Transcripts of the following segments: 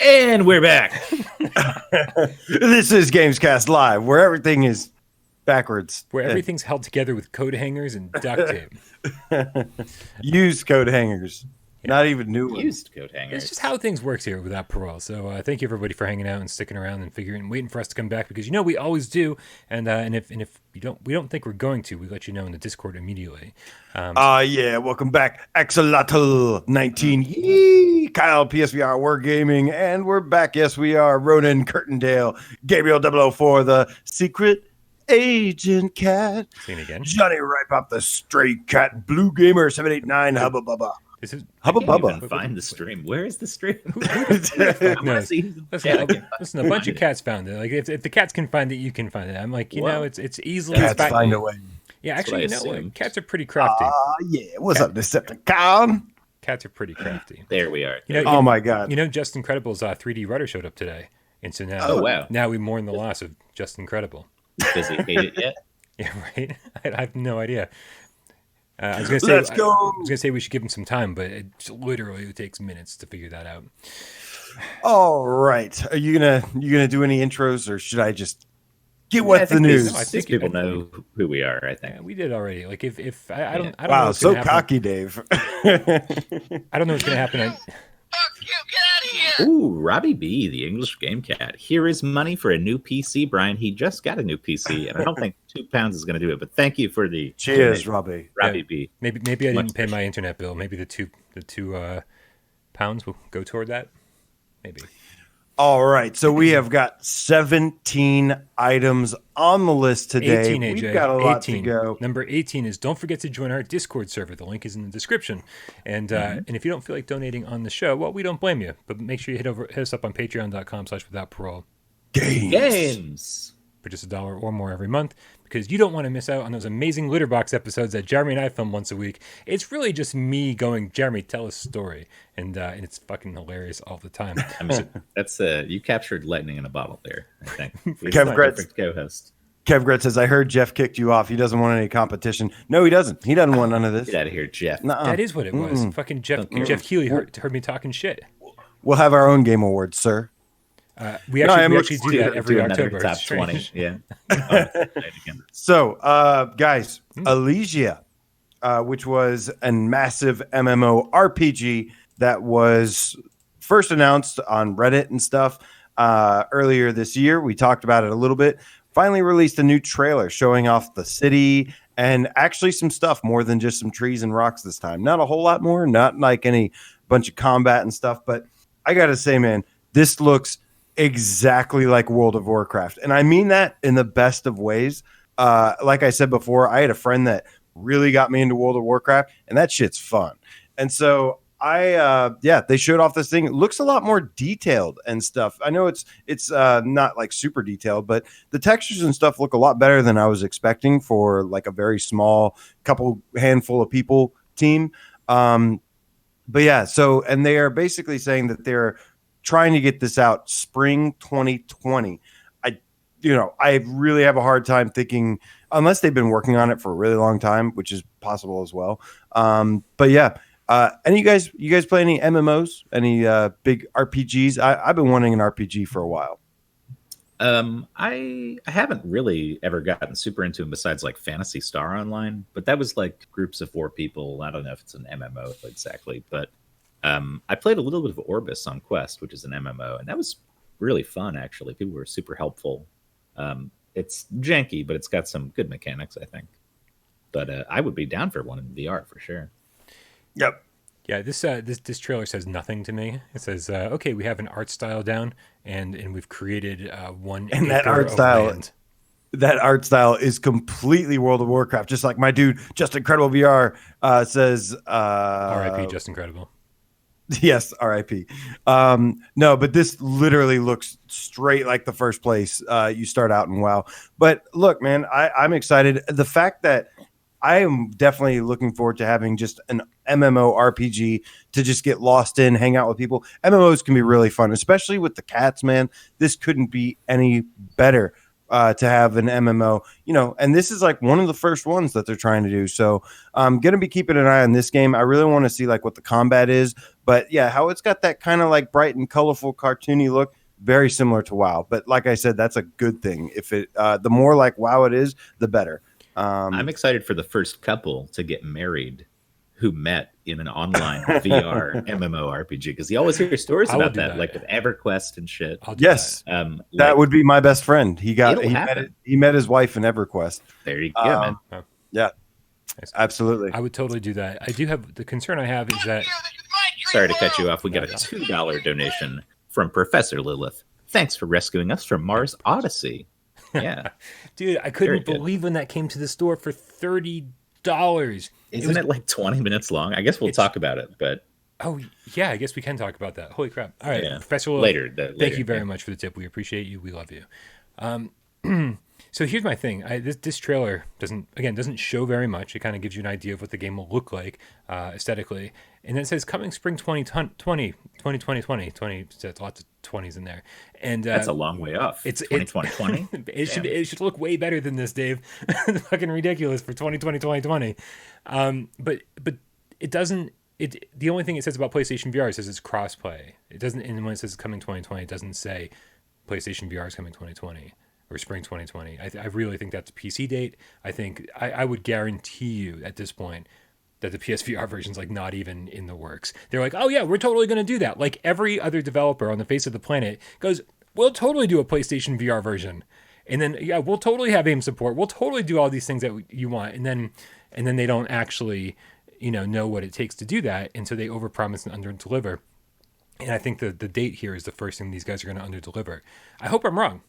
And we're back. This is GamesCast Live, where everything is backwards. Where everything's held together with coat hangers and duct tape. Used coat hangers. Not even new ones. Used coat hangers. It's just how things works here without Parole. So thank you everybody for hanging out and sticking around and waiting for us to come back, because we always do. And if we don't think we're going to, we let you know in the Discord immediately. Yeah, welcome back, Axolotl 19. Yee! Kyle, PSVR, we're gaming, and we're back. Yes, we are. Ronan Curtindale, Gabriel 004, the secret agent cat. Seen again. Johnny Ripe Up, the stray cat. Blue Gamer 789, Hubba Bubba. This is Hubba Can't Bubba. even find the stream. Where is the stream? No, listen, a bunch of cats found it. Like if the cats can find it, you can find it. I'm like, it's easily. Cats find a way. Yeah, That's actually, what I what? assumed. Cats are pretty crafty. Yeah. What's up, Decepticon? Cats are pretty crafty. There we are. Oh my God. Just Incredible's 3D rudder showed up today, and so now, wow. Now we mourn the loss of Just Incredible. Does he hate it yet? Yeah, right. I have no idea. I was gonna say, Let's go. I was gonna say we should give him some time, but it literally takes minutes to figure that out. All right. Are you gonna do any intros, or should I just get what's the news? I These think people know who we are, I think. Yeah, we did already. Like if I don't know. Wow, what's so gonna happen. cocky, Dave. I don't know what's gonna happen. Ooh, Robbie B, the English Game Cat. Here is money for a new PC, Brian. He just got a new PC, and I don't think £2 is going to do it. But thank you for the Cheers, Robbie. Robbie B. Maybe I didn't pay my internet bill. Maybe the two pounds will go toward that. Maybe. All right, so we have got 17 items on the list today. 18, AJ. We've got a lot 18. to go. Number 18 is don't forget to join our Discord server. The link is in the description. And and if you don't feel like donating on the show, well, we don't blame you. But make sure you hit us up on patreon.com/withoutparole Games. for just $1 or more every month, because you don't want to miss out on those amazing Litterbox episodes that Jeremy and I film once a week. It's really just me going, Jeremy, tell a story. And it's fucking hilarious all the time. I mean, that's you captured lightning in a bottle there, I think. Kev Gretz. Co-host. Kev Gretz says, I heard Jeff kicked you off. He doesn't want any competition. No, he doesn't. He doesn't want none of this. Get out of here, Jeff. Nuh-uh. That is what it was. Fucking Jeff Keighley heard me talking shit. We'll have our own game awards, sir. We actually do that every Do another October. top It's strange. 20. Yeah. Again. So, guys, Elysia, which was a massive MMO RPG that was first announced on Reddit and stuff earlier this year. We talked about it a little bit. Finally released a new trailer showing off the city and actually some stuff more than just some trees and rocks this time. Not a whole lot more, not like any bunch of combat and stuff. But I got to say, man, this looks exactly like World of Warcraft. And I mean that in the best of ways. Like I said before, I had a friend that really got me into World of Warcraft, and that shit's fun. And so they showed off this thing. It looks a lot more detailed and stuff. I know it's not like super detailed, but the textures and stuff look a lot better than I was expecting for like a very small handful of people team. But yeah, and they are basically saying that they're trying to get this out spring 2020. I really have a hard time thinking, unless they've been working on it for a really long time, which is possible as well. But yeah. And you guys play any MMOs? Any big RPGs? I've been wanting an RPG for a while. I haven't really ever gotten super into them besides like Phantasy Star Online, but that was like groups of 4 people. I don't know if it's an MMO exactly, but I played a little bit of Orbis on Quest, which is an MMO, and that was really fun actually. People were super helpful. It's janky, but it's got some good mechanics, I think. But I would be down for one in VR for sure. Yep. Yeah, this trailer says nothing to me. It says, okay, we have an art style down, and we've created one. And that art style is completely World of Warcraft. Just like my dude, Just Incredible VR says. R.I.P. Just Incredible. Yes, R.I.P. No, but this literally looks straight like the first place you start out in WoW. But look, man, I'm excited. The fact that I am definitely looking forward to having just an MMO RPG to just get lost in, hang out with people. MMOs can be really fun, especially with the cats, man. This couldn't be any better to have an MMO, and this is like one of the first ones that they're trying to do. So I'm going to be keeping an eye on this game. I really want to see like what the combat is, But yeah, how it's got that kind of like bright and colorful, cartoony look, very similar to WoW. But like I said, that's a good thing. If it, the more like WoW it is, the better. I'm excited for the first couple to get married who met in an online VR MMORPG, because you always hear stories I will about do that, that. like with EverQuest and shit. I'll do Yes, that. that would be my best friend. It'll happen. He met his wife in EverQuest. There you go, man. Oh, Yeah, nice. absolutely. I would totally do that. I do have the concern I have is that Sorry to cut you off. We got a $2 donation from Professor Lilith. Thanks for rescuing us from Mars Odyssey. Yeah. dude, I Very couldn't good. believe when that came to the store for $30. Isn't it like 20 minutes long? I guess we'll talk about it, but Oh yeah, I guess we can talk about that. Holy crap! All right, yeah. Professor Lilith, Later, thank you very yeah. much for the tip. We appreciate you. We love you. So here's my thing. This trailer doesn't show very much. It kind of gives you an idea of what the game will look like aesthetically. And then it says coming spring 2020. There's lots of 20s in there. And That's a long way off. it's 2020. it should look way better than this, Dave. It's fucking ridiculous for 2020. But it doesn't. The only thing it says about PlayStation VR says it's crossplay. It doesn't. And when it says coming 2020, it doesn't say PlayStation VR is coming 2020 or spring 2020. I really think that's a PC date. I think I would guarantee you at this point that the PSVR version's like not even in the works. They're like, oh yeah, we're totally going to do that. Like every other developer on the face of the planet goes, we'll totally do a PlayStation VR version. And then, yeah, we'll totally have aim support. We'll totally do all these things that you want. And then they don't actually, know what it takes to do that. And so they overpromise and underdeliver. And I think the date here is the first thing these guys are going to underdeliver. I hope I'm wrong.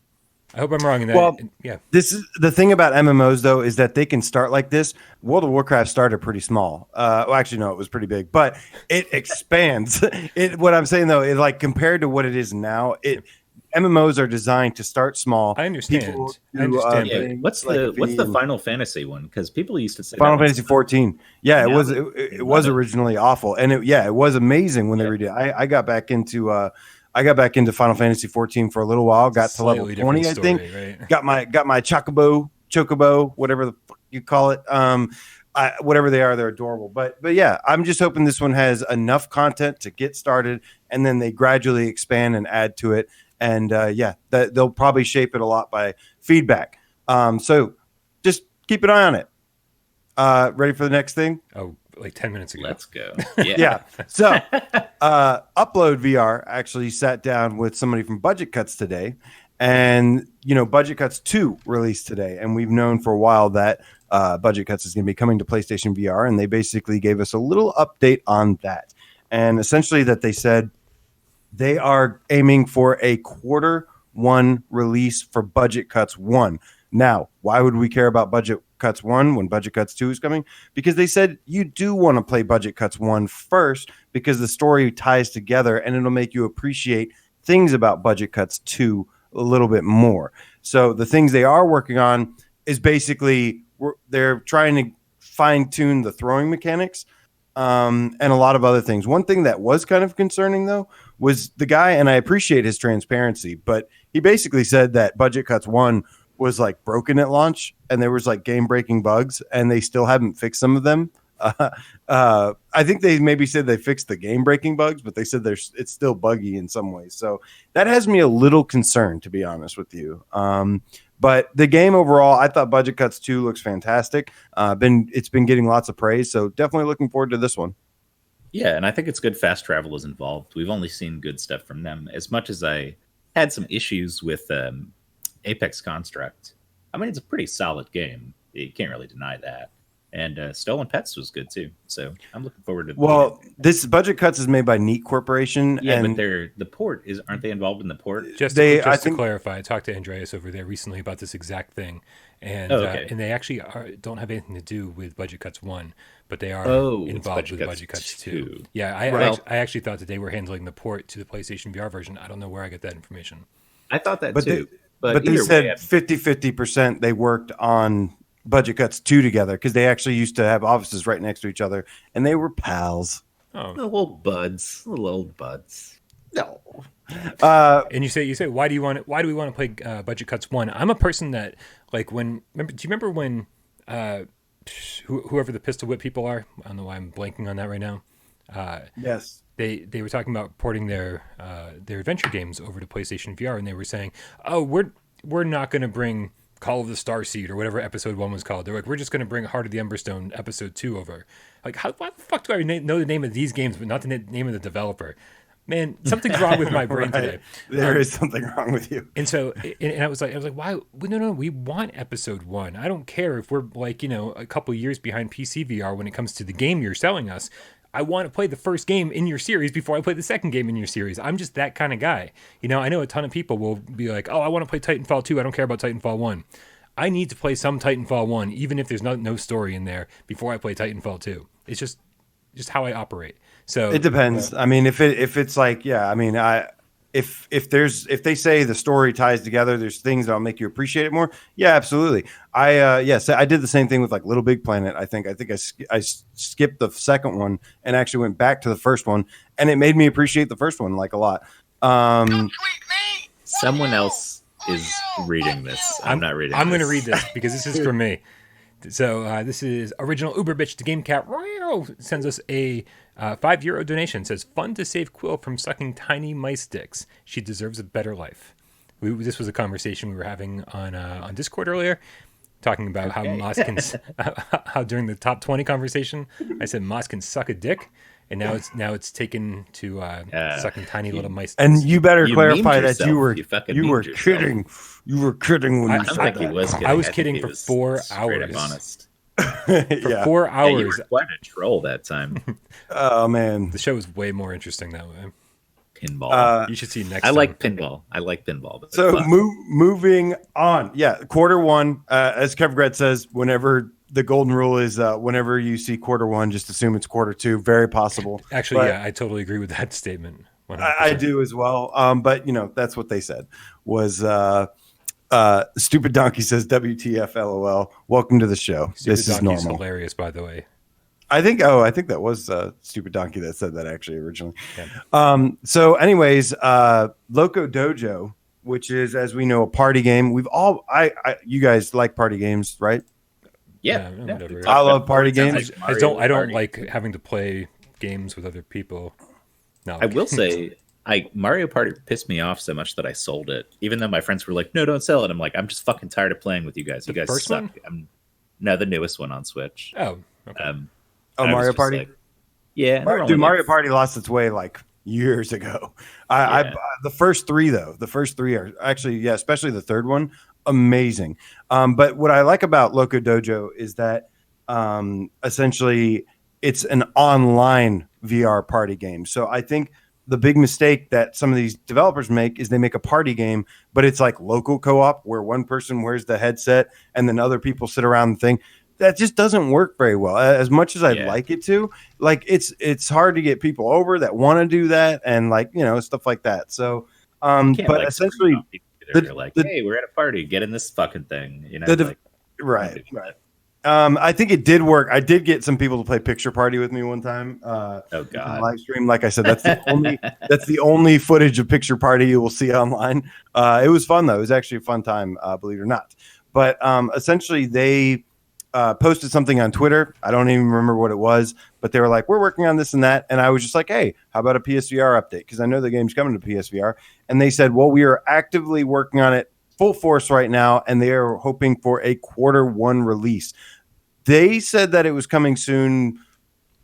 In that. Well, Yeah. This is the thing about MMOs, though, is that they can start like this. World of Warcraft started pretty small. Well, actually, no, it was pretty big, but it expands. What I'm saying though is like compared to what it is now, MMOs are designed to start small. I understand. People I understand. Yeah, things what's like the and Final Fantasy one? Because people used to say Final that one's- Fantasy 14. Yeah, Now it was originally awful, and it was amazing when they redid it. I got back into Final Fantasy 14 for a little while. Got to level Slightly 20, different I think. story, right? Got my chocobo, whatever the fuck you call it. Whatever they are, they're adorable. But yeah, I'm just hoping this one has enough content to get started, and then they gradually expand and add to it. And they'll probably shape it a lot by feedback. So just keep an eye on it. Ready for the next thing? Oh, like 10 minutes ago. Let's go. Yeah. Yeah. So Upload VR actually sat down with somebody from Budget Cuts today. And, Budget Cuts 2 released today. And we've known for a while that Budget Cuts is going to be coming to PlayStation VR. And they basically gave us a little update on that. And essentially that they said they are aiming for a Q1 release for Budget Cuts 1. Now, why would we care about Budget Cuts 1 when Budget Cuts 2 is coming? Because they said you do want to play Budget Cuts 1 first because the story ties together and it'll make you appreciate things about Budget Cuts 2 a little bit more. So the things they are working on is basically they're trying to fine-tune the throwing mechanics and a lot of other things. One thing that was kind of concerning, though, was the guy, and I appreciate his transparency, but he basically said that Budget Cuts 1 was like broken at launch and there was like game breaking bugs and they still haven't fixed some of them. I think they maybe said they fixed the game breaking bugs, but they said it's still buggy in some ways. So that has me a little concerned, to be honest with you. But the game overall, I thought Budget Cuts 2 looks fantastic. It's been getting lots of praise. So definitely looking forward to this one. Yeah, and I think it's good fast travel is involved. We've only seen good stuff from them. As much as I had some issues with Apex Construct, I mean, it's a pretty solid game. You can't really deny that. And Stolen Pets was good too. So I'm looking forward to. Well, this Budget Cuts is made by Neat Corporation. Yeah, and but the port aren't they involved in the port? Just to clarify, I talked to Andreas over there recently about this exact thing, and and they actually don't have anything to do with Budget Cuts 1, but they are involved with Budget Cuts 2. Yeah, I actually thought that they were handling the port to the PlayStation VR version. I don't know where I get that information. I thought that but too. But they said 50% they worked on Budget Cuts 2 together because they actually used to have offices right next to each other and they were pals. Oh, little old buds. No. And you say why do we want to play Budget Cuts 1? I'm a person that do you remember when whoever the pistol whip people are? I don't know why I'm blanking on that right now. Yes. they were talking about porting their adventure games over to PlayStation VR, and they were saying, "Oh, we're not going to bring Call of the Starseed or whatever episode 1 was called. They're like, we're just going to bring Heart of the Emberstone episode 2 over." Like, why the fuck do I know the name of these games but not the name of the developer? Man, something's wrong with my brain today. There is something wrong with you. And so, and I was like, why? No, we want episode 1. I don't care if we're like, a couple years behind PC VR when it comes to the game you're selling us. I want to play the first game in your series before I play the second game in your series. I'm just that kind of guy. I know a ton of people will be like, oh, I want to play Titanfall 2. I don't care about Titanfall 1. I need to play some Titanfall 1, even if there's no story in there, before I play Titanfall 2. It's just how I operate. So it depends. I mean, if it's like, yeah, I mean, if they say the story ties together, there's things that'll make you appreciate it more. Yeah, absolutely. Yes, I did the same thing with like Little Big Planet. I think I skipped the second one and actually went back to the first one, and it made me appreciate the first one like a lot. Someone else is reading this. I'm not reading. I'm going to read this because this is for me. So this is original Uber bitch to Game Cat sends us a €5 donation. Says, fun to save Quill from sucking tiny mice dicks. She deserves a better life. This was a conversation we were having on Discord earlier, talking about how Moss can how during the top 20 conversation I said Moss can suck a dick, and now it's taken to sucking tiny little mice dicks. And you better clarify that yourself. you were You kidding. You were kidding when you said that. I was kidding for 4 hours. Honest. For 4 hours. Yeah, you were quite a troll that time. Oh man, the show was way more interesting that way. Pinball. You should see next. I like pinball. But so moving on. Yeah, Q1. As Kevin Gret says, whenever the golden rule is, whenever you see Q1, just assume it's Q2. Very possible. Actually, yeah, I totally agree with that statement. 100%. I do as well. But that's what they said was. Stupid Donkey says, WTF LOL. Welcome to the show. This is normal. Hilarious, by the way. I think that was Stupid Donkey that said that actually originally. Yeah. So anyways, Loco Dojo, which is, as we know, a party game. You guys like party games, right? Yeah. I love party games. I don't like having to play games with other people. No, I will say, Mario Party pissed me off so much that I sold it. Even though my friends were like, "No, don't sell it." I'm like, I'm just fucking tired of playing with you guys. You guys suck. No, the newest one on Switch. Oh, okay. Mario Party. Like, yeah, Mario Party lost its way like years ago. The first three are actually, especially the third one, amazing. But what I like about Loco Dojo is that essentially it's an online VR party game. So I think the big mistake that some of these developers make is they make a party game, but it's like local co-op where one person wears the headset and then other people sit around the thing. That just doesn't work very well. As much as I'd like it to, like it's hard to get people over that want to do that and stuff like that. So, but essentially, they're like, hey, we're at a party, get in this fucking thing, right. I think it did work. I did get some people to play Picture Party with me one time. Oh God! Live stream, like I said, that's the only footage of Picture Party you will see online. It was fun though. It was actually a fun time, believe it or not. But essentially, they posted something on Twitter. I don't even remember what it was, but they were like, "We're working on this and that," and I was just like, "Hey, how about a PSVR update?" Because I know the game's coming to PSVR, and they said, "Well, we are actively working on it." Full force right now, and they are hoping for a Q1 release. They said that it was coming soon,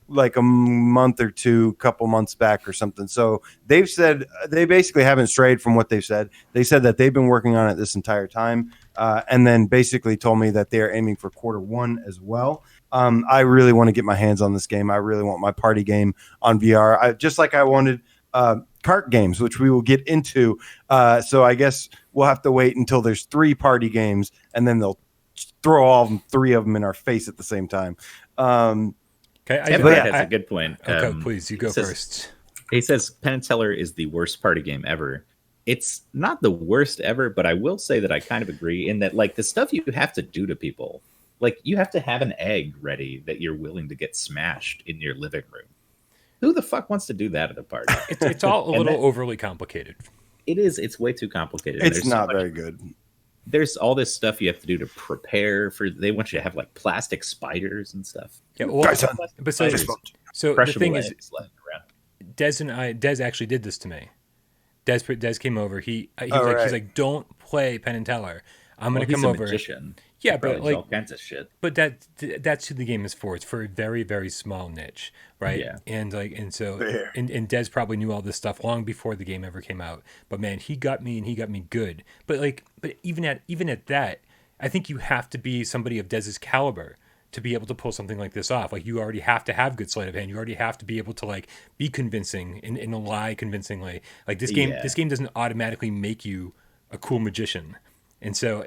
like a month or two, couple months back or something. So they've said they basically haven't strayed from what they've said. They said that they've been working on it this entire time, and then basically told me that they are aiming for Q1 as well. I really want to get my hands on this game. I really want my party game on VR. Just like I wanted kart games, which we will get into. So I guess we'll have to wait until there's 3 party games, and then they'll throw all 3 of them in our face at the same time. Okay, that's a good point. Okay, please, you go first. He says Penn & Teller is the worst party game ever. It's not the worst ever, but I will say that I kind of agree in that, like, the stuff you have to do to people, like, you have to have an egg ready that you're willing to get smashed in your living room. Who the fuck wants to do that at a party? It's all a little overly complicated. It is. It's way too complicated. It's not very good. There's all this stuff you have to do to prepare for. They want you to have like plastic spiders and stuff. Yeah, well, but so the thing is, Des actually did this to me. Des came over. He's like, don't play Penn and Teller. I'm gonna come over. Magician. Yeah, but like all kinds of shit. But that's who the game is for. It's for a very, very small niche, right? Yeah. And Des probably knew all this stuff long before the game ever came out. But man, he got me, and he got me good. But even at that, I think you have to be somebody of Des's caliber to be able to pull something like this off. Like, you already have to have good sleight of hand. You already have to be able to like be convincing and lie convincingly. Like this game doesn't automatically make you a cool magician. And so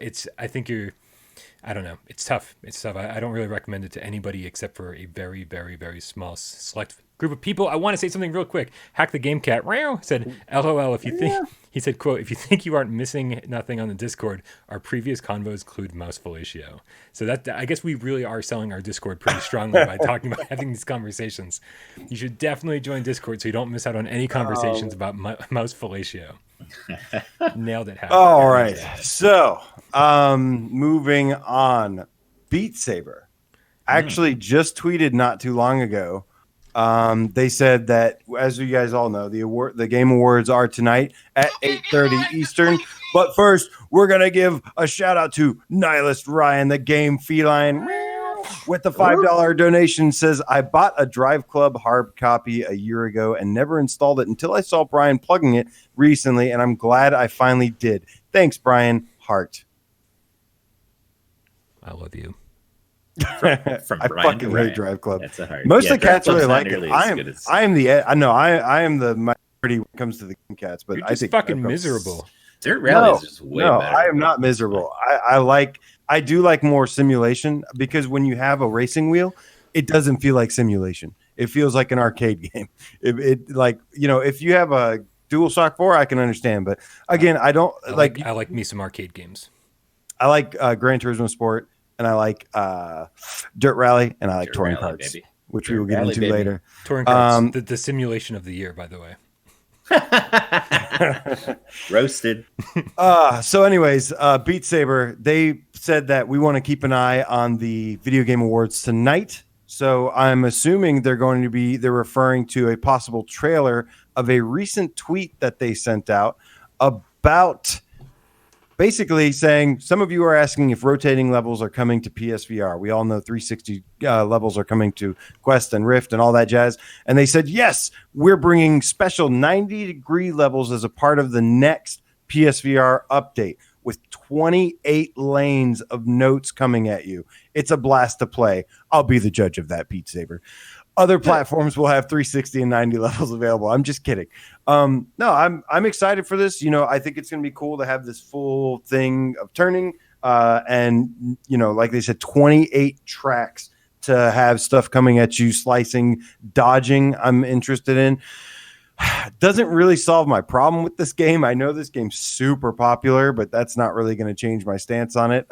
I don't know. It's tough. I don't really recommend it to anybody except for a very, very, very small select group of people. I want to say something real quick. Hack the Game Cat said, LOL, if you think, he said, quote, if you think you aren't missing nothing on the Discord, our previous convos include mouse fellatio. So that, I guess we really are selling our Discord pretty strongly by talking about having these conversations. You should definitely join Discord so you don't miss out on any conversations about mouse fellatio. Nailed it. All right. So, moving on. Beat Saber actually just tweeted not too long ago. They said that, as you guys all know, the Game Awards are tonight at 8:30 Eastern. But first, we're gonna give a shout out to Nihilist Ryan, the game feline, with the $5 donation. Says, I bought a Drive Club hard copy a year ago and never installed it until I saw Bryan plugging it recently, and I'm glad I finally did. Thanks, Bryan. Heart. I love you. From I Bryan fucking hate Drive Club. That's a hard. Most of the Drive cats really Club's like not it. nearly as good as- I am the minority when it comes to the game cats, but You're I just think fucking Drive Club- miserable. Dirt Rally is just way better. I am not miserable. I do like more simulation, because when you have a racing wheel, it doesn't feel like simulation. It feels like an arcade game. If you have a DualShock 4, I can understand, but again, I don't like. I like me some arcade games. I like Gran Turismo Sport, and I like Dirt Rally, and I like Dirt touring Rally, karts, baby. which Dirt we will get Rally, into baby. later. Touring karts, the simulation of the year, by the way. Roasted. So anyways, Beat Saber, they said that we want to keep an eye on the Video Game Awards tonight. So I'm assuming they're referring to a possible trailer of a recent tweet that they sent out about basically saying, some of you are asking if rotating levels are coming to PSVR. We all know 360 levels are coming to Quest and Rift and all that jazz. And they said, yes, we're bringing special 90-degree levels as a part of the next PSVR update, with 28 lanes of notes coming at you. It's a blast to play. I'll be the judge of that, Beat Saber. Other platforms will have 360 and 90 levels available. I'm just kidding. No, I'm excited for this. I think it's going to be cool to have this full thing of turning. And like they said, 28 tracks to have stuff coming at you, slicing, dodging. I'm interested in. Doesn't really solve my problem with this game. I know this game's super popular, but that's not really going to change my stance on it.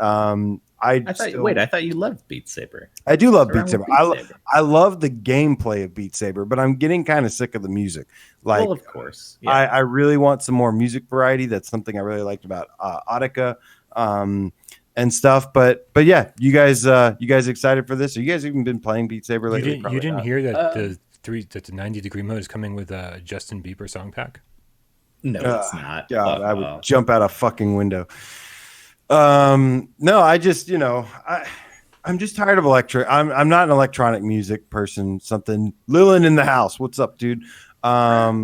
I thought you loved Beat Saber. I do love Beat What's Saber. wrong with Beat Saber? I love the gameplay of Beat Saber, but I'm getting kind of sick of the music. Well, of course. Yeah. I really want some more music variety. That's something I really liked about Audica and stuff. But yeah, you guys excited for this? Have you guys even been playing Beat Saber lately? You didn't hear that the 90-degree mode is coming with a Justin Bieber song pack? No, it's not. God, I would jump out a fucking window. No, I just, I'm just tired of I'm not an electronic music person. Something Lilin in the house. What's up, dude? But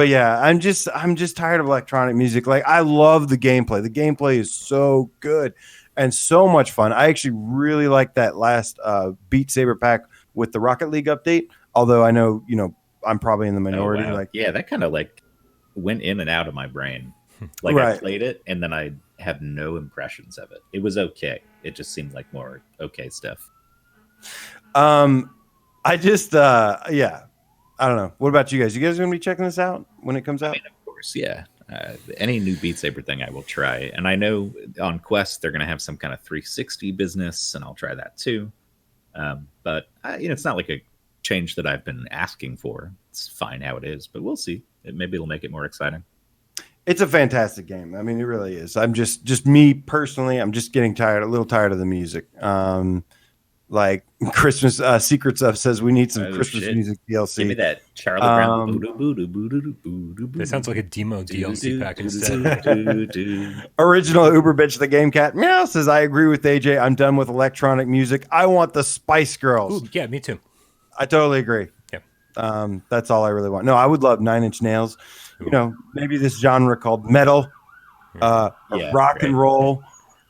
yeah, I'm just tired of electronic music. Like, I love the gameplay. The gameplay is so good and so much fun. I actually really like that last Beat Saber pack with the Rocket League update. Although I know, I'm probably in the minority. Oh, wow. Like, yeah, that kind of went in and out of my brain. Right. I played it and then I have no impressions of it. It was okay. It just seemed like more okay stuff. I just I don't know. What about you guys? You guys are gonna be checking this out when it comes out? I mean, of course, yeah. Any new Beat Saber thing I will try. And I know on Quest they're gonna have some kind of 360 business, and I'll try that too. But it's not like a change that I've been asking for. It's fine how it is, but we'll see. Maybe it'll make it more exciting. It's a fantastic game. I mean, it really is. I'm just me personally. I'm just getting a little tired of the music. Like Christmas Secrets of says we need some Oh, Christmas shit. music DLC. Give me that Charlie Brown. That sounds like a demo DLC pack instead. Original Uber bitch, the game cat meow says, I agree with AJ. I'm done with electronic music. I want the Spice Girls. Ooh, yeah, me too. I totally agree. Yeah. That's all I really want. No, I would love Nine Inch Nails. You know, maybe this genre called metal, rock and roll.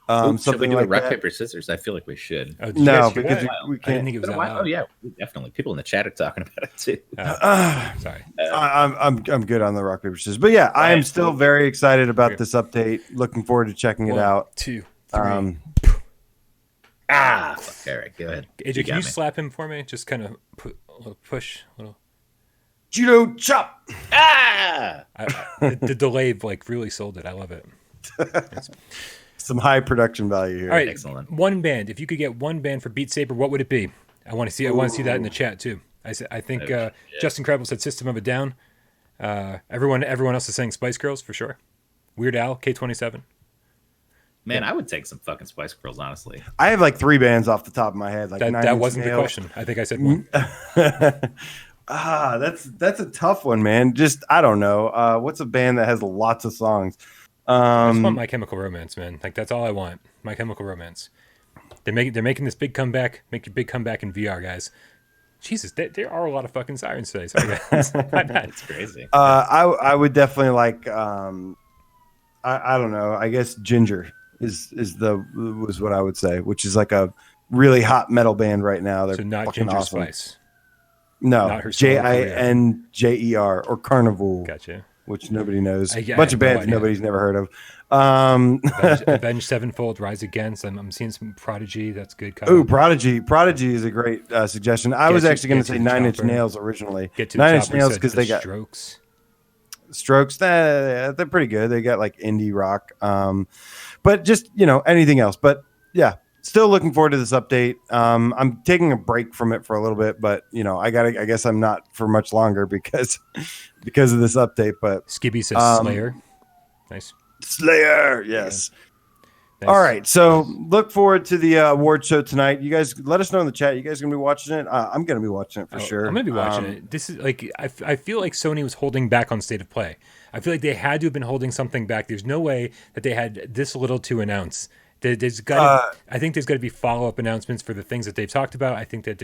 Should we Something do like a rock, that. paper, scissors? I feel like we should. Oh, did you No, guys hear because that? we I didn't can't. think it was that Oh loud. yeah, definitely. People in the chat are talking about it too. Sorry. I'm good on the rock paper scissors, but yeah, I am still very excited about this update. Looking forward to checking it out. 2, 3. Fuck, all right, go ahead. AJ, can you me. slap him for me? Just kind of a little push, a little. Judo chop. The delay like really sold it. I love it. Some high production value here. All right, Excellent. One band. If you could get one band for Beat Saber, what would it be? I want to see. I want to see that in the chat too. I think Justin Credible said System of a Down. Everyone else is saying Spice Girls for sure. Weird Al, K27. Man, I would take some fucking Spice Girls, honestly. I have like 3 bands off the top of my head. Like That wasn't the question. I think I said one. That's a tough one, man. Just I don't know. What's a band that has lots of songs? I just want My Chemical Romance, man. Like that's all I want. My Chemical Romance. They're making this big comeback. Make your big comeback in VR, guys. Jesus, there are a lot of fucking sirens today. Sorry, guys. My bad. It's crazy. I would definitely like. I don't know. I guess Ginger was what I would say, which is like a really hot metal band right now. They're So not fucking Ginger awesome. Spice. No, Not her solo career. JINJER or Carnival. Gotcha. Which nobody knows. I Bunch of have no bands idea. nobody's never heard of. Avenged Sevenfold, Rise Against. I'm seeing some Prodigy. That's good. Kyle. Ooh, Prodigy. Prodigy is a great suggestion. I was actually going to say the Nine Inch Chopper. Nails originally. Get to the Nine Inch Chopper Nails said because the they got Strokes. Strokes. They're pretty good. They got like indie rock. But just anything else. But yeah, still looking forward to this update. I'm taking a break from it for a little bit, but I guess I'm not for much longer because of this update. But Skibby says Slayer. Nice. Slayer, yes. Nice. All right, so look forward to the award show tonight. You guys, let us know in the chat. You guys gonna be watching it? I'm gonna be watching it for sure. I'm gonna be watching it. This is like I feel like Sony was holding back on State of Play. I feel like they had to have been holding something back. There's no way that they had this little to announce. There's got. I think there's got to be follow-up announcements for the things that they've talked about. I think that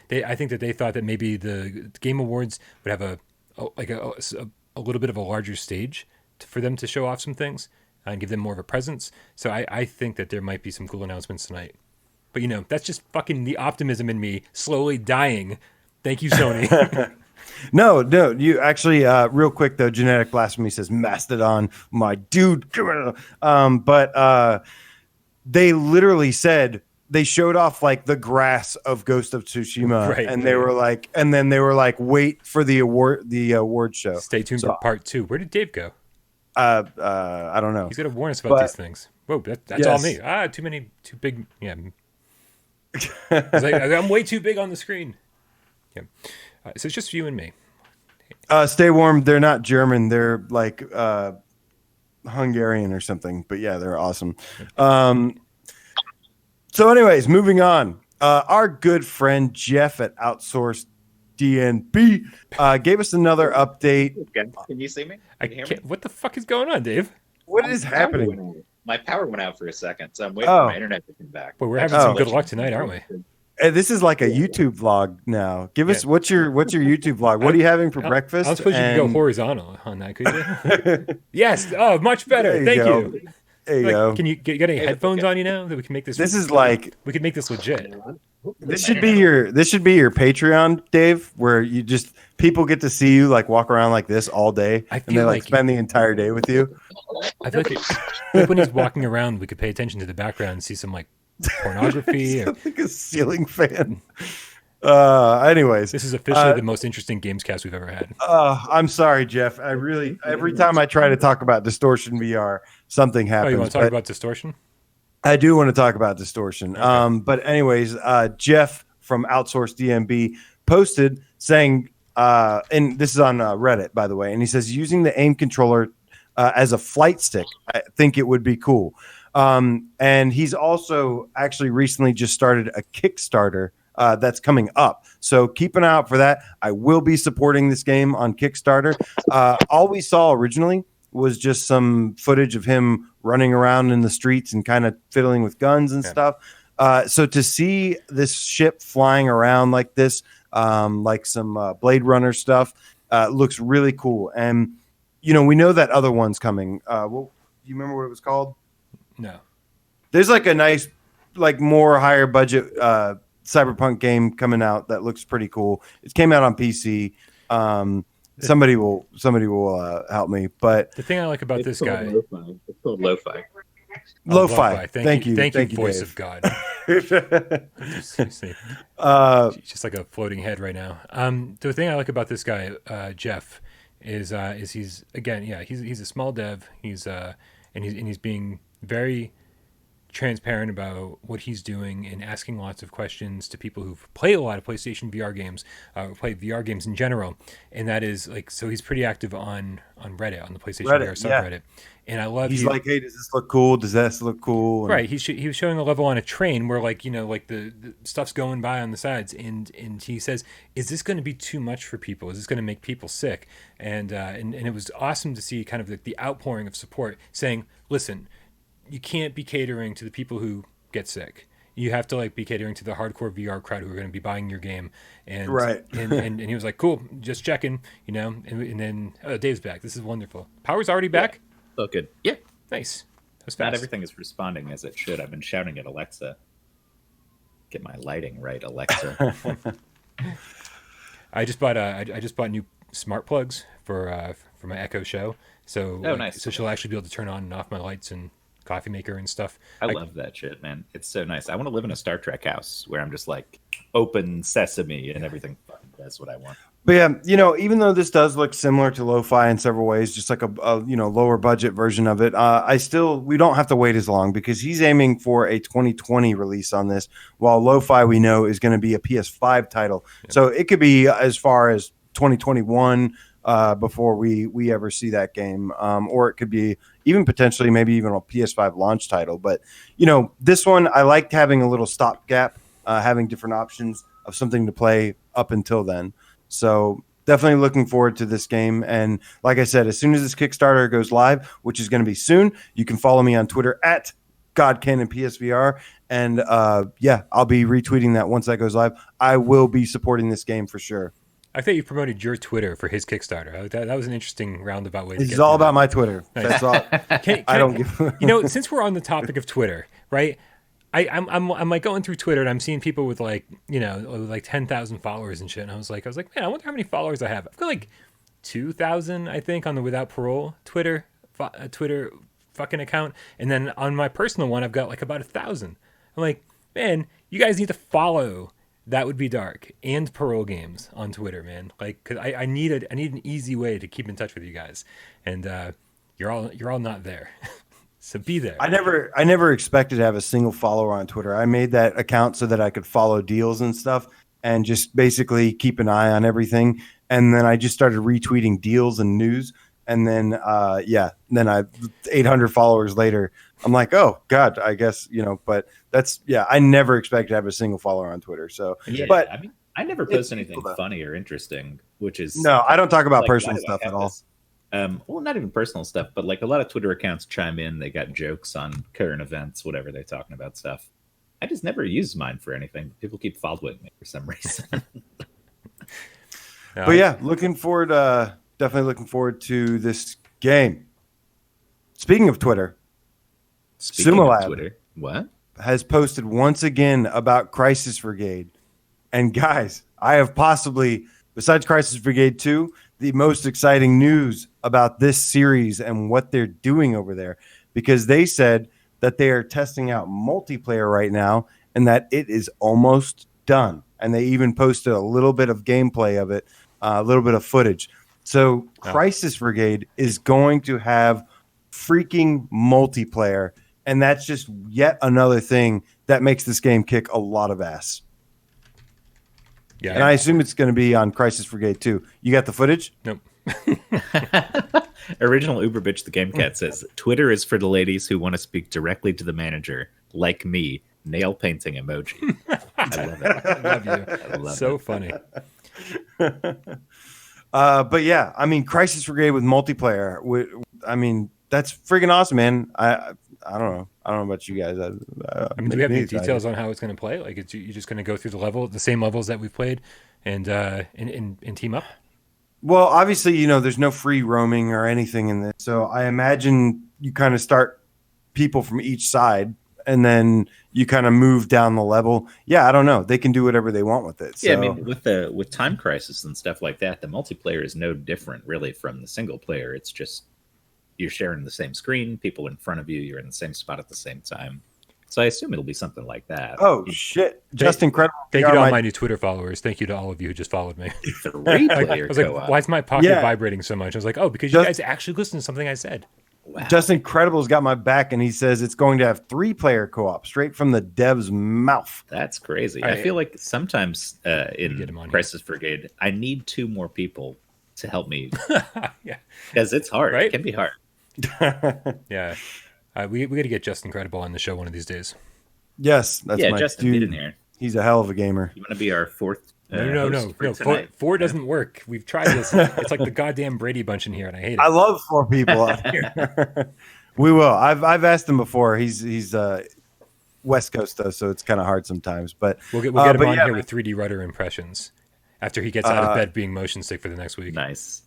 they thought that maybe the Game Awards would have a little bit of a larger stage for them to show off some things and give them more of a presence. So I think that there might be some cool announcements tonight. But that's just fucking the optimism in me slowly dying. Thank you, Sony. No, you actually real quick though. Genetic Blasphemy says Mastodon, my dude. But they literally said they showed off like the grass of Ghost of Tsushima, Right, and they were like, wait for the award show. Stay tuned for part 2. Where did Dave go? I don't know. He's got to warn us about these things. Whoa, that's all me. Too big. Yeah. It's like, I'm way too big on the screen. Yeah. So it's just you and me. Stay warm. They're not German. They're like Hungarian or something. But yeah, they're awesome. So anyways, moving on. Our good friend Jeff at Outsourced DNB gave us another update. Can you see me? I Can you hear can't. What the fuck is going on, Dave? What is happening? My power went out for a second, so I'm waiting for my internet to come back. Well, we're having some good luck tonight, aren't we? This is like a YouTube vlog now. Give us what's your YouTube vlog? What are you having for breakfast? I suppose you can go horizontal on that, could you? Yes. Oh, much better. Thank you. There you go. Can you get any headphones on you now that we can make this? This is like we can make this legit. this should be your Patreon, Dave, where you just people get to see you like walk around like this all day, I and feel they like like- spend the entire day with you. I feel like when he's walking around, we could pay attention to the background and see some like pornography. Or, like a ceiling fan. Anyways, this is officially the most interesting GAMESCAST we've ever had. I'm sorry, Jeff. I really every time I try to talk about Distortion VR, something happens. Oh, you want to talk but about distortion? I do want to talk about Distortion. But anyways, Jeff from Outsourced DMB posted saying, and this is on Reddit, by the way, and he says using the aim controller as a flight stick, I think it would be cool. And he's also actually recently just started a Kickstarter that's coming up. So keep an eye out for that. I will be supporting this game on Kickstarter. All we saw originally was just some footage of him running around in the streets and kind of fiddling with guns and stuff. So to see this ship flying around like this, like some Blade Runner stuff, looks really cool. And, you know, we know that other one's coming. Do you remember what it was called? No. There's like a nice, like more higher budget cyberpunk game coming out that looks pretty cool. It came out on PC. Somebody will help me. But the thing I like about this guy, it's called Lo-Fi. Lo-fi. Thank you, voice Dave. of God. She's Just like a floating head right now. The thing I like about this guy, Jeff, is he's again, he's a small dev. He's being very transparent about what he's doing and asking lots of questions to people who've played a lot of PlayStation VR games, play VR games in general. And that is like, so he's pretty active on Reddit, on the PlayStation VR subreddit. And I love he's like, hey, does this look cool? Does this look cool? And right. He was showing a level on a train where, like, you know, like the stuff's going by on the sides, and he says, is this going to be too much for people? Is this going to make people sick? And it was awesome to see kind of the outpouring of support saying, listen, you can't be catering to the people who get sick. You have to like be catering to the hardcore VR crowd who are going to be buying your game. And right. and he was like, cool, just checking, you know. And then Dave's back. This is wonderful. Power's already back. Oh, good. Yeah. Nice. That was fast. Not everything is responding as it should. I've been shouting at Alexa. Get my lighting right, Alexa. I just bought new smart plugs for my Echo Show. So nice. So she'll actually be able to turn on and off my lights and coffee maker and stuff. I love that shit, man. It's so nice. I want to live in a Star Trek house where I'm just like open sesame and everything. That's what I want. But yeah, you know, even though this does look similar to Lo-Fi in several ways, just like a lower budget version of it, we don't have to wait as long because he's aiming for a 2020 release on this, while Lo-Fi we know is going to be a PS5 title. Yeah. So it could be as far as 2021 before we ever see that game, or it could be even potentially maybe even a PS5 launch title. But you know, this one I liked having a little stopgap, having different options of something to play up until then. So definitely looking forward to this game. And like I said, as soon as this Kickstarter goes live, which is going to be soon, you can follow me on Twitter at GodCannonPSVR. And I'll be retweeting that once that goes live. I will be supporting this game for sure. I thought you promoted your Twitter for his Kickstarter. That was an interesting roundabout way to get It's all about that. My Twitter. Nice. That's all. I don't give. You know, since we're on the topic of Twitter, right? I'm like going through Twitter and I'm seeing people with like, you know, like 10,000 followers and shit. And I was like, man, I wonder how many followers I have. I've got like 2,000, I think, on the Without Parole Twitter fucking account. And then on my personal one, I've got like about 1,000. I'm like, man, you guys need to follow That Would Be Dark and Parole Games on Twitter, man. Like, cause I need an easy way to keep in touch with you guys. And you're all not there. So be there. I never expected to have a single follower on Twitter. I made that account so that I could follow deals and stuff and just basically keep an eye on everything. And then I just started retweeting deals and news. And then, then 800 followers later, I'm like, oh God, I guess, you know, but I never expected to have a single follower on Twitter. So, but I mean, I never post anything funny or interesting, which is no, I don't talk about personal stuff at all. Well, not even personal stuff, but like a lot of Twitter accounts chime in. They got jokes on current events, whatever they're talking about stuff. I just never use mine for anything. People keep following me for some reason. But yeah, definitely looking forward to this game. Speaking of Twitter, Twitter, what? Has posted once again about Crisis Brigade. And guys, I have possibly, besides Crisis Brigade 2, the most exciting news about this series and what they're doing over there, because they said that they are testing out multiplayer right now and that it is almost done. And they even posted a little bit of gameplay of it, a little bit of footage. So Crisis Brigade is going to have freaking multiplayer. And that's just yet another thing that makes this game kick a lot of ass. Yeah, and I assume it's going to be on Crisis Brigade 2. You got the footage? Nope. Original Uber bitch, the Game Cat says Twitter is for the ladies who want to speak directly to the manager, like me. Nail painting emoji. I love it. I love you. I love So it. funny. But yeah, I mean, Crisis Brigade with multiplayer. I mean, that's freaking awesome, man. I don't know. I don't know about you guys. I mean, do we have any details on how it's going to play? Like, you're just going to go through the same levels that we've played, and team up? Well, obviously, there's no free roaming or anything in this. So I imagine you kind of start people from each side, and then you kind of move down the level. Yeah, I don't know. They can do whatever they want with it. So. Yeah, I mean, with Time Crisis and stuff like that, the multiplayer is no different really from the single player. It's just you're sharing the same screen, people in front of you, you're in the same spot at the same time. So I assume it'll be something like that. Oh, shit. Just incredible. Thank you to all my new Twitter followers. Thank you to all of you who just followed me. 3-player I was like, co-op. why is my pocket vibrating so much? I was like, oh, because you guys actually listened to something I said. Wow. Just Incredible's got my back, and he says it's going to have 3-player co-op straight from the dev's mouth. That's crazy. I feel like sometimes in Crisis Brigade, I need 2 more people to help me. Yeah, because it's hard. Right? It can be hard. Yeah. We got to get Just Incredible on the show one of these days. Yes, that's my Justin, dude. get in here. He's a hell of a gamer. You want to be our 4th? No. Four doesn't work. We've tried this. It's like the goddamn Brady Bunch in here, and I hate it. I love 4 people out here. We will. I've asked him before. He's West Coast though, so it's kind of hard sometimes. But we'll get him on here with 3D rudder impressions after he gets out of bed being motion sick for the next week. Nice.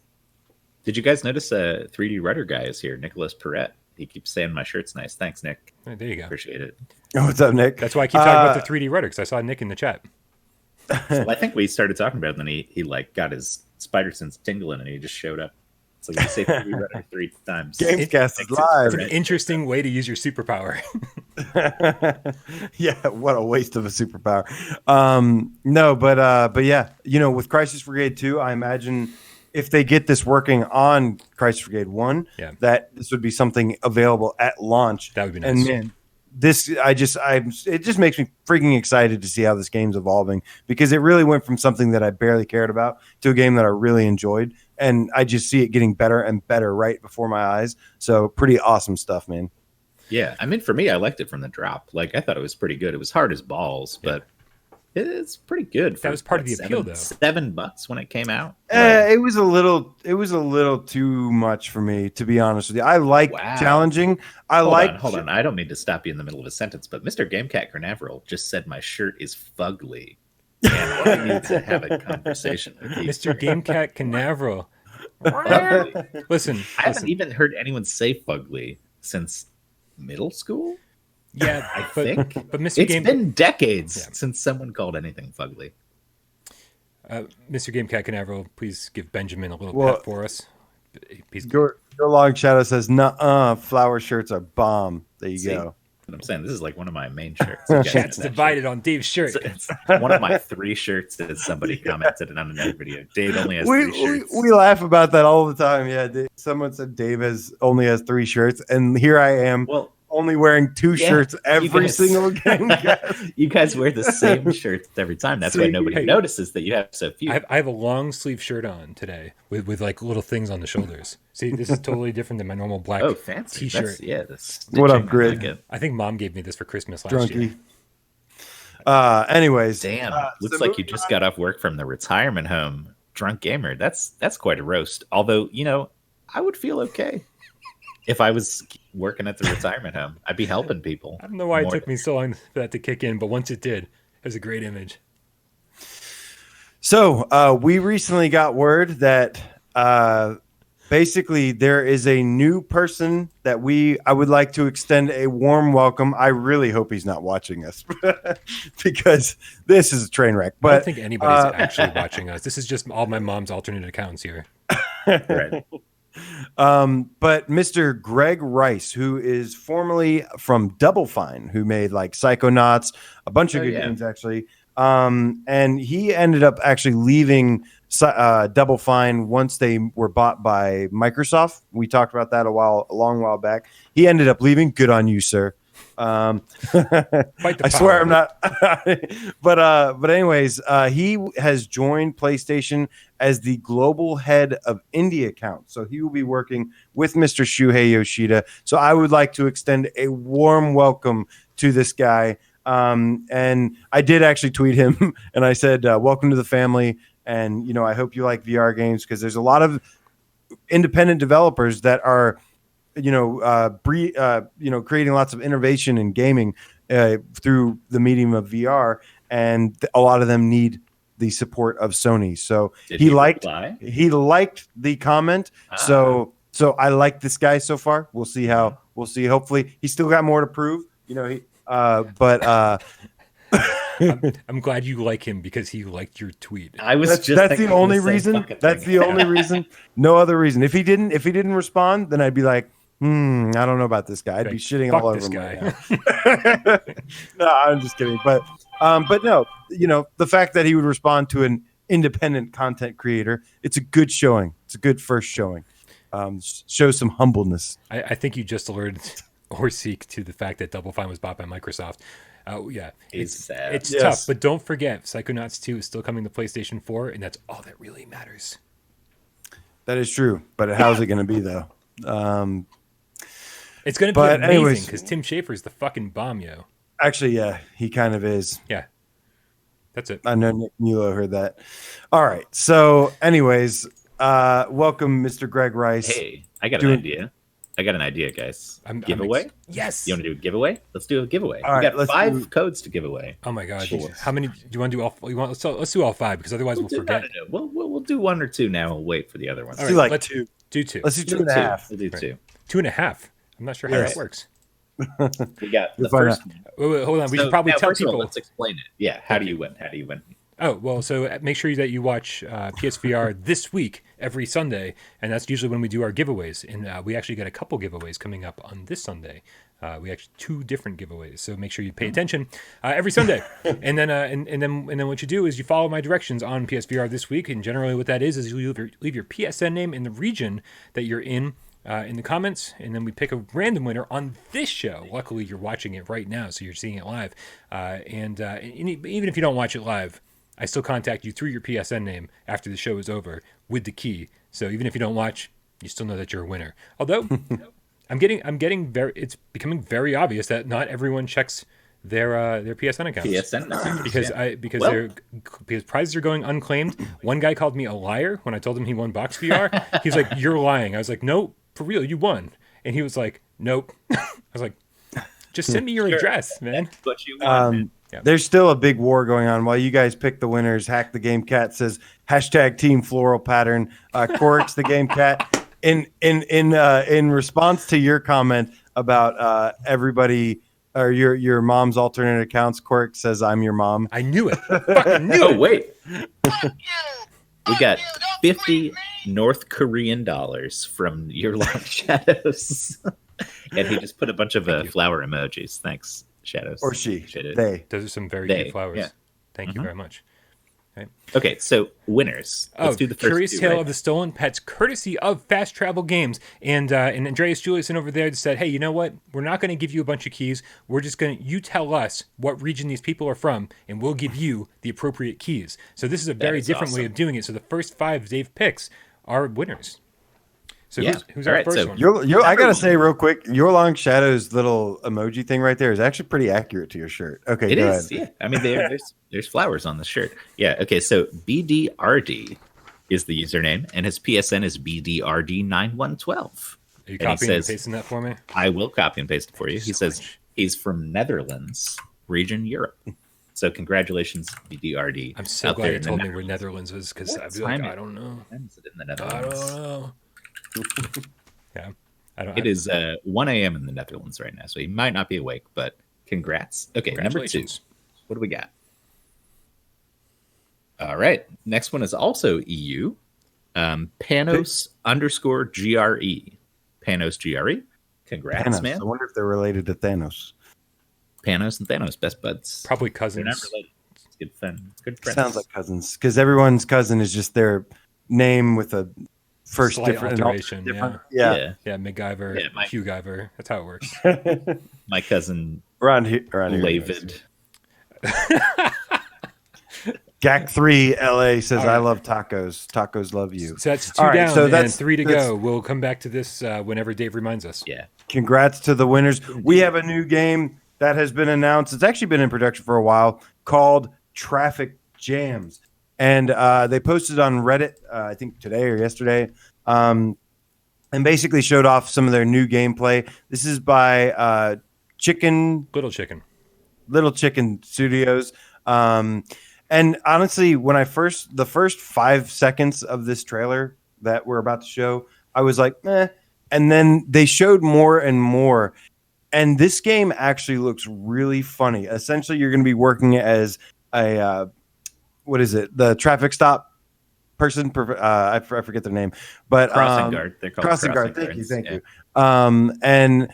Did you guys notice a 3D rudder guy is here, Nicholas Perrette? He keeps saying my shirt's nice. Thanks, Nick. Right, there you go. Appreciate it. Oh, what's up, Nick? That's why I keep talking about the 3D rudder, because I saw Nick in the chat. Well, I think we started talking about it, and then he like got his spider sense tingling, and he just showed up. So you say 3D rudder 3 times. GAMESCAST is live. It's an interesting way to use your superpower. Yeah, what a waste of a superpower. No, but yeah, with Crisis Brigade 2, I imagine if they get this working on Crisis Brigade 1, that this would be something available at launch. That would be nice. And man, it just makes me freaking excited to see how this game's evolving, because it really went from something that I barely cared about to a game that I really enjoyed. And I just see it getting better and better right before my eyes. So pretty awesome stuff, man. Yeah. I mean, for me, I liked it from the drop. Like, I thought it was pretty good. It was hard as balls, but it's pretty good. That was part of the appeal, though. $7 when it came out. It was a little too much for me, to be honest with you. I like challenging. Hold on. I don't mean to stop you in the middle of a sentence, but Mr. Gamecat Carnaveral just said my shirt is fugly. And I need to have a conversation with you. Mr. Gamecat Canaveral. Listen, I haven't even heard anyone say fugly since middle school. Yeah, I think. But Mr. It's been decades since someone called anything fugly. Mr. Gamecat Canaveral, please give Benjamin a little pat for us. Your long shadow says, "Nuh-uh, flower shirts are bomb." There you go. I'm saying this is like one of my main shirts. Chat's divided on Dave's shirt. It's one of my 3 shirts, as somebody commented on another video. Dave only has 3 shirts. We laugh about that all the time. Yeah, someone said Dave only has 3 shirts, and here I am. Only wearing 2 shirts every single game. You guys wear the same shirts every time. That's why nobody notices that you have so few. I have a long sleeve shirt on today with like little things on the shoulders. See, this is totally different than my normal black fancy t-shirt. What up, Grid? I think Mom gave me this for Christmas last year. Anyways, damn, looks like you just got off work from the retirement home. Drunk gamer. That's quite a roast. Although, I would feel okay if I was working at the retirement home. I'd be helping people. I don't know why it took me so long for that to kick in, but once it did, it was a great image. So we recently got word that basically there is a new person that I would like to extend a warm welcome. I really hope he's not watching us because this is a train wreck. But I don't think anybody's actually watching us. This is just all my mom's alternate accounts here. Right. But Mr. Greg Rice, who is formerly from Double Fine, who made like Psychonauts, a bunch of good games actually. And he ended up actually leaving Double Fine once they were bought by Microsoft. We talked about that a long while back. He ended up leaving. Good on you, sir. I swear I'm not. but anyways, he has joined PlayStation as the global head of indie account. So he will be working with Mr. Shuhei Yoshida. So I would like to extend a warm welcome to this guy. And I did actually tweet him and I said, welcome to the family. And, you know, I hope you like VR games because there's a lot of independent developers that are, creating lots of innovation in gaming through the medium of VR. And a lot of them need the support of Sony. So he liked the comment. So I like this guy so far. We'll see. Hopefully he's still got more to prove, I'm glad you like him because he liked your tweet. That's the only reason. That's the only reason. No other reason. If he didn't respond, then I'd be like, I don't know about this guy. I'd be shitting all over this him guy. right now. No, I'm just kidding. But no, the fact that he would respond to an independent content creator, it's a good showing. It's a good first showing. Shows some humbleness. I think you just alerted Orseek to the fact that Double Fine was bought by Microsoft. Yeah, it's tough, but don't forget, Psychonauts 2 is still coming to PlayStation 4, and that's all that really matters. That is true, but how's it going to be though? It's going to be amazing because Tim Schafer's the fucking bomb, yo. Actually, yeah, he kind of is. Yeah, that's it. I know Nick Mulo heard that. All right, so anyways, welcome, Mr. Greg Rice. Hey, I got an idea. Guys. Giveaway? Yes. You want to do a giveaway? Let's do a giveaway. All right, we got 5 codes to give away. Oh my god! How many do you want to do? Let's do all 5 because otherwise we'll forget. No. We'll do 1 or 2 now. We'll wait for the other ones. All right, let's do 2. Let's do 2.5. We'll do 2. 2.5. I'm not sure how that works. We got the first one. Wait, hold on. We should probably tell people. Let's explain it. Yeah. How do you win? Oh, well, so make sure that you watch PSVR this week every Sunday, and that's usually when we do our giveaways. And we actually got a couple giveaways coming up on this Sunday. We actually 2 different giveaways, so make sure you pay attention every Sunday. and then what you do is you follow my directions on PSVR this week. And generally, what that is you leave your PSN name in the region that you're in the comments, and then we pick a random winner on this show. Luckily, you're watching it right now, so you're seeing it live. And even if you don't watch it live, I still contact you through your PSN name after the show is over with the key. So even if you don't watch, you still know that you're a winner. Although it's becoming very obvious that not everyone checks their PSN accounts. Because prizes are going unclaimed. One guy called me a liar when I told him he won Box VR. He was like, "You're lying." I was like, "No, for real, you won." And he was like, "Nope." I was like, "Just send me your address, man." That's what you want. Yeah. There's still a big war going on. While you guys pick the winners, Hack the Game Cat says #Team Floral Pattern. Corix the Game Cat. In response to your comment about everybody or your mom's alternate accounts, Corix says I'm your mom. I knew it. Fucking knew it. Oh wait, we got 50 North Korean dollars from Your Long Shadows, and he just put a bunch of flower emojis. Thanks. Shadows. Or they. Those are some very cute flowers. Yeah. Thank you very much. Okay, so winners. Let's do the first Curious 2, Tale right? of the Stolen Pets, courtesy of Fast Travel Games. And Andreas Juliuson over there said, hey, you know what? We're not going to give you a bunch of keys. We're just going to, you tell us what region these people are from, and we'll give you the appropriate keys. So this is a very different way of doing it. So the first 5 Dave picks are winners. So who's our first one? I gotta say real quick, Your Long Shadows little emoji thing right there is actually pretty accurate to your shirt. Okay, it is. Yeah, I mean there's flowers on the shirt. Yeah. Okay, so BDRD is the username, and his PSN is BDRD9112. Are you copying and pasting that for me? I will copy and paste it for you. He says he's from Netherlands, region Europe. So congratulations, BDRD. I'm so glad you told me where Netherlands is because I'd be like, I don't know. Is it in the Netherlands? I don't know. Yeah, It is 1 a.m. in the Netherlands right now, so he might not be awake, but congrats. Okay, number 2. What do we got? All right, next one is also EU. Panos _GRE. Panos GRE. Congrats, Panos. man. I wonder if they're related to Thanos. Panos and Thanos, best buds. Probably cousins. They're not related. It's good friends. Sounds like cousins, because everyone's cousin is just their name with a first Slight different alteration. different. Yeah, MacGyver, Yeah, Hugh Guyver. That's how it works. My cousin around here. Lavid. GAC3 LA says, All right. I love tacos. Tacos love you. So that's 2 All right, down so and that's 3 to go. We'll come back to this whenever Dave reminds us. Yeah. Congrats to the winners. We have a new game that has been announced. It's actually been in production for a while called Traffic Jams. And they posted on Reddit, I think today or yesterday, and basically showed off some of their new gameplay. This is by Little Chicken Studios. And honestly, when the first 5 seconds of this trailer that we're about to show, I was like, eh. And then they showed more and more. And this game actually looks really funny. Essentially, you're going to be working as the traffic stop person? I forget their name. But Crossing guard. They're called crossing guard. guards. Thank you. And,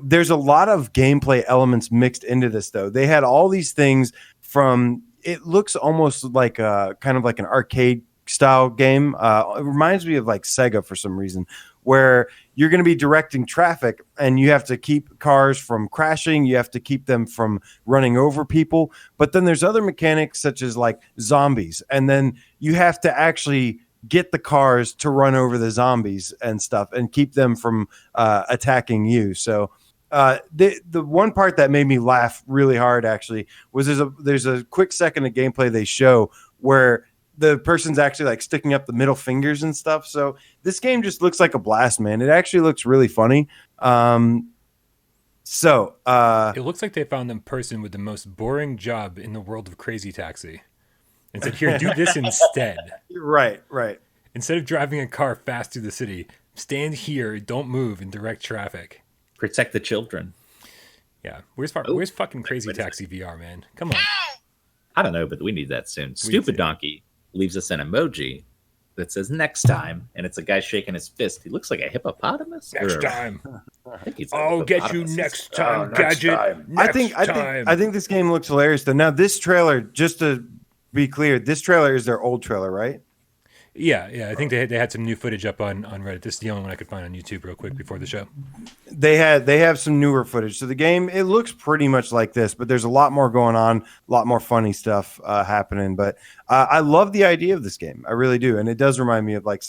there's a lot of gameplay elements mixed into this, though. They had all these things from... It looks almost like kind of like an arcade style game. It reminds me of like Sega for some reason, where you're going to be directing traffic and you have to keep cars from crashing. You have to keep them from running over people. But then there's other mechanics such as like zombies. And then you have to actually get the cars to run over the zombies and stuff and keep them from attacking you. So the one part that made me laugh really hard actually was there's a quick second of gameplay they show where the person's actually like sticking up the middle fingers and stuff. So this game just looks like a blast, man. It actually looks really funny. It looks like they found the person with the most boring job in the world of Crazy Taxi and said, here, do this instead. Right. Instead of driving a car fast through the city, stand here, don't move, and direct traffic. Protect the children. Yeah. Where's fucking Crazy Taxi VR, man? Come on. I don't know, but we need that soon. Stupid Donkey leaves us an emoji that says next time, and it's a guy shaking his fist. He looks like a hippopotamus. Next time. I think he's I'll get you next time, Gadget. I think this game looks hilarious though. Now this trailer, just to be clear, this trailer is their old trailer, right? Yeah. I think they had some new footage up on Reddit. This is the only one I could find on YouTube real quick before the show. They have some newer footage. So the game, it looks pretty much like this, but there's a lot more going on, a lot more funny stuff happening. But I love the idea of this game. I really do. And it does remind me of like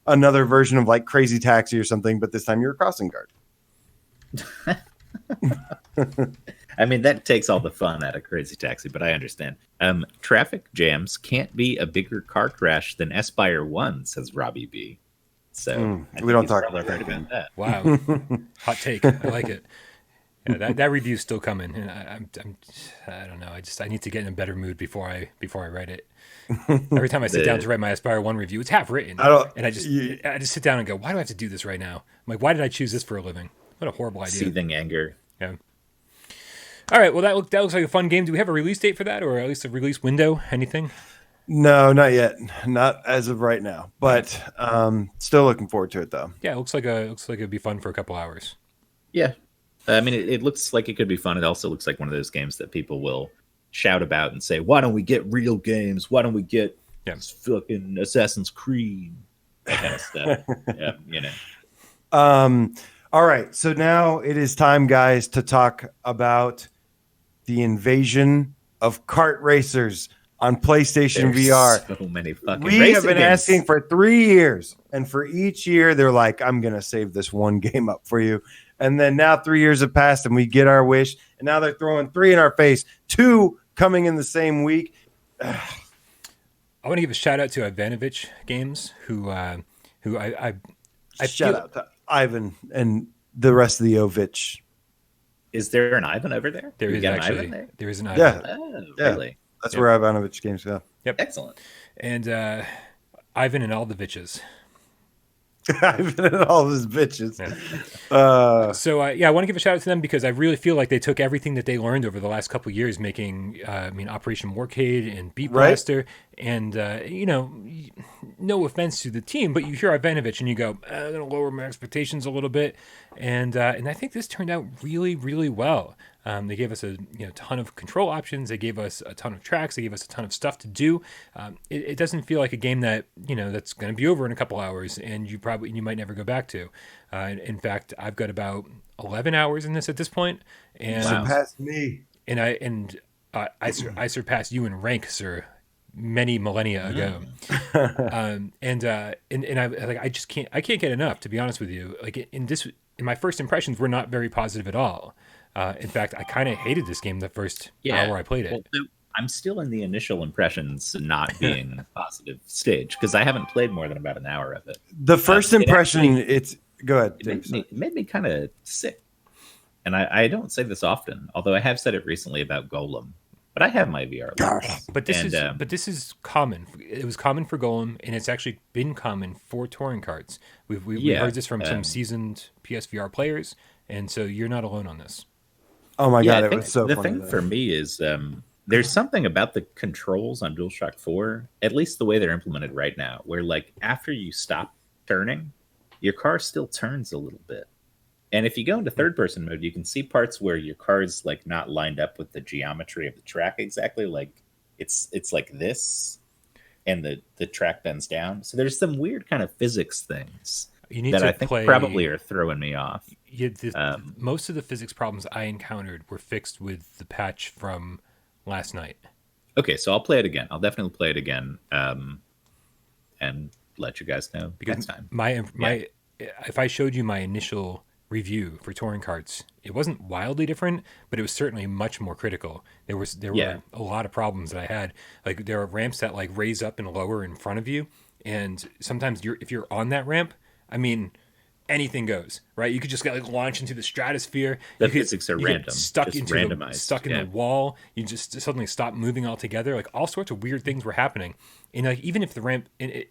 another version of like Crazy Taxi or something, but this time you're a crossing guard. I mean, that takes all the fun out of Crazy Taxi, but I understand. Traffic jams can't be a bigger car crash than Espire 1, says Robbie B. So we don't talk about that. Wow. Hot take. I like it. Yeah, that review's still coming. And I don't know. I need to get in a better mood before I write it. Every time I sit down to write my Aspire 1 review, it's half written. I just sit down and go, why do I have to do this right now? I'm like, why did I choose this for a living? What a horrible idea. Seething anger. Yeah. All right. Well, that looks like a fun game. Do we have a release date for that, or at least a release window? Anything? No, not yet. Not as of right now. But still looking forward to it, though. Yeah, it looks like it'd be fun for a couple hours. Yeah. I mean, it looks like it could be fun. It also looks like one of those games that people will shout about and say, why don't we get real games? Why don't we get fucking Assassin's Creed? That kind of stuff. Yeah, All right. So now it is time, guys, to talk about the invasion of kart racers on PlayStation VR. So many fucking we have been asking for 3 years, and for each year they're like, I'm gonna save this one game up for you. And then now 3 years have passed and we get our wish, and now they're throwing 3 in our face, 2 coming in the same week. I want to give a shout out to Ivanovich Games, who I shout out to Ivan and the rest of the Ovich. Is there an Ivan over there? There is actually. An Ivan there is an Ivan. Yeah. Oh, really? That's where Ivanovich Games go. Yep. Excellent. And Ivan and all the bitches. Ivan and all of his bitches. Yeah. So I want to give a shout out to them because I really feel like they took everything that they learned over the last couple of years making, Operation Warcade and Beat Blaster, And no offense to the team, but you hear Ivanovic and you go, I'm going to lower my expectations a little bit. And I think this turned out really, really well. They gave us a ton of control options. They gave us a ton of tracks. They gave us a ton of stuff to do. It doesn't feel like a game that that's going to be over in a couple hours, and you might never go back to. In fact, I've got about 11 hours in this at this point, and surpassed me. And I surpassed you in rank, sir, many millennia ago. And I just can't get enough, to be honest with you. Like in my first impressions were not very positive at all. In fact, I kind of hated this game the first hour I played it. Well, I'm still in the initial impressions not being positive stage because I haven't played more than about an hour of it. The first impression, go ahead. It made me kind of sick. And I don't say this often, although I have said it recently about Golem. But I have my VR. But this is common. It was common for Golem, and it's actually been common for touring carts. We've heard this from some seasoned PSVR players, and so you're not alone on this. Oh my god, it was so the funny. The thing for me is there's something about the controls on DualShock 4, at least the way they're implemented right now, where like after you stop turning, your car still turns a little bit. And if you go into third-person mode, you can see parts where your car's like not lined up with the geometry of the track exactly. Like it's like this, and the track bends down. So there's some weird kind of physics things that I think probably are throwing me off. Most of the physics problems I encountered were fixed with the patch from last night. Okay, so I'll play it again. I'll definitely play it again, and let you guys know next time. If I showed you my initial review for touring carts, it wasn't wildly different, but it was certainly much more critical. There were a lot of problems that I had. Like there are ramps that like raise up and lower in front of you, and sometimes if you're on that ramp, I mean, anything goes, right? You could just get like launch into the stratosphere. The physics are random, stuck in the wall. You just suddenly stop moving altogether. Like all sorts of weird things were happening, and like even if the ramp, it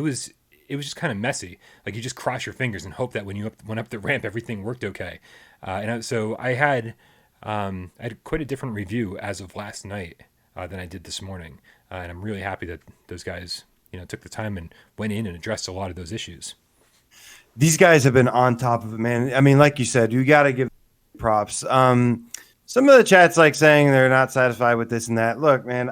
was just kind of messy. Like you just cross your fingers and hope that when you went up the ramp, everything worked okay. So I had quite a different review as of last night than I did this morning, and I'm really happy that those guys took the time and went in and addressed a lot of those issues. These guys have been on top of it, man. I mean, like you said, you got to give props. Some of the chat's like saying they're not satisfied with this and that. Look, man,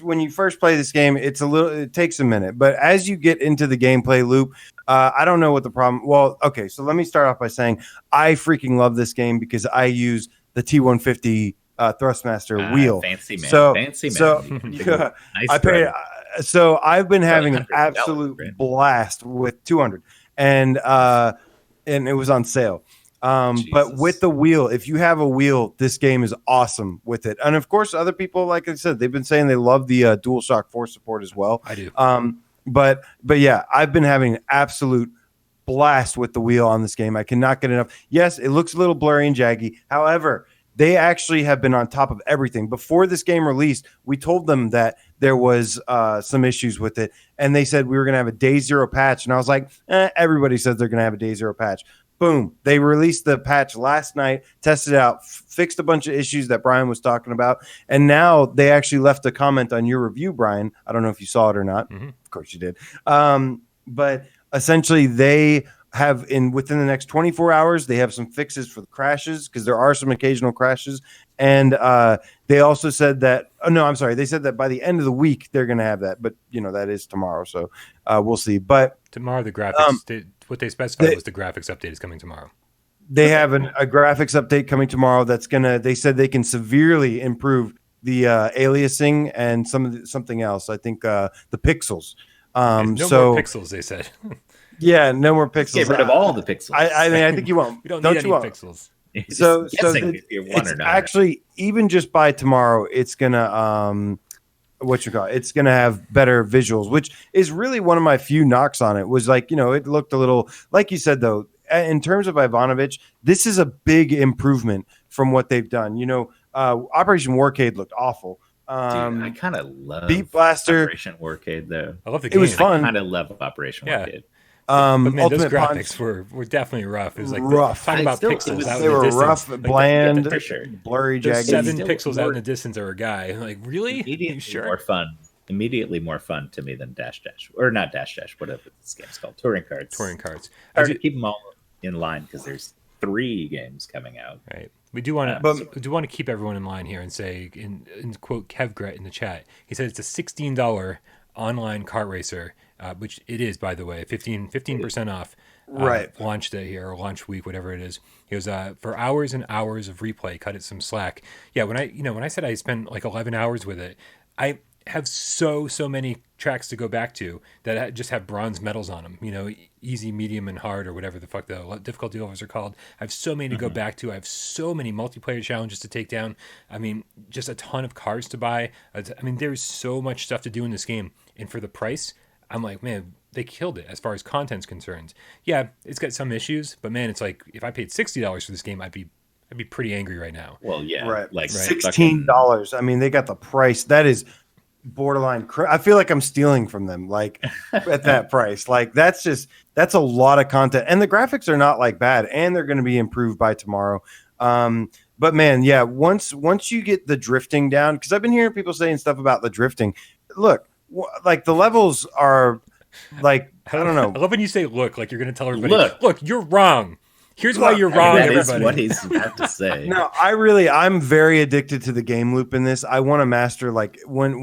when you first play this game, it takes a minute, but as you get into the gameplay loop, I don't know what the problem. Well, okay, so let me start off by saying I freaking love this game because I use the T150 Thrustmaster wheel. Fancy man. So Nice I paid. So I've been having an absolute blast with 200, and it was on sale. But with the wheel, if you have a wheel, this game is awesome with it. And of course, other people, like I said, they've been saying they love the DualShock 4 support as well. I do. But yeah, I've been having an absolute blast with the wheel on this game. I cannot get enough. Yes, it looks a little blurry and jaggy. However, they actually have been on top of everything. Before this game released, we told them that there was some issues with it, and they said we were going to have a day zero patch. And I was like, everybody says they're going to have a day zero patch. Boom. They released the patch last night, tested it out, fixed a bunch of issues that Bryan was talking about. And now they actually left a comment on your review, Bryan. I don't know if you saw it or not. Mm-hmm. Of course you did. But essentially they have within the next 24 hours, they have some fixes for the crashes because there are some occasional crashes. And they also said that, they said that by the end of the week, they're going to have that. But, that is tomorrow. So we'll see. But tomorrow, the graphics, what they specified was the graphics update is coming tomorrow. They have a graphics update coming tomorrow that's they said they can severely improve the aliasing and something else. I think the pixels. No more pixels, they said. Yeah, no more pixels. Get rid of all the pixels. I mean, I think you won't. We don't need any pixels. So it's actually, even just by tomorrow, it's gonna it's gonna have better visuals, which is really one of my few knocks on it. Was like, it looked a little, like you said though, in terms of Ivanovic, this is a big improvement from what they've done. Operation Warcade looked awful. Dude, I kind of love Beat Blaster. Operation Warcade though. I love the game. It was fun. I kind of love Operation Warcade. But man, those Ultimate graphics were definitely rough. It was like rough. Talking about pixels out They in the were distance. rough, Like bland, blurry, the jagged. 7 pixels out in the distance are a guy. Like, really? Immediately You sure? more fun immediately more fun to me than Dash Dash, or not Dash Dash, whatever this game's called, Touring Cards. Touring cards. Hard to keep them all in line because there's 3 games coming out. Right. We do want to keep everyone in line here and say, in quote Kevgret in the chat, he said it's a $16 online kart racer, which it is, by the way, 15% off. Right. Launch day here, or launch week, whatever it is. He goes, for hours and hours of replay, cut it some slack. Yeah, when I said I spent like 11 hours with it, I have so many tracks to go back to that just have bronze medals on them, easy, medium, and hard, or whatever the fuck the difficulty levels are called. I have so many to go back to. I have so many multiplayer challenges to take down. I mean, just a ton of cars to buy. I mean, there's so much stuff to do in this game, and for the price, I'm like, man, they killed it as far as content's concerned. Yeah, it's got some issues, but man, it's like if I paid $60 for this game, I'd be pretty angry right now. Well, yeah, right. Like $16. I mean, they got the price. That is borderline. I feel like I'm stealing from them. Like at that price, like that's a lot of content, and the graphics are not like bad, and they're going to be improved by tomorrow. But man, yeah, once you get the drifting down, because I've been hearing people saying stuff about the drifting. Look, like the levels are like, I don't know. I love when you say look, like you're going to tell everybody, look, you're wrong. Here's why you're wrong, that everybody. Is what he's about to say. No, I'm very addicted to the game loop in this. I want to master, like when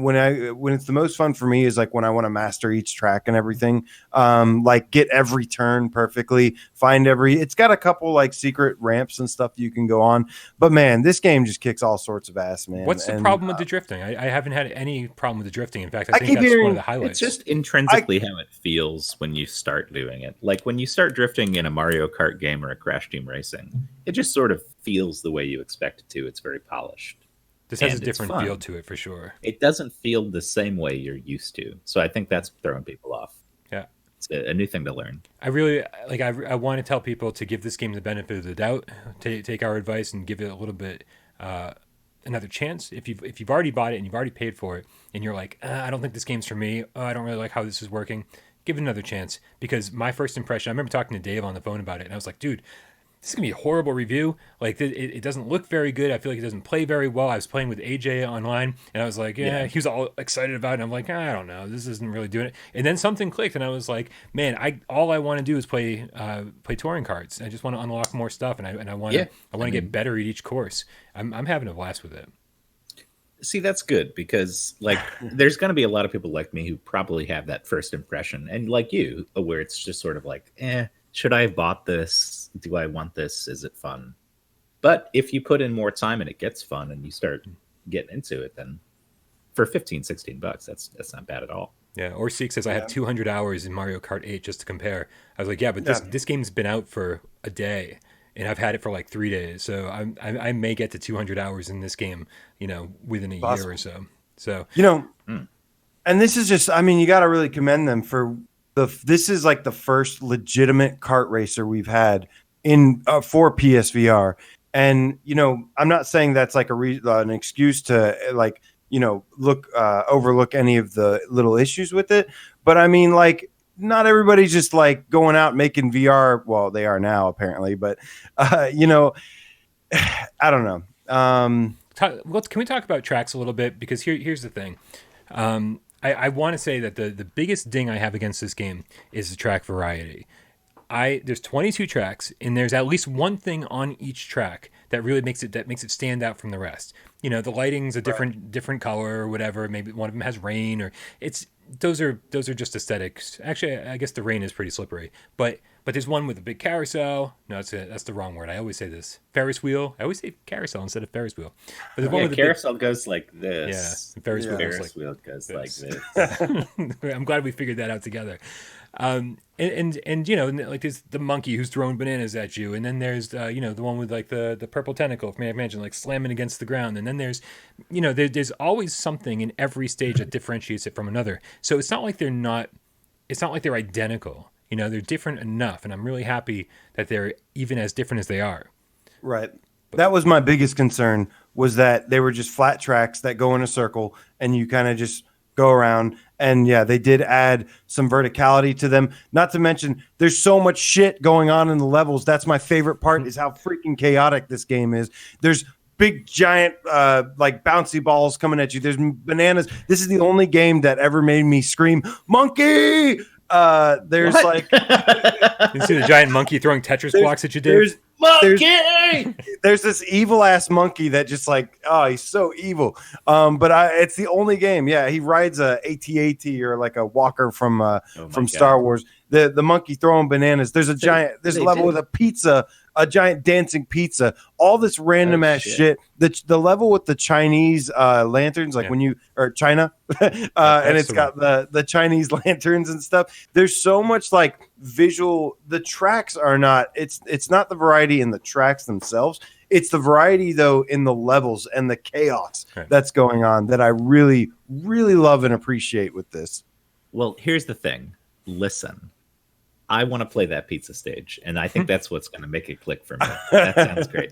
it's the most fun for me is like when I want to master each track and everything. Like get every turn perfectly, it's got a couple like secret ramps and stuff you can go on. But man, this game just kicks all sorts of ass, man. What's the problem with the drifting? I haven't had any problem with the drifting. In fact, I think that's one of the highlights. It's just intrinsically how it feels when you start doing it. Like when you start drifting in a Mario Kart game or a Crash Team Racing, it just sort of feels the way you expect it to. It's very polished. This has a different feel to it for sure. It doesn't feel the same way you're used to. So I think that's throwing people off. Yeah. It's a new thing to learn. I really I want to tell people to give this game the benefit of the doubt, to take our advice and give it a little bit another chance. If you've already bought it and you've already paid for it and you're like, I don't think this game's for me. I don't really like how this is working. Give it another chance, because my first impression, I remember talking to Dave on the phone about it, and I was like, dude, this is going to be a horrible review. Like, it doesn't look very good. I feel like it doesn't play very well. I was playing with AJ online, and I was like, yeah. He was all excited about it, and I'm like, I don't know. This isn't really doing it. And then something clicked, and I was like, man, all I want to do is play touring cards. I just want to unlock more stuff, and I want to get better at each course. I'm having a blast with it. See, that's good, because like there's going to be a lot of people like me who probably have that first impression, and like you, where it's just sort of like, should I have bought this? Do I want this? Is it fun? But if you put in more time and it gets fun and you start getting into it, then for $15-16, that's not bad at all. Yeah, or Seek says I have 200 hours in Mario Kart 8 just to compare. I was like, yeah, but this game's been out for a day. And I've had it for like 3 days, so I may get to 200 hours in this game, within a year or so. So and this is just, I mean, you got to really commend them for this is like the first legitimate kart racer we've had in for PSVR, and I'm not saying that's like an excuse to like overlook any of the little issues with it, but I mean like. Not everybody's just like going out making VR. Well, they are now apparently, but I don't know. Can we talk about tracks a little bit? Because here's the thing. I want to say that the biggest ding I have against this game is the track variety. There's 22 tracks, and there's at least one thing on each track that really makes it stand out from the rest. The lighting's a different color or whatever. Maybe one of them has rain, or those are just aesthetics. Actually, I guess the rain is pretty slippery. But there's one with a big carousel. No, that's the wrong word. I always say this. Ferris wheel. I always say carousel instead of Ferris wheel. But there's one with carousel goes like this. Yeah, Ferris wheel goes like this. I'm glad we figured that out together. And like there's the monkey who's throwing bananas at you, and then there's the one with like the purple tentacle from Mansion, like slamming against the ground, and then there's there's always something in every stage that differentiates it from another. So it's not like they're identical. They're different enough, and I'm really happy that they're even as different as they are. Right. That was my biggest concern, was that they were just flat tracks that go in a circle, and you kind of just go around. And yeah, they did add some verticality to them. Not to mention, there's so much shit going on in the levels. That's my favorite part, is how freaking chaotic this game is. There's big giant like bouncy balls coming at you. There's bananas. This is the only game that ever made me scream, monkey. There's What? like You see the giant monkey throwing Tetris blocks at you, Dave? there's Monkey! there's this evil ass monkey that just like, oh, he's so evil. But it's the only game. Yeah, he rides a AT-AT or like a walker from Star Wars. The monkey throwing bananas. There's a level with a pizza, a giant dancing pizza. All this random ass shit. The level with the Chinese lanterns, like when you or China, and it's got the Chinese lanterns and stuff. There's so much like visual. The tracks are not. It's not the variety in the tracks themselves. It's the variety though in the levels and the chaos that's going on that I really, really love and appreciate with this. Well, here's the thing. Listen, I want to play that pizza stage, and I think that's what's going to make it click for me. That sounds great.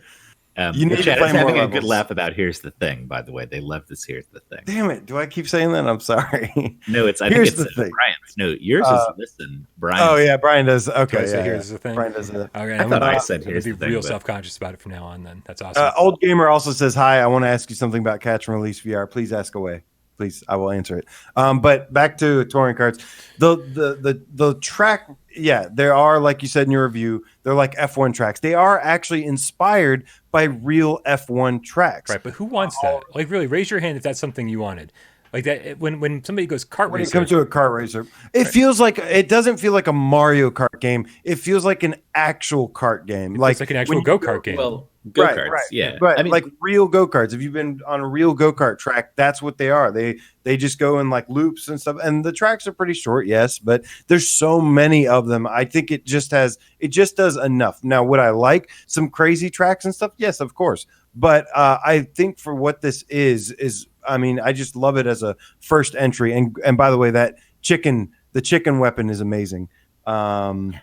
You need to play more having a levels. good laugh about Here's the Thing, by the way. They love this Here's the Thing. Damn it. Do I keep saying that? I'm sorry. No, I think it's Brian's. No, yours is Listen. Brian. Oh, yeah. Brian does. Okay. So Here's the Thing. Brian does it. Okay, I thought I said Here's be the Thing. real self-conscious about it from now on then. That's awesome. Old Gamer also says, hi, I want to ask you something about Catch and Release VR. Please ask away. Please, I will answer it. But back to touring carts. The track, yeah, there are, like you said in your review, they're like F1 tracks. They are actually inspired by real F1 tracks. Right, but who wants that? Like, really, raise your hand if that's something you wanted. Like that, when somebody goes kart racer. When it comes to a kart racer, feels like, it doesn't feel like a Mario Kart game. It feels like an actual kart game. It's like an actual go-kart game. Well, go-karts, right. I mean, like real go-karts. If you've been on a real go-kart track, that's what they are. They just go in like loops and stuff. And the tracks are pretty short, yes, but there's so many of them. I think it just does enough. Now, would I like some crazy tracks and stuff? Yes, of course. But I think for what this is, I mean, I just love it as a first entry. And by the way, the chicken weapon is amazing. Doug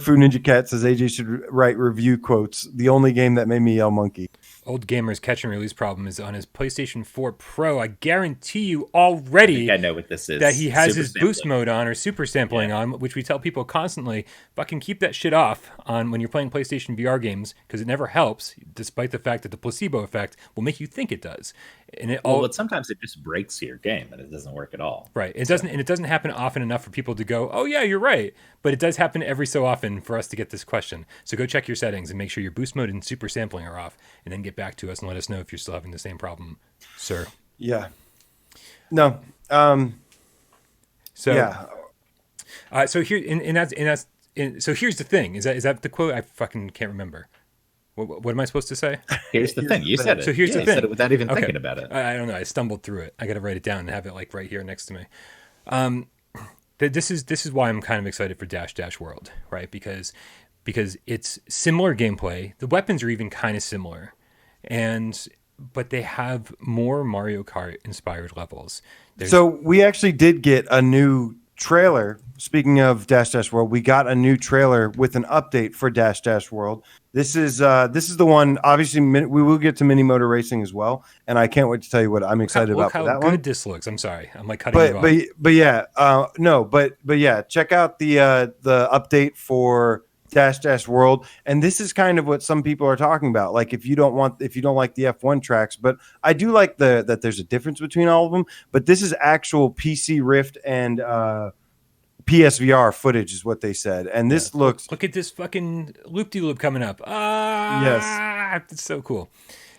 Fu Ninja Cat says AJ should write review quotes. The only game that made me yell monkey. Old Gamer's catch and release problem is on his PlayStation 4 Pro. I guarantee you already I know what this is. that he has Super his sampling. boost mode on or super sampling on, which we tell people constantly, fucking keep that shit off on when you're playing PlayStation VR games because it never helps, despite the fact that the placebo effect will make you think it does. And but sometimes it just breaks your game and it doesn't work at all. Right. It doesn't happen often enough for people to go, oh yeah, you're right. But it does happen every so often for us to get this question. So go check your settings and make sure your boost mode and super sampling are off, and then get back to us and let us know if you're still having the same problem, sir. Yeah. No. So yeah. So here so here's the thing. Is that the quote? I fucking can't remember. What am I supposed to say? Here's the thing. You said it. So here's the You thing. said it without even thinking about it. I don't know. I stumbled through it. I got to write it down and have it like right here next to me. This is why I'm kind of excited for Dash Dash World, right? Because it's similar gameplay. The weapons are even kind of similar, but they have more Mario Kart inspired levels. So we actually did get a new trailer. Speaking of Dash Dash World, we got a new trailer with an update for Dash Dash World. This is the one. Obviously, we will get to mini motor racing as well, and I can't wait to tell you what I'm excited about for that one. Look how good this looks. I'm sorry, I'm like cutting you off. But yeah, check out the update for Dash Dash World, and this is kind of what some people are talking about. Like if you don't like the F1 tracks, but I do like that there's a difference between all of them. But this is actual PC Rift and PSVR footage is what they said, and this looks. Look at this fucking loop-de-loop coming up. Yes, it's so cool.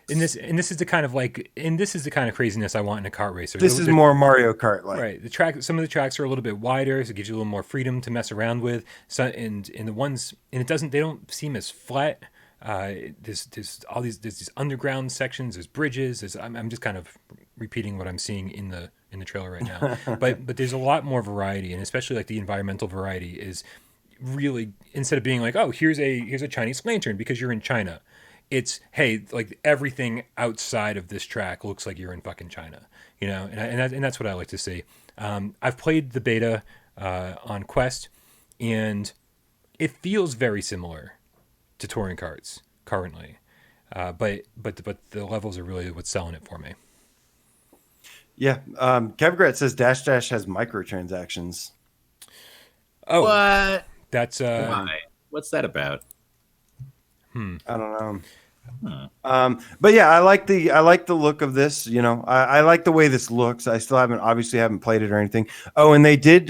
And this is the kind of craziness I want in a kart racer. This is more Mario Kart like. Right. Some of the tracks are a little bit wider, so it gives you a little more freedom to mess around with. So they don't seem as flat. There's these underground sections, there's bridges. I'm just kind of repeating what I'm seeing in the trailer right now. but there's a lot more variety, and especially like the environmental variety is really, instead of being like, oh, here's a Chinese lantern because you're in China. It's, hey, like everything outside of this track looks like you're in fucking China, you know, and that's what I like to see. I've played the beta on Quest, and it feels very similar to touring carts currently, but the levels are really what's selling it for me. Yeah, Kevgrat says Dash Dash has microtransactions. Oh, What? That's Why? What's that about? I don't know. Hmm. But yeah, I like the look of this. You know, I like the way this looks. I still haven't played it or anything. Oh, and they did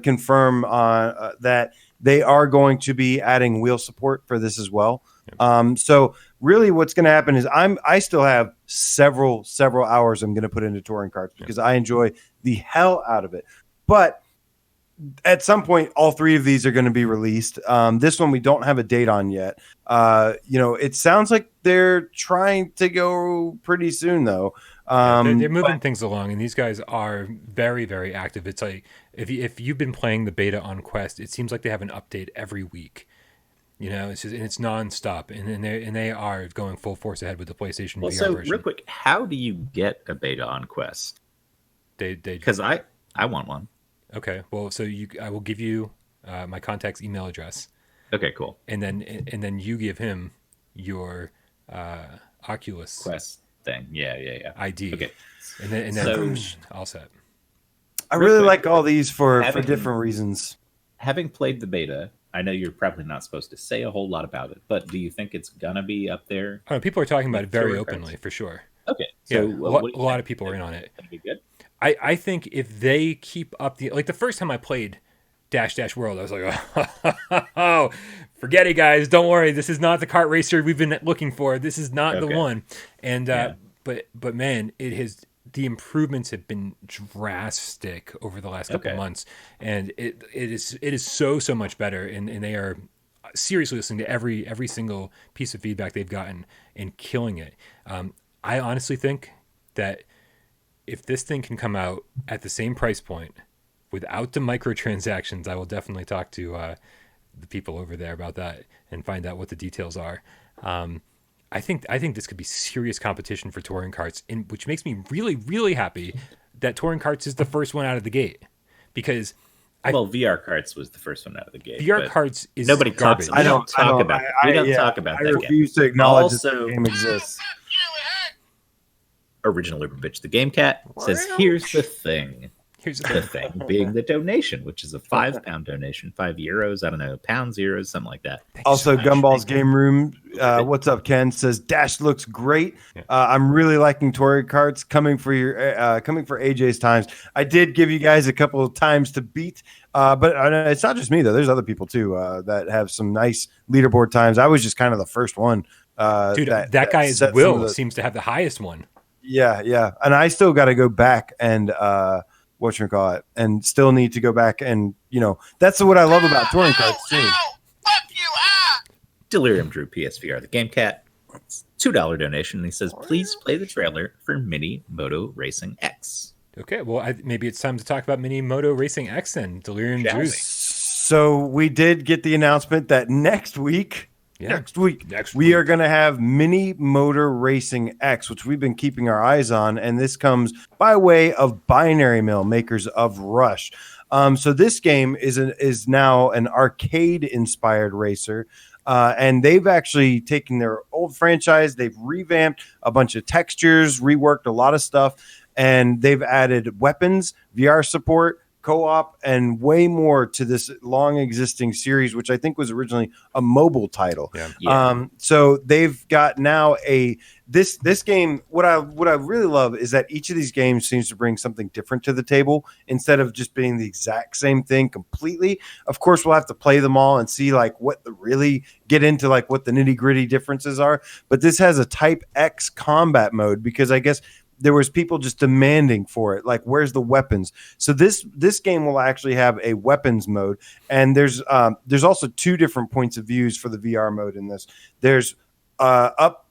confirm that they are going to be adding wheel support for this as well. So really, what's going to happen is I still have several hours I'm going to put into touring carts because I enjoy the hell out of it. But at some point, all three of these are going to be released. This one we don't have a date on yet. It sounds like they're trying to go pretty soon, though. They're moving things along, and these guys are very, very active. It's like if you've been playing the beta on Quest, it seems like they have an update every week. You know, it's nonstop, and they are going full force ahead with the PlayStation VR so version. real quick, how do you get a beta on Quest? Because I want one. Okay, well, so I will give you my contact's email address. Okay, cool. And then you give him your Oculus Quest thing. Yeah. ID. Okay. And then all set. I really like all these for different reasons. Having played the beta, I know you're probably not supposed to say a whole lot about it, but do you think it's gonna be up there? Oh, people are talking about it very openly, for sure. Okay, so a lot of people are in on it. Gonna be good. I think if they keep up the first time I played Dash World, I was like, oh, forget it, guys. Don't worry, this is not the kart racer we've been looking for. This is not the one. And but man, the improvements have been drastic over the last couple of months, and it is so much better. And they are seriously listening to every single piece of feedback they've gotten and killing it. I honestly think that if this thing can come out at the same price point without the microtransactions, I will definitely talk to the people over there about that and find out what the details are. I think this could be serious competition for touring carts, which makes me really, really happy that touring carts is the first one out of the gate, because VR carts was the first one out of the gate. VR carts is nobody garbage. talks. We don't talk about that. I refuse to acknowledge that the game exists. Original Bitch the Game Cat says, "Here's the thing." The thing being the donation, which is a £5 donation, €5. I don't know, pounds, euros, something like that. Also, Gumball's Game Room. What's up, Ken? Says Dash looks great. I'm really liking touring carts coming for AJ's times. I did give you guys a couple of times to beat, but it's not just me though. There's other people too that have some nice leaderboard times. I was just kind of the first one. Dude, that guy is Will seems to have the highest one. Yeah, and I still got to go back and and still need to go back and that's what I love about touring carts too. Delirium drew PSVR the Game Cat. It's $2 donation, and he says, "Please play the trailer for Mini Moto Racing X." Okay, well, maybe it's time to talk about Mini Moto Racing X and Delirium drew. So we did get the announcement that next week we are going to have Mini Motor Racing X, which we've been keeping our eyes on, and this comes by way of Binary Mill, makers of Rush. So this game is now an arcade-inspired racer, and they've actually taken their old franchise, they've revamped a bunch of textures, reworked a lot of stuff, and they've added weapons, VR support, co-op, and way more to this long existing series, which I think was originally a mobile title. So they've got now this game. What I really love is that each of these games seems to bring something different to the table instead of just being the exact same thing completely. Of course, we'll have to play them all and see what the really get into what the nitty gritty differences are. But this has a Type X combat mode because I guess there was people just demanding for it. Where's the weapons? So this game will actually have a weapons mode, and there's also two different points of views for the VR mode in this. There's up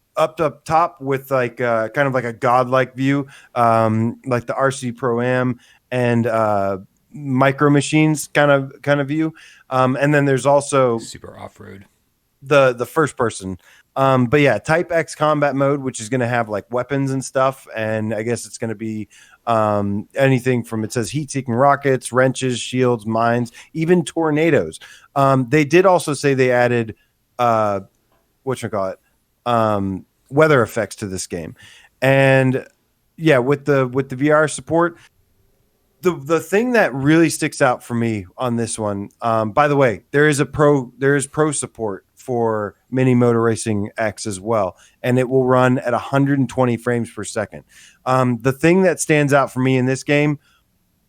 top with kind of like a godlike view, like the RC Pro Am and Micro Machines kind of view, and then there's also super off road, the first person. But yeah, Type X combat mode, which is going to have weapons and stuff. And I guess it's going to be anything from, it says heat-seeking rockets, wrenches, shields, mines, even tornadoes. They did also say they added, weather effects to this game. And yeah, with the VR support, the thing that really sticks out for me on this one, by the way, there is pro support for Mini Motor Racing X as well, and it will run at 120 frames per second. The thing that stands out for me in this game,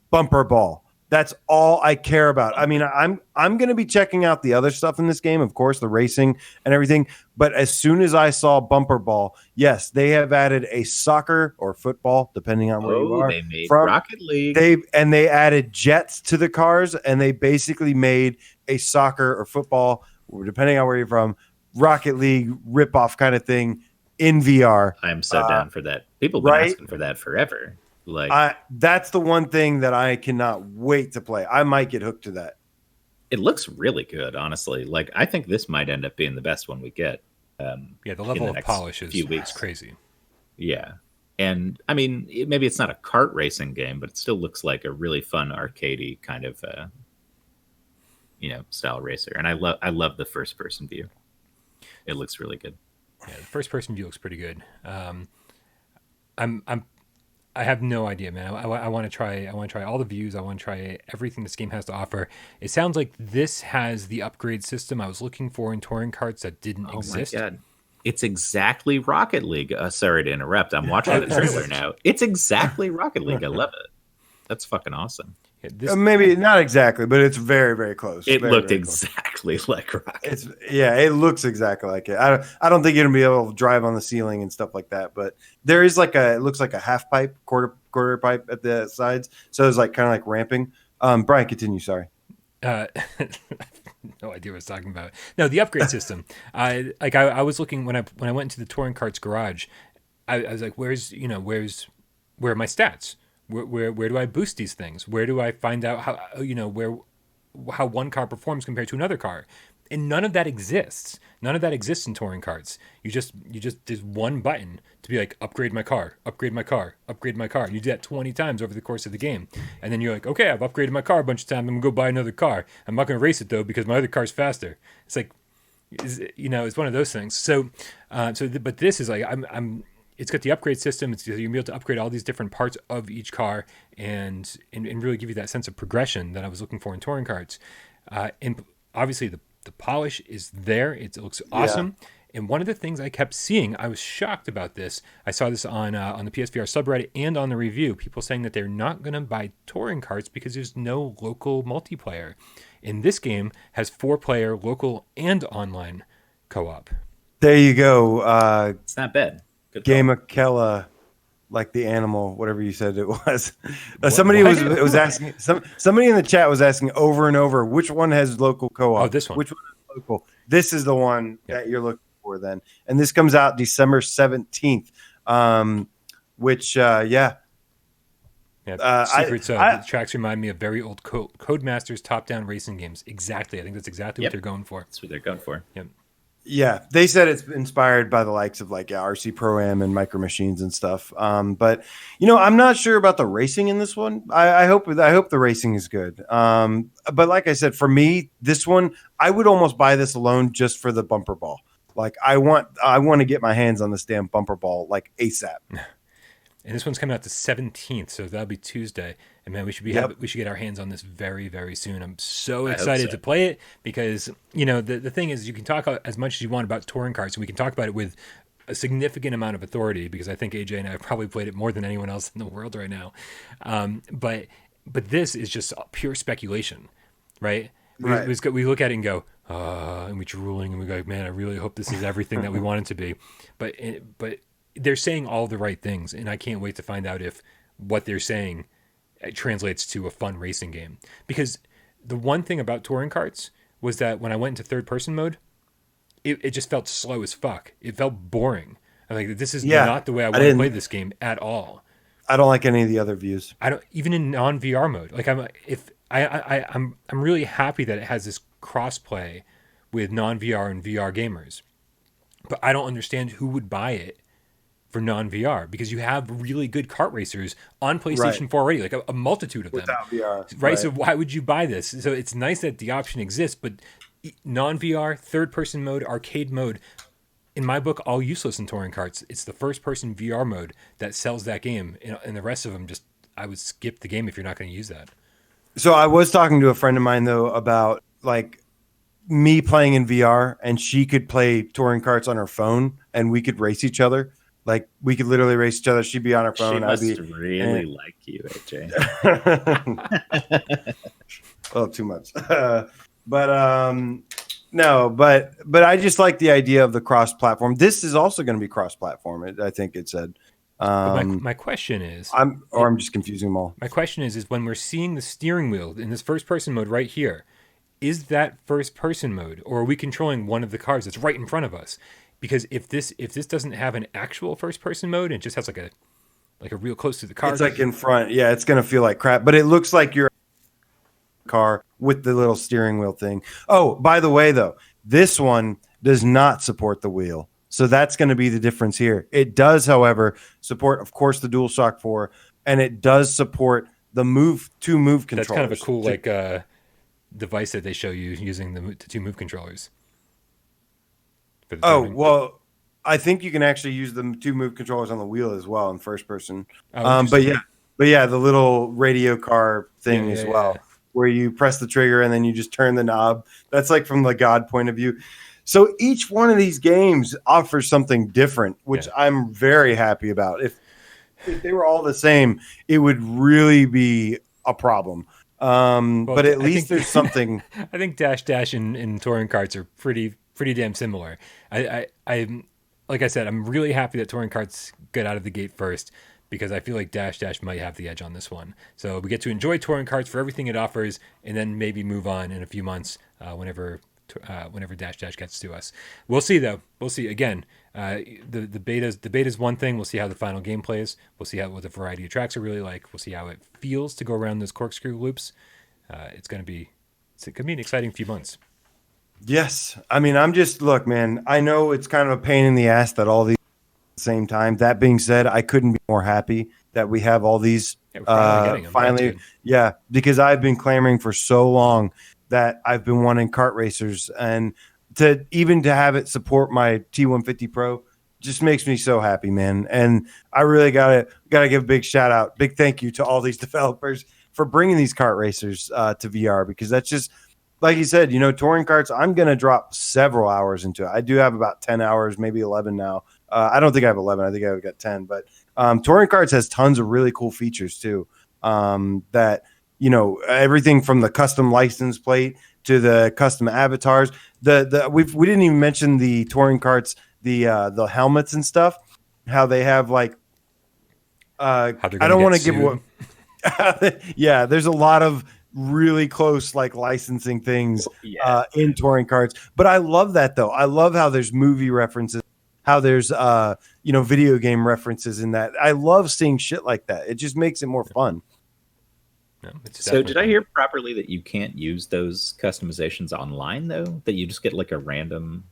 bumper ball. That's all I care about. I mean, I'm going to be checking out the other stuff in this game, of course, the racing and everything. But as soon as I saw bumper ball, yes, they have added a soccer or football, depending on where you are. They made Rocket League. They added jets to the cars, and they basically made a soccer or football, depending on where you're from, Rocket League ripoff kind of thing in VR. I'm so down for that. People have been asking for that forever. That's the one thing that I cannot wait to play. I might get hooked to that. It looks really good, honestly. Like, I think this might end up being the best one we get. The level of polish is crazy. Yeah. And I mean, maybe it's not a kart racing game, but it still looks like a really fun arcadey kind of style racer. And I love the first person view. It looks really good. Yeah, the first person view looks pretty good. I have no idea, man. I want to try. I want to try all the views. I want to try everything this game has to offer. It sounds like this has the upgrade system I was looking for in touring carts that didn't exist. Oh my god, it's exactly Rocket League. Sorry to interrupt. I'm watching the trailer now. It's exactly Rocket League. I love it. That's fucking awesome. Yeah, maybe not exactly, but it's very, very close. It looked exactly like Rocket. It looks exactly like it. I don't think you're gonna be able to drive on the ceiling and stuff like that, but there is it looks like a half pipe, quarter pipe at the sides, so it's like kind of like ramping. Bryan, continue. Sorry. No idea what I was talking about. No, the upgrade system. I was looking when I went into the touring carts garage. I was like, where are my stats? Where do I boost these things? Where do I find out how one car performs compared to another car? And none of that exists. None of that exists in touring carts. You just there's one button to be like, upgrade my car, upgrade my car, upgrade my car. You do that 20 times over the course of the game. And then you're like, okay, I've upgraded my car a bunch of times. I'm gonna go buy another car. I'm not gonna race it though because my other car's faster. It's like, it's one of those things. So but this is like, it's got the upgrade system. You'll be able to upgrade all these different parts of each car and really give you that sense of progression that I was looking for in touring carts. And obviously the polish is there. It looks awesome. Yeah. And one of the things I kept seeing, I was shocked about this. I saw this on the PSVR subreddit and on the review. People saying that they're not going to buy touring carts because there's no local multiplayer. And this game has 4-player local and online co-op. There you go. It's not bad. Game of Kella, like the animal, whatever you said it was. Somebody was asking. Somebody in the chat was asking over and over, which one has local co-op? Oh, this one. Which one has local? This is the one that you're looking for then, and this comes out December 17th. Which the tracks remind me of very old Codemasters top-down racing games. Exactly, I think that's exactly what they're going for. That's what they're going for. Yep. Yeah, they said it's inspired by the likes of like RC Pro-Am and Micro Machines and stuff. But I'm not sure about the racing in this one. I hope the racing is good. But like I said, for me, this one, I would almost buy this alone just for the bumper ball. Like I want to get my hands on this damn bumper ball like ASAP. And this one's coming out the 17th, so that'll be Tuesday. And man, we should get our hands on this very, very soon. I'm so excited to play it because the thing is, you can talk as much as you want about touring carts, and we can talk about it with a significant amount of authority because I think AJ and I have probably played it more than anyone else in the world right now. But this is just pure speculation, right? We look at it and go, and we're drooling, and we go, like, man, I really hope this is everything that we want it to be. But they're saying all the right things, and I can't wait to find out if what they're saying translates to a fun racing game. Because the one thing about touring carts was that when I went into third-person mode, it just felt slow as fuck. It felt boring. I'm like, this is not the way I want to play this game at all. I don't like any of the other views. I don't even in non-VR mode. Like I'm really happy that it has this cross-play with non-VR and VR gamers, but I don't understand who would buy it for non-VR because you have really good kart racers on PlayStation 4 already, like a multitude of them. Without VR. Right? So why would you buy this? So it's nice that the option exists, but non-VR, third-person mode, arcade mode, in my book, all useless in touring carts. It's the first-person VR mode that sells that game, and the rest of them I would skip the game if you're not going to use that. So I was talking to a friend of mine, though, about like me playing in VR and she could play touring carts on her phone and we could race each other. Like we could literally race each other. She'd be on her phone. She must I'd be really like you, AJ. Oh, too much. No, but I just like the idea of the cross-platform. This is also going to be cross-platform. I think it said. My question is, I'm just confusing them all. My question is when we're seeing the steering wheel in this first-person mode right here, is that first-person mode, or are we controlling one of the cars that's right in front of us? Because if this doesn't have an actual first-person mode and it just has like a real close to the car, It's like in front. Yeah, it's going to feel like crap, but it looks like you're car with the little steering wheel thing. Oh, by the way, though, this one does not support the wheel. So that's going to be the difference here. It does, however, support, of course, the DualShock 4, and it does support the two move controllers. That's kind of a cool device that they show you using the two move controllers. Well, I think you can actually use the two move controllers on the wheel as well in first person. But yeah, the little radio car thing as well. Yeah. Where you press the trigger and then you just turn the knob. That's like from the God point of view. So each one of these games offers something different, which I'm very happy about. If they were all the same, it would really be a problem. But at least there's something. I think Dash and touring carts are pretty damn similar. I like I said, I'm really happy that touring carts get out of the gate first, because I feel like Dash might have the edge on this one. So we get to enjoy touring carts for everything it offers, and then maybe move on in a few months whenever Dash gets to us. We'll see, though. We'll see. Again, the beta's one thing. We'll see how the final game plays. We'll see what the variety of tracks are really like. We'll see how it feels to go around those corkscrew loops. It's gonna be an exciting few months. Yes. I mean, look, man, I know it's kind of a pain in the ass that all these same time. That being said, I couldn't be more happy that we have all these finally. Yeah, because I've been clamoring for so long that I've been wanting kart racers, and to have it support my T150 Pro just makes me so happy, man. And I really gotta give a big shout out, big thank you to all these developers for bringing these kart racers to VR, because that's just, like you said, touring carts, I'm going to drop several hours into it. I do have about 10 hours, maybe 11 now. I don't think I have 11. I think I've got 10. But touring carts has tons of really cool features too. That, everything from the custom license plate to the custom avatars. We didn't even mention the touring carts, the helmets and stuff. How they have like, I don't want to give what. Yeah, there's a lot of really close like licensing things in touring carts, but I love that though. I love how there's movie references, how there's video game references in that. I love seeing shit like that. It just makes it more fun. No, so did I hear properly that you can't use those customizations online though? That you just get like a random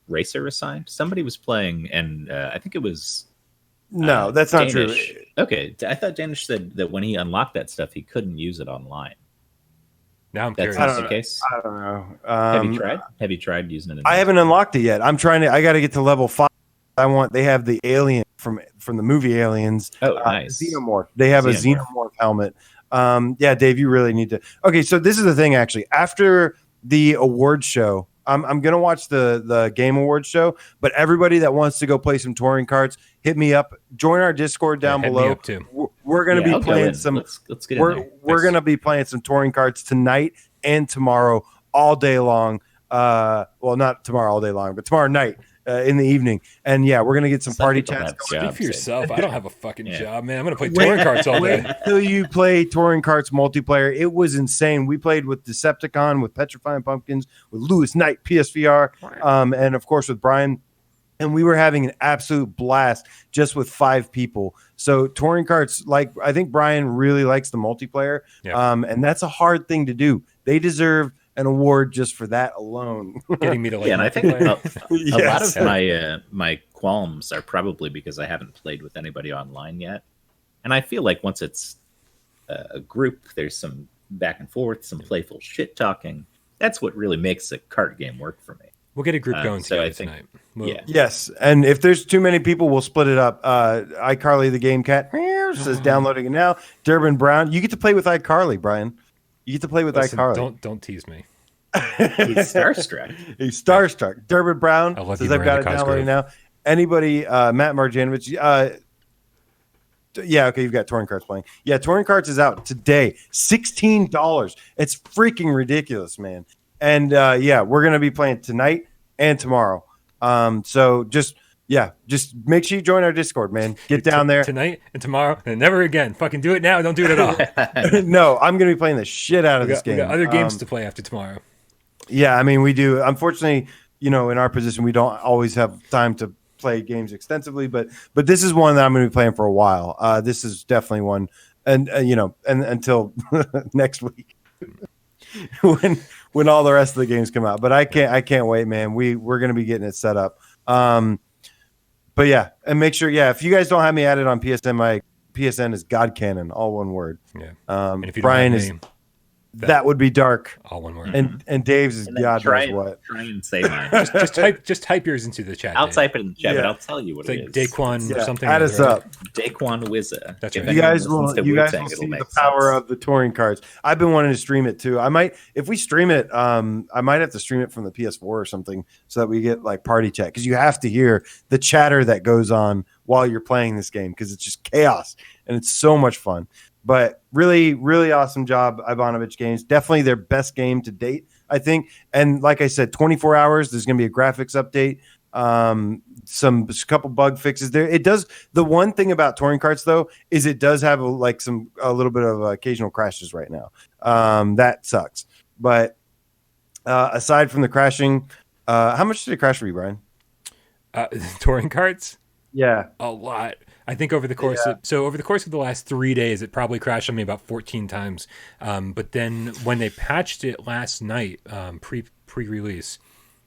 racer assigned? Somebody was playing, and I think it was no, that's not Danish. true. Okay, I thought Danish said that when he unlocked that stuff, he couldn't use it online. Now I'm That's curious. not the case. I don't know. Have you tried using it? I haven't unlocked it yet. I got to get to level 5. They have the alien from the movie Aliens. Oh, nice. Xenomorph. They have a Xenomorph helmet. Yeah, Dave, you really need to. Okay, so this is the thing. Actually, after the award show, I'm gonna watch the Game Awards show. But everybody that wants to go play some touring carts, hit me up. Join our Discord down below. We're gonna be playing some. Let's get we're gonna be playing some touring carts tonight and tomorrow all day long. Well, not tomorrow all day long, but tomorrow night. In the evening, and yeah, we're gonna get some party chats. Speak for yourself. I don't have a fucking job, man. I'm gonna play touring carts all day. Until you play touring carts multiplayer, it was insane. We played with Decepticon, with Petrifying Pumpkins, with Lewis Knight PSVR, and of course with Bryan. And we were having an absolute blast just with 5 people. So touring carts, like I think Bryan really likes the multiplayer, and that's a hard thing to do. They deserve an award just for that alone. Getting me to like, and I think a lot of my qualms are probably because I haven't played with anybody online yet, and I feel like once it's a group, there's some back and forth, some playful shit talking. That's what really makes a kart game work for me. We'll get a group going tonight. Yes, and if there's too many people, we'll split it up. iCarly the Game Cat says downloading it now. Durbin Brown, you get to play with iCarly, Bryan. You get to play with iCarly. Don't tease me. He's starstruck. He's starstruck. Durbin Brown I love says you, I've got it Miranda downloading Cosgrove. now. Anybody, Matt Marjanovic, yeah, okay, you've got Touring Carts playing. Yeah, Touring Carts is out today. $16. It's freaking ridiculous, man. And yeah, we're gonna be playing tonight and tomorrow. So just make sure you join our Discord, man. Get down there. Tonight and tomorrow and never again. Fucking do it now. Don't do it at all. No, I'm gonna be playing the shit out of this game. We got other games to play after tomorrow. Yeah, I mean, we do. Unfortunately, in our position, we don't always have time to play games extensively, but this is one that I'm going to be playing for a while. This is definitely one, and and until next week when all the rest of the games come out. But I can't wait, man. We're going to be getting it set up. But yeah, and make sure, if you guys don't have me added on PSN, my PSN is God Cannon, all one word. Yeah. And if you Brian don't is. have me, That would be dark. all one word. And Dave's is God knows what. Try and say mine. just type yours into the chat. I'll Dave. type it in the chat, Yeah. but I'll tell you what It's it like is. Daquan or something. Add or us other. up. Daquan Wizza. That's If right. You anyone guys will listens to see Wu-Tang, it'll the make power sense. of the touring cards. I've been wanting to stream it too. I might, if we stream it, I might have to stream it from the PS4 or something so that we get like party chat, because you have to hear the chatter that goes on while you're playing this game, because it's just chaos and it's so much fun. But really, really awesome job, Ivanovich Games. Definitely their best game to date, I think. And like I said, 24 hours. There's going to be a graphics update. A couple bug fixes there. It does. The one thing about touring carts though is it does have a little bit of occasional crashes right now. That sucks. But aside from the crashing, how much did it crash for you, Brian? Touring carts. Yeah, A lot. I think over the course of the last 3 days, it probably crashed on me about 14 times. But then when they patched it last night, pre-release,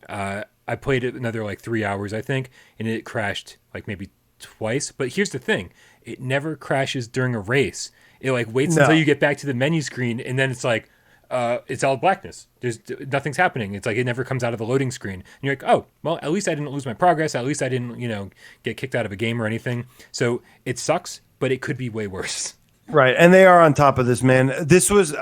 I played it another like 3 hours, I think, and it crashed like maybe twice. But here's the thing: it never crashes during a race. It like waits until you get back to the menu screen, and then it's like it's all blackness. Nothing's happening. It's like it never comes out of the loading screen. And you're like, oh, well, at least I didn't lose my progress. At least I didn't, get kicked out of a game or anything. So it sucks, but it could be way worse. right. And they are on top of this, man. This was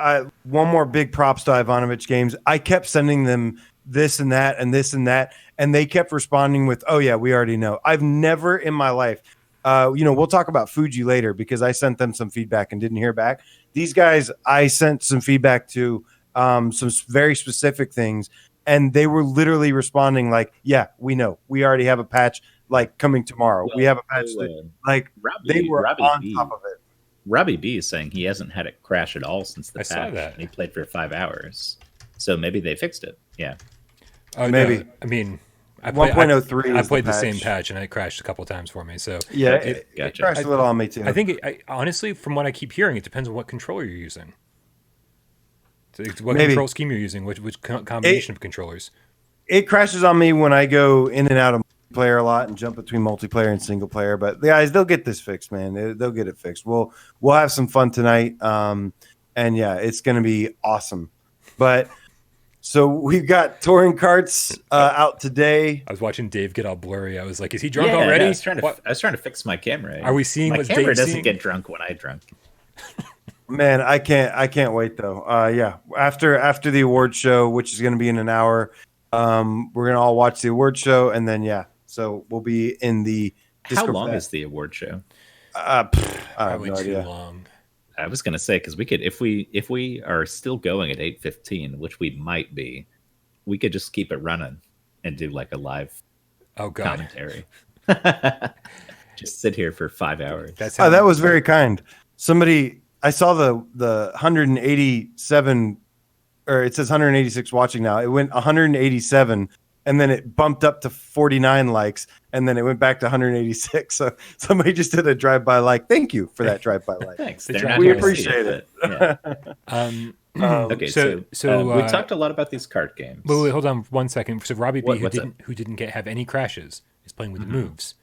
one more big props to Ivanovich Games. I kept sending them this and that and this and that, and they kept responding with, oh yeah, we already know. I've never in my life, we'll talk about Fuji later, because I sent them some feedback and didn't hear back. These guys, I sent some feedback to some very specific things, and they were literally responding like, yeah, we know. We already have a patch like coming tomorrow. Well, we have a patch they were on top of it. Robbie B is saying he hasn't had it crash at all since the I patch. saw that. And he played for 5 hours. So maybe they fixed it. Yeah. Oh, Maybe. No, I mean, I 1.03 I is played the the same patch. patch, and it crashed a couple times for me. So Yeah, Okay, it gotcha. crashed a little on me too. I think, honestly, from what I keep hearing, it depends on what controller you're using. So it's what Maybe. control scheme you're using, which combination of controllers. it crashes on me when I go in and out of multiplayer a lot and jump between multiplayer and single player. But the guys, they'll get this fixed, man. They'll get it fixed. We'll have some fun tonight. And yeah, it's going to be awesome. But so we've got touring carts out today. I was watching Dave get all blurry. I was like, is he drunk Yeah, already? I was trying to fix my camera. Are we seeing my what camera Dave's doesn't seeing? get drunk when I drunk. Man, I can't wait though. Yeah, after the award show, which is going to be in an hour, we're going to all watch the award show, and then so we'll be in the. How Discord long for is the award show? I have Probably no too idea. long. I was gonna say, because we could, if we are still going at 8:15, which we might be, we could just keep it running and do like a live Oh God, commentary. Just sit here for 5 hours. that's Oh, that was very kind. Somebody, I saw the 187, or it says 186 watching now. It went 187, and then it bumped up to 49 likes, and then it went back to 186. So somebody just did a drive-by like. Thank you for that drive-by like. Thanks. The They're drive- not We here to see appreciate it. but, yeah. Okay, so we talked a lot about these card games. Wait, hold on 1 second. So Robbie B, What's who didn't have any crashes, is playing with the moves,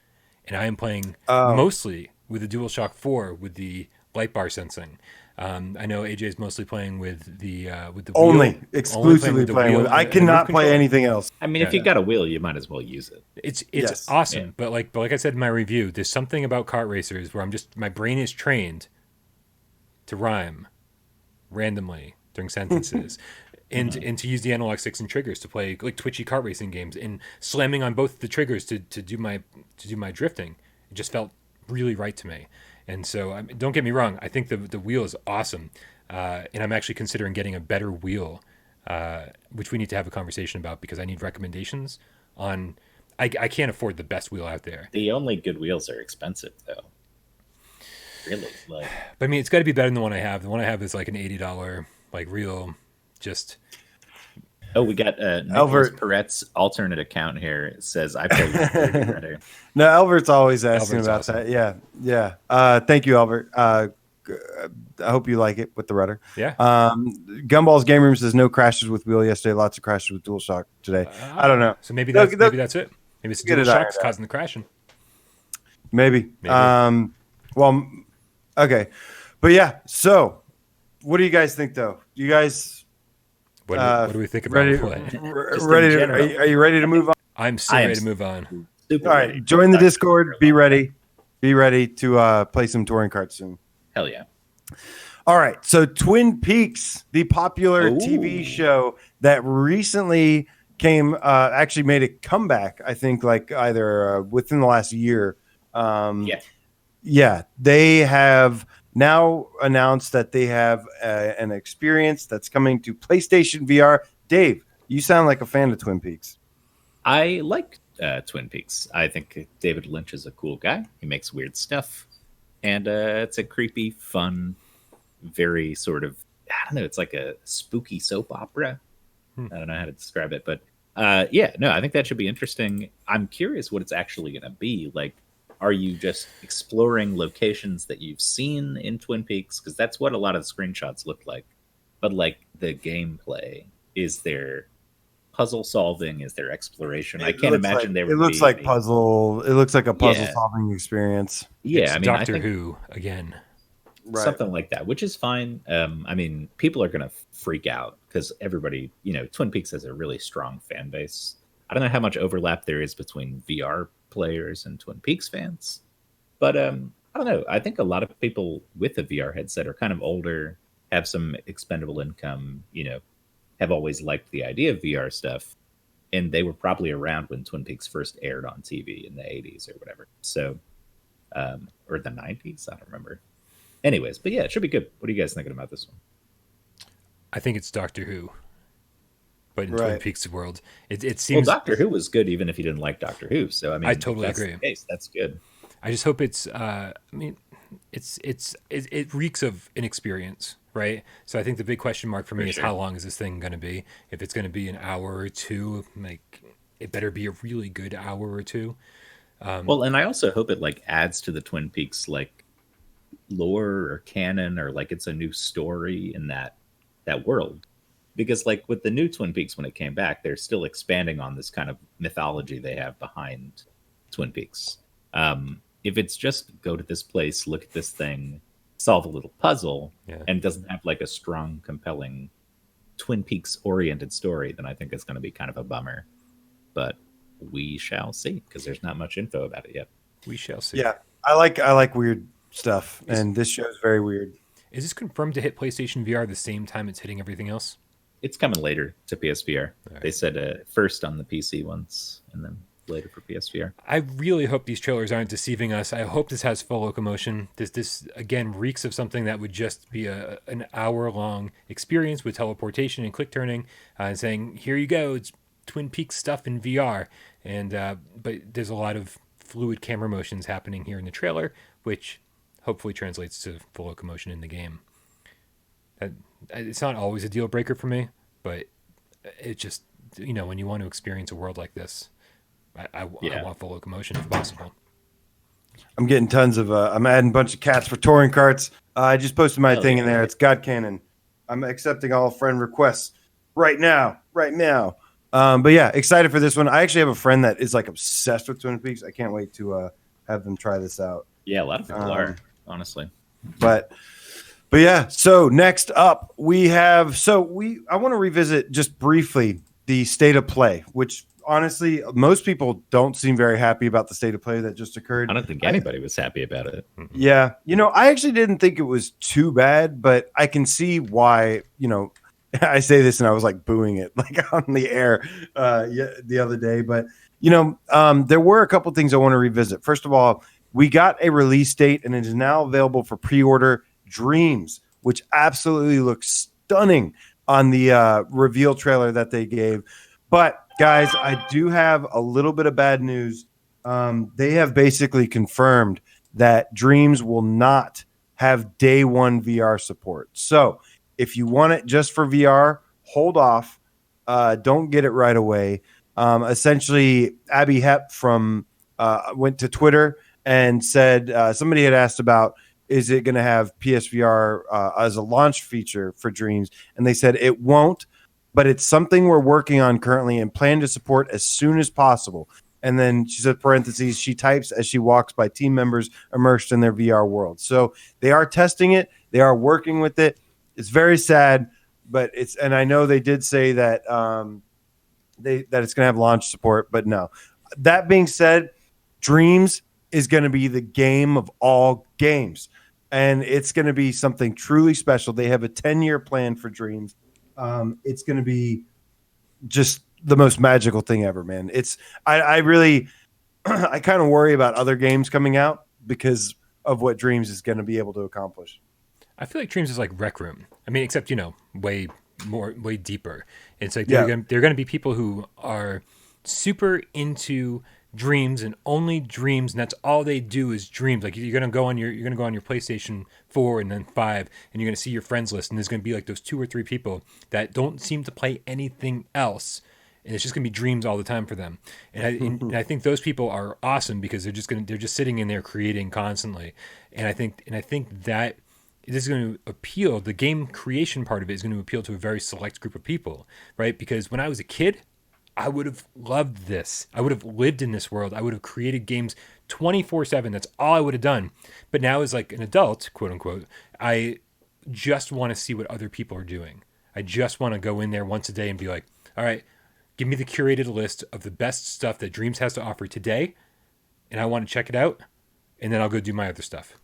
and I am playing Oh. mostly with the DualShock 4 with the light bar sensing. I know AJ is mostly playing with the Only wheel, exclusively the playing wheel with. I and the move cannot play control. anything else. I mean, if you got a wheel, you might as well use it. It's Yes. awesome, Yeah. but like I said in my review, there's something about kart racers where my brain is trained to rhyme randomly during sentences. and to use the analog sticks and triggers to play like twitchy kart racing games, and slamming on both the triggers to do my drifting. It just felt really right to me. And so, don't get me wrong, I think the wheel is awesome, and I'm actually considering getting a better wheel, which we need to have a conversation about because I need recommendations on. I can't afford the best wheel out there. The only good wheels are expensive, though. Really, like. But I mean, it's got to be better than the one I have. The one I have is like an $80 like real, just. Oh, we got Nicholas Peret's alternate account here. It says I play Rudder. No, Albert's always asking Albert's about awesome. that. Yeah. Thank you, Albert. I hope you like it with the rudder. Yeah. Gumball's Game Room says no crashes with wheel yesterday. Lots of crashes with DualShock today. I don't know. So maybe that's it. Maybe it's Get it DualShock ironed out. causing the crashing. Maybe. Well, okay. But yeah, so what do you guys think, though? You guys What do we think about ready? Are you ready to move on? I'm so ready to move on. All right, join the Discord. Be ready. Be ready to play some touring carts soon. Hell yeah. All right, so Twin Peaks, the popular TV show that recently actually made a comeback, I think, like either within the last year. Yeah, they have now announced that they have an experience that's coming to PlayStation VR. Dave, you sound like a fan of Twin Peaks. I like Twin Peaks. I think David Lynch is a cool guy. He makes weird stuff. And it's a creepy, fun, very sort of, I don't know, it's like a spooky soap opera. I don't know how to describe it. But I think that should be interesting. I'm curious what it's actually going to be. Like, are you just exploring locations that you've seen in Twin Peaks? Because that's what a lot of the screenshots look like. But like the gameplay, is there puzzle solving? Is there exploration? I can't imagine there would be. It looks like puzzle. It looks like a puzzle solving experience. Yeah, it's I mean, Doctor Who again. Right. Something like that, which is fine. I mean, people are going to freak out because everybody, Twin Peaks has a really strong fan base. I don't know how much overlap there is between VR players and Twin Peaks fans, but I don't know. I think a lot of people with a VR headset are kind of older, have some expendable income, have always liked the idea of VR stuff, and they were probably around when Twin Peaks first aired on TV in the 80s or whatever. So, or the 90s, I don't remember. Anyways, but yeah, it should be good. What are you guys thinking about this one? I think it's Doctor Who, but in Twin Peaks world, it seems. Well, Doctor Who was good, even if you didn't like Doctor Who. So I mean, I totally agree. The case, that's good. I just hope it's. I mean, it reeks of inexperience, right? So I think the big question mark for me is how long is this thing going to be? If it's going to be an hour or two, like it better be a really good hour or two. Well, and I also hope it like adds to the Twin Peaks like lore or canon, or like it's a new story in that world, because like with the new Twin Peaks when it came back, they're still expanding on this kind of mythology they have behind Twin Peaks. If it's just go to this place, look at this thing, solve a little puzzle, and doesn't have like a strong, compelling Twin Peaks oriented story, then I think it's going to be kind of a bummer. But we shall see, because there's not much info about it yet. We shall see. Yeah, I like weird stuff, and this show is very weird. Is this confirmed to hit PlayStation VR the same time it's hitting everything else? It's coming later to PSVR. Right. They said first on the PC ones, and then later for PSVR. I really hope these trailers aren't deceiving us. I hope this has full locomotion. This again reeks of something that would just be an hour-long experience with teleportation and click turning, and saying, "Here you go, it's Twin Peaks stuff in VR." And but there's a lot of fluid camera motions happening here in the trailer, which hopefully translates to full locomotion in the game. It's not always a deal breaker for me, but it just, when you want to experience a world like this, I want full locomotion if possible. I'm getting tons of, I'm adding a bunch of cats for touring carts. I just posted my thing in there. It's God Cannon. I'm accepting all friend requests right now. But yeah, excited for this one. I actually have a friend that is like obsessed with Twin Peaks. I can't wait to have them try this out. Yeah, a lot of people are, honestly. But yeah, so next up we have, I want to revisit just briefly the state of play, which honestly, most people don't seem very happy about the state of play that just occurred. I don't think anybody was happy about it. Yeah. I actually didn't think it was too bad, but I can see why, I say this and I was like booing it like on the air the other day. But, there were a couple things I want to revisit. First of all, we got a release date and it is now available for pre-order. Dreams, which absolutely looks stunning on the reveal trailer that they gave. But guys, I do have a little bit of bad news. They have basically confirmed that Dreams will not have day one VR support. So if you want it just for VR, hold off. Don't get it right away. Essentially, Abby Hepp from went to Twitter and said somebody had asked about, is it going to have PSVR as a launch feature for Dreams? And they said it won't, but it's something we're working on currently and plan to support as soon as possible. And then she said, parentheses, she types as she walks by team members immersed in their VR world. So they are testing it. They are working with it. It's very sad, but and I know they did say that that it's going to have launch support, but no. That being said, Dreams is going to be the game of all games, and it's going to be something truly special. They have a 10-year plan for Dreams. It's going to be just the most magical thing ever, man. I really I kind of worry about other games coming out because of what Dreams is going to be able to accomplish. I feel like Dreams is like Rec Room. I mean, except way deeper. It's like they're going to be people who are super into Dreams and only Dreams, and that's all they do is Dreams. Like you're gonna go on your PlayStation 4 and then 5, and you're gonna see your friends list, and there's gonna be like those 2 or 3 people that don't seem to play anything else, and it's just gonna be Dreams all the time for them. And I think those people are awesome because they're just sitting in there creating constantly, and I think that this is going to appeal. The game creation part of it is going to appeal to a very select group of people, right? Because when I was a kid, I would have loved this. I would have lived in this world. I would have created games 24/7. That's all I would have done. But now as like an adult, quote unquote, I just want to see what other people are doing. I just want to go in there once a day and be like, all right, give me the curated list of the best stuff that Dreams has to offer today. And I want to check it out. And then I'll go do my other stuff.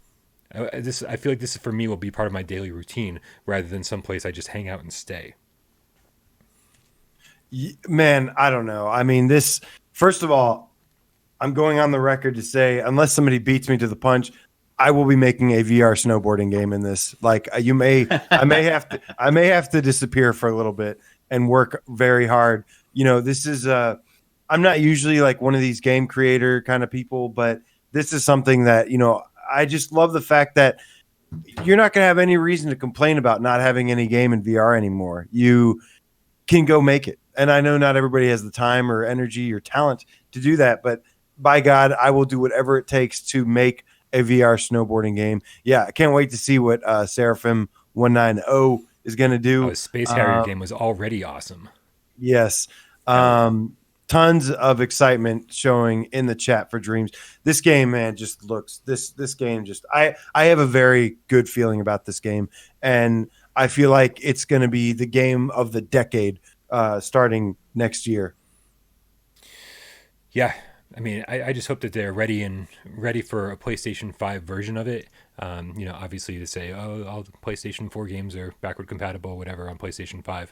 I feel like this for me will be part of my daily routine rather than someplace I just hang out and stay. Man, I don't know. I mean, first of all, I'm going on the record to say, unless somebody beats me to the punch, I will be making a VR snowboarding game in this. Like I may have to disappear for a little bit and work very hard. This is I'm not usually like one of these game creator kind of people, but this is something that, I just love the fact that you're not going to have any reason to complain about not having any game in VR anymore. You can go make it. And I know not everybody has the time or energy or talent to do that, but by God, I will do whatever it takes to make a VR snowboarding game. Yeah, I can't wait to see what Seraphim 190 is going to do. A Space Harrier game was already awesome. Yes. Tons of excitement showing in the chat for Dreams. This game, man, just looks this game just I have a very good feeling about this game, and I feel like it's going to be the game of the decade starting next year. Yeah, I mean, I just hope that they're ready for a PlayStation 5 version of it. Obviously to say, all the PlayStation 4 games are backward compatible, whatever, on PlayStation 5.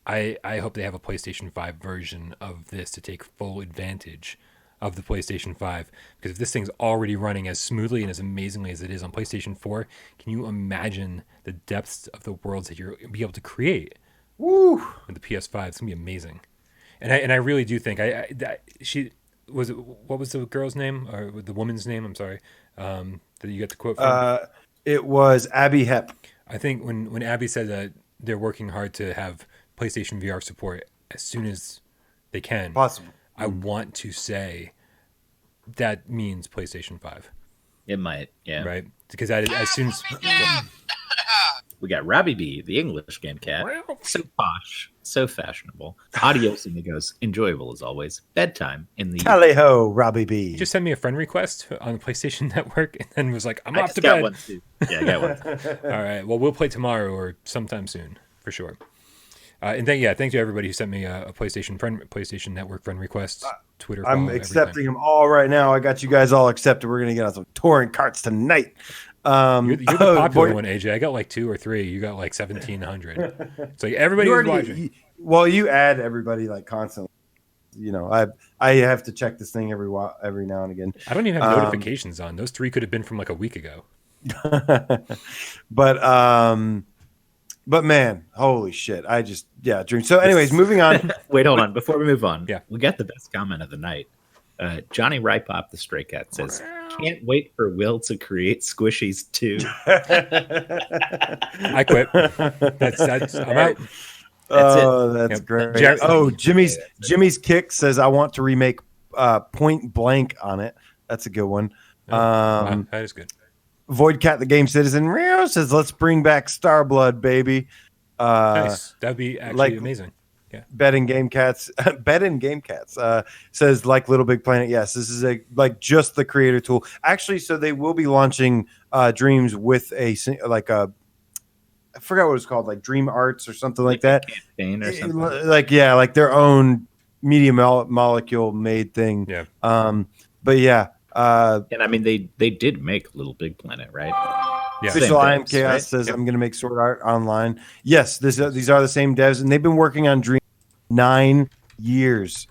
I hope they have a PlayStation 5 version of this to take full advantage of the PlayStation 5. Because if this thing's already running as smoothly and as amazingly as it is on PlayStation 4, can you imagine the depths of the worlds that you'll be able to create? Woo! With the PS5, it's gonna be amazing. And I really do think what was the girl's name or the woman's name? I'm sorry, that you got the quote from. It was Abby Hepp. I think when Abby said that they're working hard to have PlayStation VR support as soon as they can. Possible. I want to say that means PlayStation 5. It might, yeah. Right? Because as soon as... We got Robbie B, the English game cat. So posh, so fashionable. Adios, amigos. Enjoyable as always. Bedtime in the... Tally-ho, Robbie B. He just sent me a friend request on the PlayStation Network and then was like, I'm off to got bed. One too. Yeah, I got one. All right. Well, we'll play tomorrow or sometime soon, for sure. And thank you everybody who sent me a PlayStation Network friend request, Twitter. I'm accepting them all right now. I got you guys all accepted. We're gonna get on some touring carts tonight. You're the popular one, AJ. I got like 2 or 3. You got like 1,700. It's like everybody was watching. Well, you add everybody like constantly. You know, I have to check this thing every now and again. I don't even have notifications on. Those 3 could have been from like a week ago. But man, holy shit! Dream. So, anyways, moving on. Wait, hold on. Before we move on, yeah, we got the best comment of the night. Johnny Rypop, the Stray Cat, says, "Can't wait for Will to create squishies too." I quit. That's I'm out. That's great. Jimmy's Kick says, "I want to remake Point Blank on it." That's a good one. Wow, that is good. Void Cat, the Game Citizen, says, "Let's bring back Starblood, baby." Nice. That'd be actually amazing. Yeah. Betting Game Cats says, like Little Big Planet. Yes, this is just the creator tool. Actually, so they will be launching Dreams with I forgot what it's called, like Dream Arts or something like that. Campaign or something. Like their own media molecule made thing. Yeah. But yeah. And I mean, they did make Little Big Planet, right? Yeah. Official I Am Chaos says, "I'm going to make Sword Art Online." Yes, these are the same devs, and they've been working on Dream 9 years.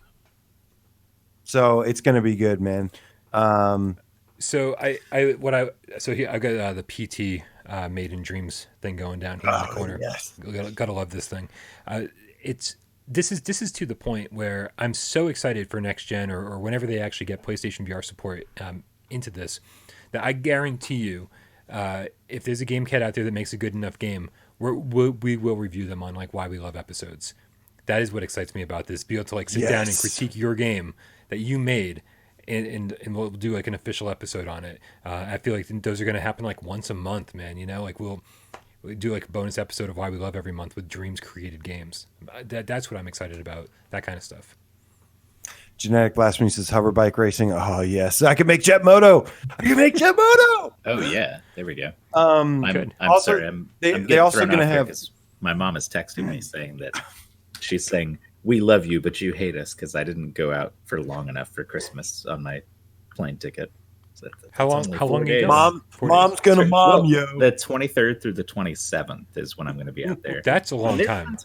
So it's going to be good, man. So I've got the PT Made in Dreams thing going down here in the corner. Yes. Gotta love this thing. This is to the point where I'm so excited for next gen or whenever they actually get PlayStation VR support into this, that I guarantee you, if there's a game cat out there that makes a good enough game, we will review them on like Why We Love episodes. That is what excites me about this. Be able to like sit down and critique your game that you made, and we'll do like an official episode on it. I feel like those are going to happen like once a month, man. You know, like we'll do like a bonus episode of Why We Love every month with Dreams created games. That's what I'm excited about. That kind of stuff. Genetic Blasphemy says, "Hover bike racing." Oh yes, I can make Jet Moto. Oh yeah, there we go. I'm also, sorry. I'm they also going to have. My mom is texting me saying that she's saying, "We love you, but you hate us because I didn't go out for long enough for Christmas on my plane ticket." So how long are you going? Mom's gonna you. The 23rd through the 27th is when I'm going to be out there. That's a long time.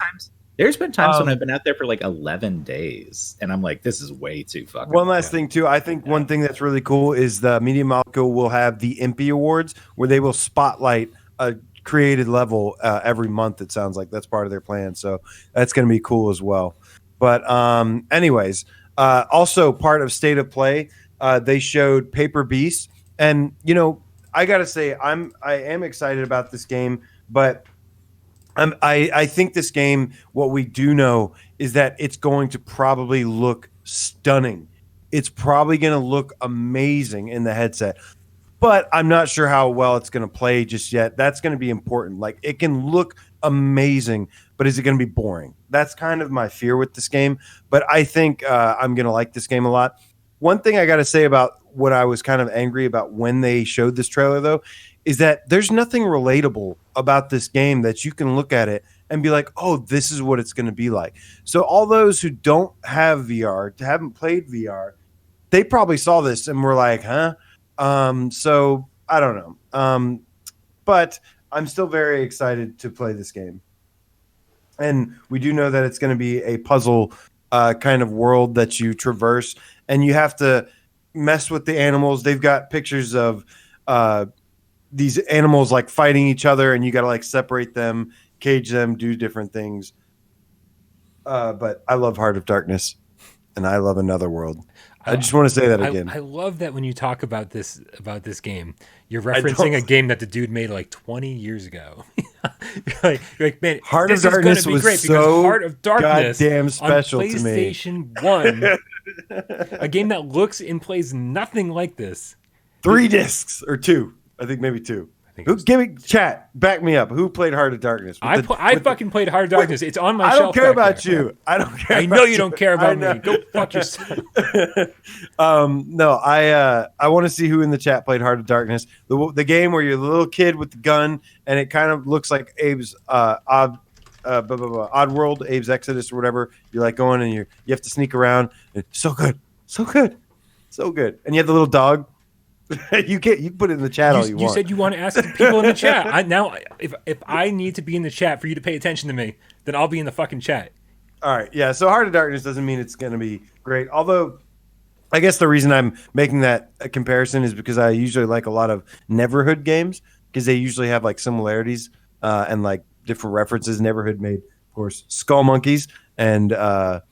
There's been times when I've been out there for like 11 days, and I'm like, this is way too fucking. One last thing, too. I think one thing that's really cool is the Media Molecule will have the Impy Awards, where they will spotlight a created level every month. It sounds like that's part of their plan, so that's going to be cool as well. But anyways, also part of State of Play, they showed Paper Beast, and you know, I gotta say, I am excited about this game, but I think this game, what we do know is that it's going to probably look stunning. It's probably going to look amazing in the headset, but I'm not sure how well it's going to play just yet. That's going to be important. Like, it can look amazing, but is it going to be boring? That's kind of my fear with this game, but I think I'm going to like this game a lot. One thing I got to say about what I was kind of angry about when they showed this trailer, though, is that there's nothing relatable about this game that you can look at it and be like, oh, this is what it's going to be like. So all those who don't have VR, haven't played VR, they probably saw this and were like, huh? So I don't know. But I'm still very excited to play this game. And we do know that it's going to be a puzzle kind of world that you traverse, and you have to mess with the animals. They've got pictures of these animals like fighting each other, and you got to like separate them, cage them, do different things. But I love Heart of Darkness, and I love Another World. I just want to say that again. I love that when you talk about this game, you're referencing a game that the dude made like 20 years ago. you're like, man, Heart of Darkness was so Heart of Darkness goddamn special to me. PlayStation 1, a game that looks and plays nothing like this. 3 discs or 2. I think maybe 2. Give me chat. Back me up. Who played Heart of Darkness? I fucking played Heart of Darkness. It's on my shelf. I don't care about you. I don't care. I know you don't care about me. Go fuck yourself. No, I want to see who in the chat played Heart of Darkness. The game where you're the little kid with the gun, and it kind of looks like Abe's Odd World, Abe's Exodus or whatever. You're like going and you have to sneak around. It's so good, so good, so good. And you have the little dog. You can put it in the chat all you You want. said you want to ask the people in the chat. If I need to be in the chat for you to pay attention to me, then I'll be in the fucking chat. All right, yeah. So Heart of Darkness doesn't mean it's going to be great. Although, I guess the reason I'm making that comparison is because I usually like a lot of Neverhood games because they usually have like similarities and like different references. Neverhood made, of course, Skull Monkeys and what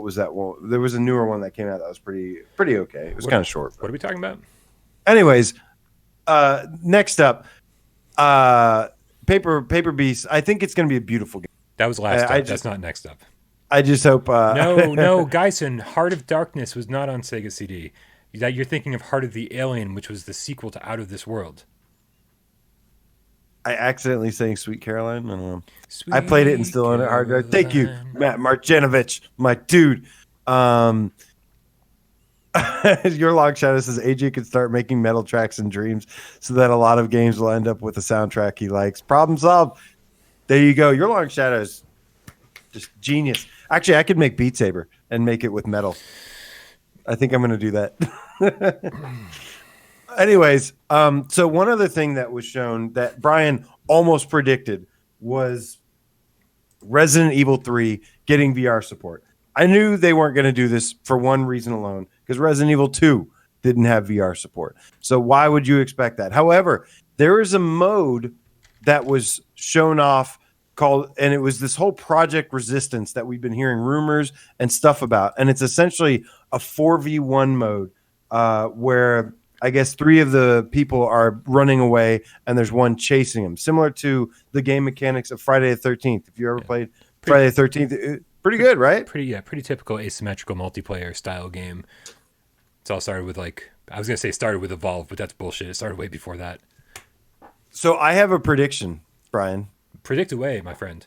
was that one? There was a newer one that came out that was pretty okay. It was kind of short. What are we talking about? Anyways, next up, Paper Beast. I think it's going to be a beautiful game. That was last up. That's not next up. I just hope. No, Geisen, Heart of Darkness was not on Sega CD. That you're thinking of Heart of the Alien, which was the sequel to Out of This World. I accidentally sang Sweet Caroline. I don't know. I played it and still own it hard. Thank you, Matt Marjanovic, my dude. Your Long Shadow says AJ could start making metal tracks in dreams so that a lot of games will end up with a soundtrack he likes. Problem solved. There you go. Your Long Shadow is just genius. Actually, I could make Beat Saber and make it with metal. I think I'm going to do that. Anyways, so one other thing that was shown that Bryan almost predicted was Resident Evil 3 getting VR support. I knew they weren't going to do this for one reason alone, because Resident Evil 2 didn't have VR support. So why would you expect that? However, there is a mode that was shown off called, and it was this whole Project Resistance that we've been hearing rumors and stuff about. And it's essentially a 4v1 mode where I guess 3 of the people are running away and there's one chasing them, similar to the game mechanics of Friday the 13th. If you ever played Friday the 13th, pretty good, right? Pretty typical asymmetrical multiplayer style game. It's all started with I was going to say started with Evolve, but that's bullshit. It started way before that. So I have a prediction, Bryan. Predict away, my friend.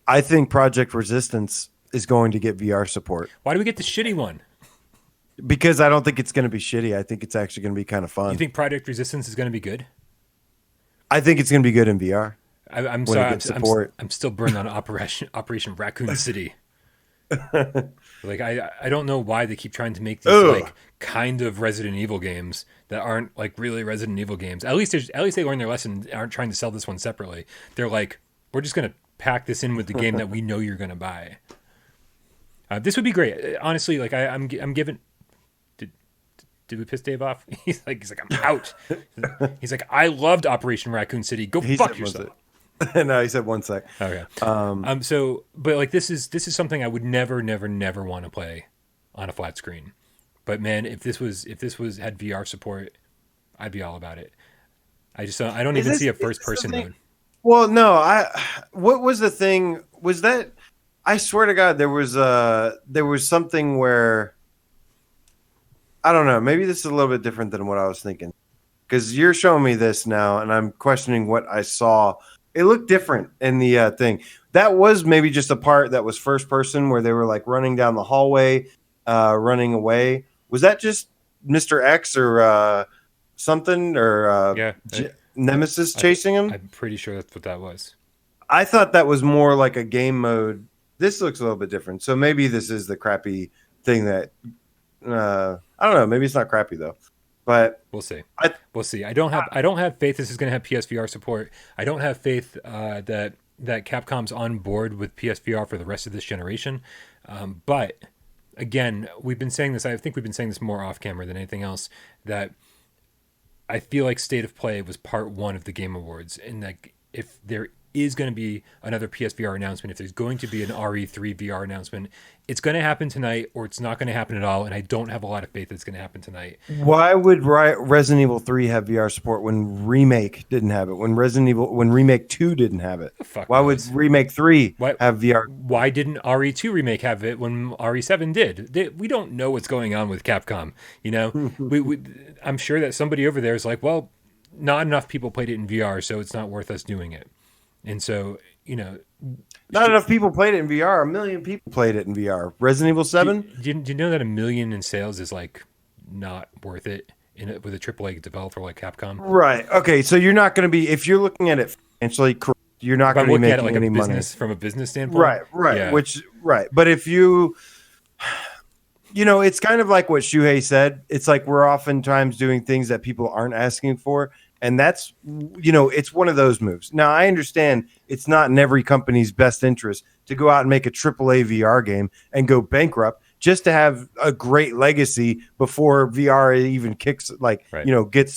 I think Project Resistance is going to get VR support. Why do we get the shitty one? Because I don't think it's going to be shitty. I think it's actually going to be kind of fun. You think Project Resistance is going to be good? I think it's going to be good in VR. I'm sorry. I'm still burned on Operation Raccoon City. I don't know why they keep trying to make these kind of Resident Evil games that aren't really Resident Evil games. At least they learned their lesson and aren't trying to sell this one separately. They're like, we're just going to pack this in with the game that we know you're going to buy. This would be great. Honestly, I'm giving. Did we piss Dave off? He's like, I'm out. He's like, I loved Operation Raccoon City. Go fuck yourself. No, he said 1 sec. Okay. But this is something I would never want to play on a flat screen. But man, if this had VR support, I'd be all about it. I don't even see a first person mode. Well, no, what was the thing? Was that, I swear to God, there was something where, I don't know, maybe this is a little bit different than what I was thinking. Because you're showing me this now, and I'm questioning what I saw. It looked different in the thing. That was maybe just a part that was first person where they were running down the hallway, running away. Was that just Mr. X or something? Or Nemesis chasing him? I'm pretty sure that's what that was. I thought that was more like a game mode. This looks a little bit different. So maybe this is the crappy thing that... I don't know. Maybe it's not crappy though, but we'll see. We'll see. I don't have faith this is going to have PSVR support. I don't have faith that Capcom's on board with PSVR for the rest of this generation. But again, we've been saying this. I think we've been saying this more off camera than anything else. That I feel like State of Play was part 1 of the Game Awards, and if there is going to be another PSVR announcement, if there's going to be an RE3 VR announcement, it's going to happen tonight or it's not going to happen at all, and I don't have a lot of faith that it's going to happen tonight. Why would Resident Evil 3 have VR support when Remake didn't have it? When Remake 2 didn't have it? Why would Remake 3 have VR? Why didn't RE2 Remake have it when RE7 did? We don't know what's going on with Capcom. I'm sure that somebody over there is like, well, not enough people played it in VR, so it's not worth us doing it. And so, not enough people played it in VR. 1 million people played it in VR. Resident Evil 7? Do you know that 1 million in sales is not worth it with a AAA developer like Capcom? Right. Okay. So you're not going to be, if you're looking at it financially, you're not going to be making any money from a business standpoint. Right. Yeah. But if you, It's kind of like what Shuhei said. It's like we're oftentimes doing things that people aren't asking for. And that's, it's one of those moves. Now, I understand it's not in every company's best interest to go out and make a AAA VR game and go bankrupt just to have a great legacy before VR even kicks,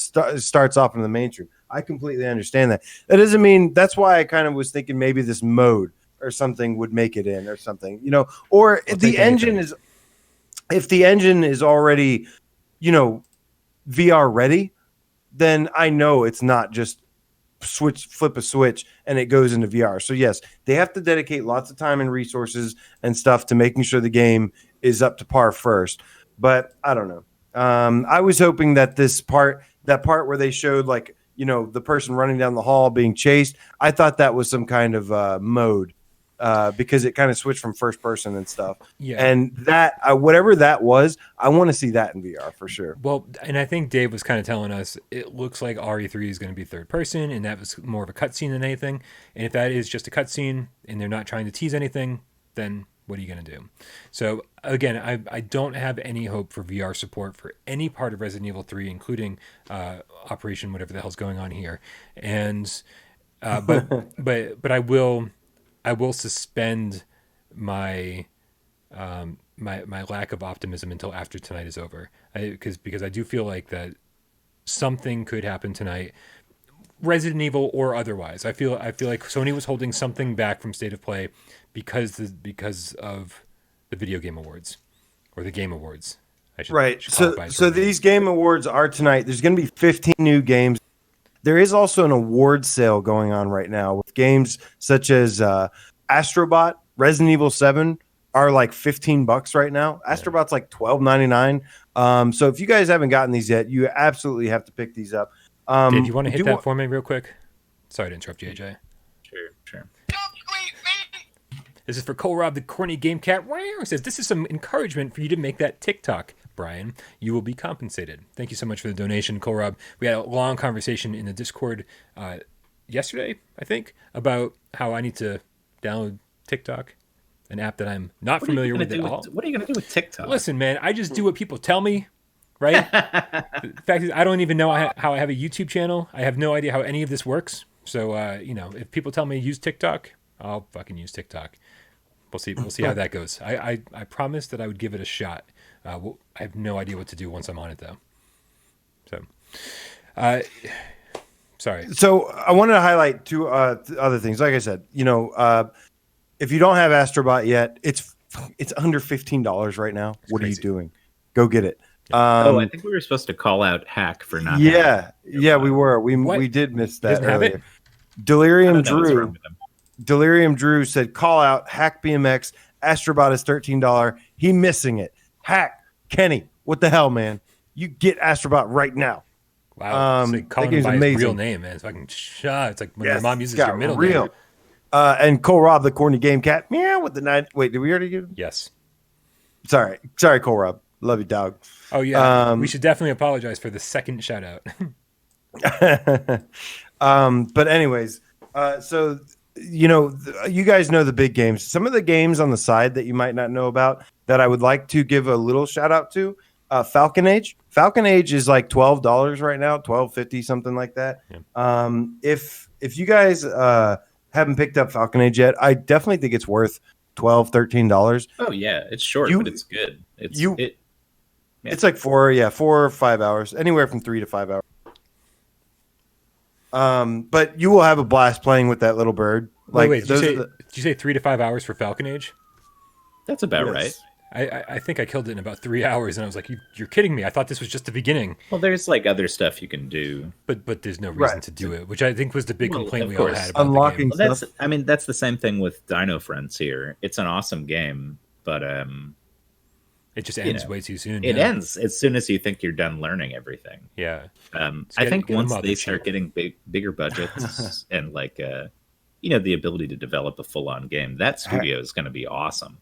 starts off in the mainstream. I completely understand that. That doesn't mean, that's why I kind of was thinking maybe this mode or something would make it in or something, or if the engine is already, VR ready, then I know it's not just flip a switch and it goes into VR. So yes, they have to dedicate lots of time and resources and stuff to making sure the game is up to par first. But I don't know. I was hoping that that part where they showed the person running down the hall being chased, I thought that was some kind of mode. Because it kind of switched from first person and stuff. Yeah. And that, whatever that was, I want to see that in VR for sure. Well, and I think Dave was kind of telling us it looks like RE3 is going to be third person, and that was more of a cutscene than anything. And if that is just a cutscene and they're not trying to tease anything, then what are you going to do? So again, I don't have any hope for VR support for any part of Resident Evil 3, including Operation whatever the hell's going on here. And but I will suspend my my lack of optimism until after tonight is over, because I do feel like that something could happen tonight, Resident Evil or otherwise. I feel like Sony was holding something back from State of Play because of the Video Game Awards or the Game Awards. Right. So these Game Awards are tonight. There's going to be 15 new games. There is also an award sale going on right now with games such as Astrobot, Resident Evil 7 are like $15 right now. Astrobot's like $12.99. So if you guys haven't gotten these yet, you absolutely have to pick these up. Dave, you want to hit that for me real quick? Sorry to interrupt you, AJ. Sure. This is for Cole Rob, the corny game cat. He says, this is some encouragement for you to make that TikTok, Bryan. You will be compensated. Thank you so much for the donation, Cole Rob. We had a long conversation in the Discord yesterday, I think, about how I need to download TikTok, an app that I'm not familiar with at all. What are you going to do with TikTok? Listen, man, I just do what people tell me, right? The fact is, I don't even know how I have a YouTube channel. I have no idea how any of this works. So, if people tell me use TikTok, I'll fucking use TikTok. We'll see how that goes. I promised that I would give it a shot. I have no idea what to do once I'm on it, though. So, sorry. So I wanted to highlight two other things. Like I said, if you don't have Astrobot yet, it's under $15 right now. What are you doing? Go get it. I think we were supposed to call out Hack for not. Yeah, we were. We did miss that earlier. Delirium Drew said, "Call out Hack BMX. Astrobot is $13. He missing it. Hack Kenny. What the hell, man? You get Astrobot right now." Wow, it's like calling him by his real name, man. It's fucking shut. It's like when your mom uses your middle name. And Cole Rob, the corny game cat, meow with the night. Wait, did we already get him? Yes. Sorry, Cole Rob. Love you, dog. Oh yeah, we should definitely apologize for the second shout out. But anyways, so you guys know the big games. Some of the games on the side that you might not know about that I would like to give a little shout out to. Falcon Age. Falcon Age is like $12 right now, $12.50, something like that. Yeah. If you guys haven't picked up Falcon Age yet, I definitely think it's worth $12, $13. Oh yeah, it's short, but it's good. It's like 4 or 5 hours, anywhere from 3 to 5 hours. But you will have a blast playing with that little bird. Like, wait, did you say 3 to 5 hours for Falcon Age? That's about right. I think I killed it in about 3 hours, and I was like, "You're kidding me! I thought this was just the beginning." Well, there's like other stuff you can do, but there's no reason to do it, which I think was the big complaint we all had about unlocking the game. stuff. That's the same thing with Dino Frontier. It's an awesome game, but it just ends way too soon. It ends as soon as you think you're done learning everything. Yeah, I think once they start getting bigger budgets and the ability to develop a full-on game, that studio is going to be awesome.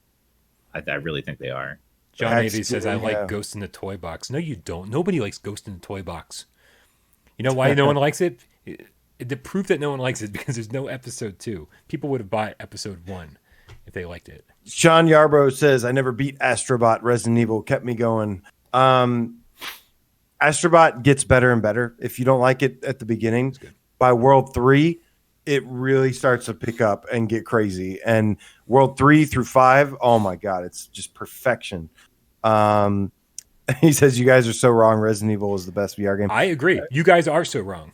I really think they are. John Navy says, I like Ghost in the Toy Box. No, you don't. Nobody likes Ghost in the Toy Box. You know why no one likes it? The proof that no one likes it because there's no episode 2. People would have bought episode 1. if they liked it. Sean Yarbrough says, I never beat Astrobot. Resident Evil kept me going. Astrobot gets better and better. If you don't like it at the beginning, by World 3, it really starts to pick up and get crazy. And World 3 through 5, oh my God, it's just perfection. He says, you guys are so wrong. Resident Evil is the best VR game. I agree. You guys are so wrong.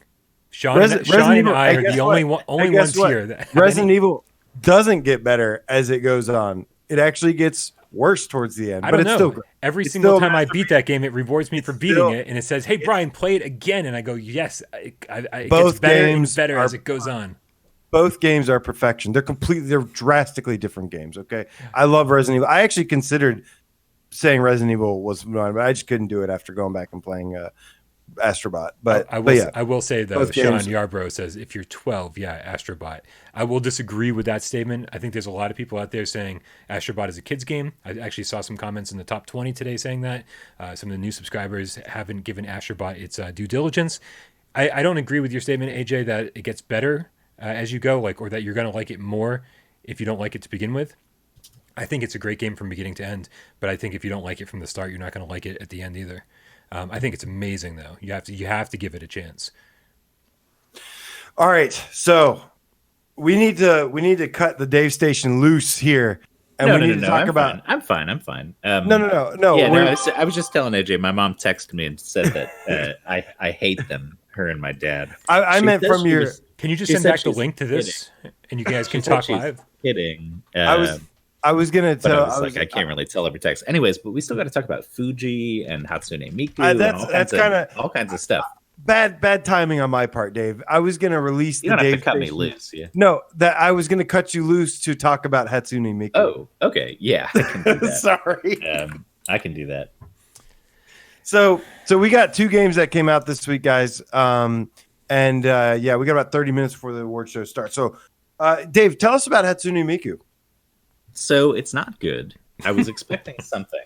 Sean and I are the only ones here. Resident Evil doesn't get better as it goes on. It actually gets worse towards the end. I don't it's know. Still great. Every single time I beat that game, it rewards me for beating it, and it says, "Hey, Bryan, play it again." And I go, "Yes." It gets better and better as it goes on. Both games are perfection. They're drastically different games. Okay, I love Resident Evil. I actually considered saying Resident Evil was mine, but I just couldn't do it after going back and playing Astrobot. But I will say though, Sean Yarbrough says if you're 12, yeah, Astrobot. I will disagree with that statement. I think there's a lot of people out there saying Astrobot is a kid's game. I actually saw some comments in the top 20 today saying that. Some of the new subscribers haven't given Astrobot its due diligence. I don't agree with your statement, AJ, that it gets better as you go, or that you're going to like it more if you don't like it to begin with. I think it's a great game from beginning to end, but I think if you don't like it from the start, you're not going to like it at the end either. I think it's amazing, though. You have to give it a chance. All right, so we need to cut the Dave Station loose here, and we need to talk about. I'm fine. No. Yeah, I was just telling AJ. My mom texted me and said that I hate them. Her and my dad. I meant from your. Can you just send back the link to this, and you guys can talk live? Kidding. I was gonna tell. I can't really tell every text. Anyways, but we still got to talk about Fuji and Hatsune Miku. That's kind of all kinds of stuff. Bad timing on my part, Dave. I was gonna release. You don't have to cut me loose. Yeah. No, that I was gonna cut you loose to talk about Hatsune Miku. Oh, okay. Yeah, I can do that. Sorry. I can do that. So we got 2 games that came out this week, guys. We got about 30 minutes before the award show starts. So, Dave, tell us about Hatsune Miku. So it's not good. I was expecting something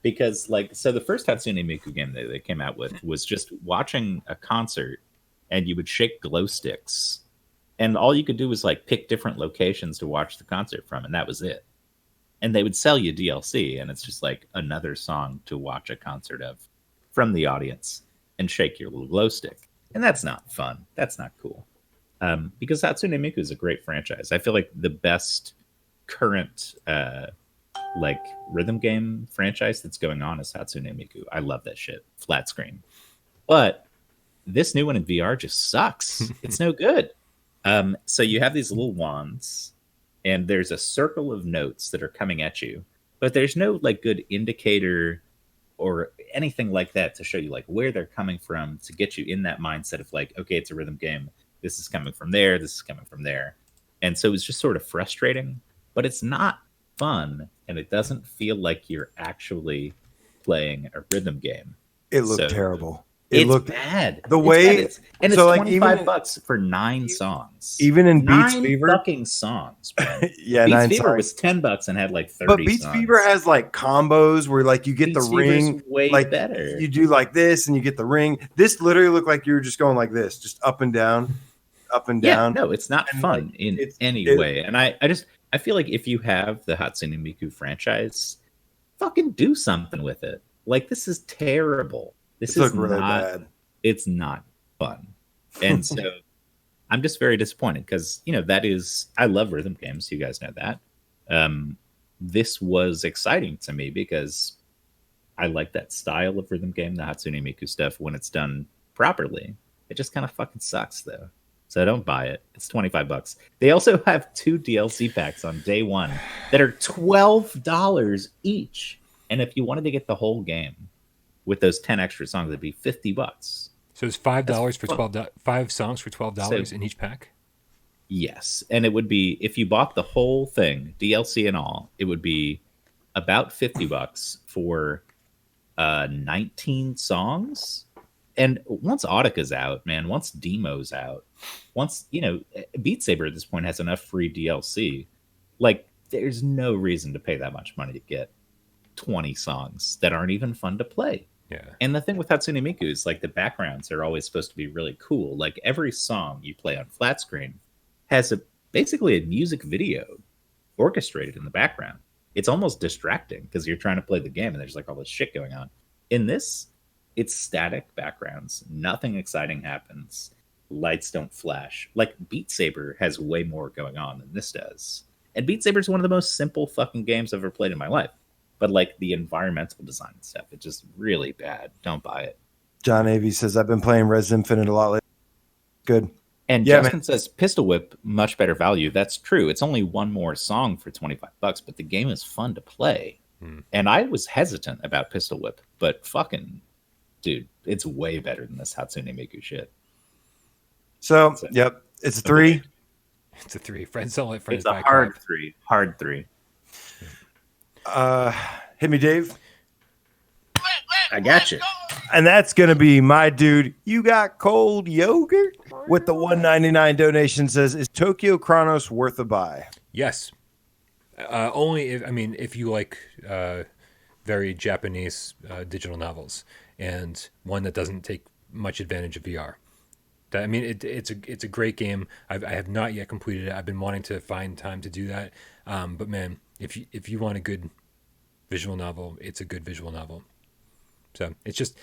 because, the first Hatsune Miku game that they came out with was just watching a concert, and you would shake glow sticks, and all you could do was pick different locations to watch the concert from, and that was it. And they would sell you DLC, and it's just another song to watch a concert of from the audience and shake your little glow stick, and that's not fun. That's not cool. Because Hatsune Miku is a great franchise. I feel like the best current rhythm game franchise that's going on is Hatsune Miku. I love that shit. Flat screen. But this new one in VR just sucks. It's no good. So you have these little wands, and there's a circle of notes that are coming at you, but there's no good indicator or anything like that to show you where they're coming from to get you in that mindset of okay, it's a rhythm game. This is coming from there. This is coming from there. And so it's just sort of frustrating. But it's not fun, and it doesn't feel like you're actually playing a rhythm game. It looked terrible. It looked bad. The way it's $25 for 9 songs. Even in Beats Fever, fucking songs. Man. Yeah, Beats Fever was $10 and had 30. But Beats songs. Fever has combos where you get Beats the ring. Way better. You do this, and you get the ring. This literally looked like you were just going like this, just up and down, up and down. Yeah, no, it's not fun in any way. And I feel like if you have the Hatsune Miku franchise, fucking do something with it. This is terrible. This is really bad. It's not fun. And so I'm just very disappointed because, I love rhythm games. You guys know that. This was exciting to me because I like that style of rhythm game, the Hatsune Miku stuff, when it's done properly. It just kind of fucking sucks, though. So don't buy it. It's $25. They also have 2 DLC packs on day one that are $12 each. And if you wanted to get the whole game with those 10 extra songs, it'd be $50. So it's $5 for 5 songs for $12 in each pack? Yes. And it would be, if you bought the whole thing, DLC and all, it would be about $50 for 19 songs. And once Audika's out, man, once Demo's out, once, Beat Saber at this point has enough free DLC. There's no reason to pay that much money to get 20 songs that aren't even fun to play. Yeah. And the thing with Hatsune Miku is the backgrounds are always supposed to be really cool. Every song you play on flat screen has basically a music video orchestrated in the background. It's almost distracting because you're trying to play the game and there's like all this shit going on. In this, it's static backgrounds. Nothing exciting happens. Lights don't flash. Like Beat Saber has way more going on than this does. And Beat Saber is one of the most simple fucking games I've ever played in my life. But like the environmental design stuff, it's just really bad. Don't buy it. John Avey says, I've been playing Res Infinite a lot lately. Good. And Yeah, Justin says Pistol Whip, much better value. That's true. It's only one more song for $25, but the game is fun to play. And I was hesitant about Pistol Whip, but fucking dude, it's way better than this Hatsune Miku shit. So, yep, it's a 3. It's a 3. Friends don't let friends It's a buy hard crap. 3. Hard 3. Hit me, Dave. I got you. And that's going to be my dude. You got cold yogurt with the $1.99 donation. Says, is Tokyo Chronos worth a buy? Yes. Only if you like very Japanese digital novels and one that doesn't take much advantage of VR. It's a great game. I have not yet completed it. I've been wanting to find time to do that. But man, if you want a good visual novel, it's a good visual novel. So it's just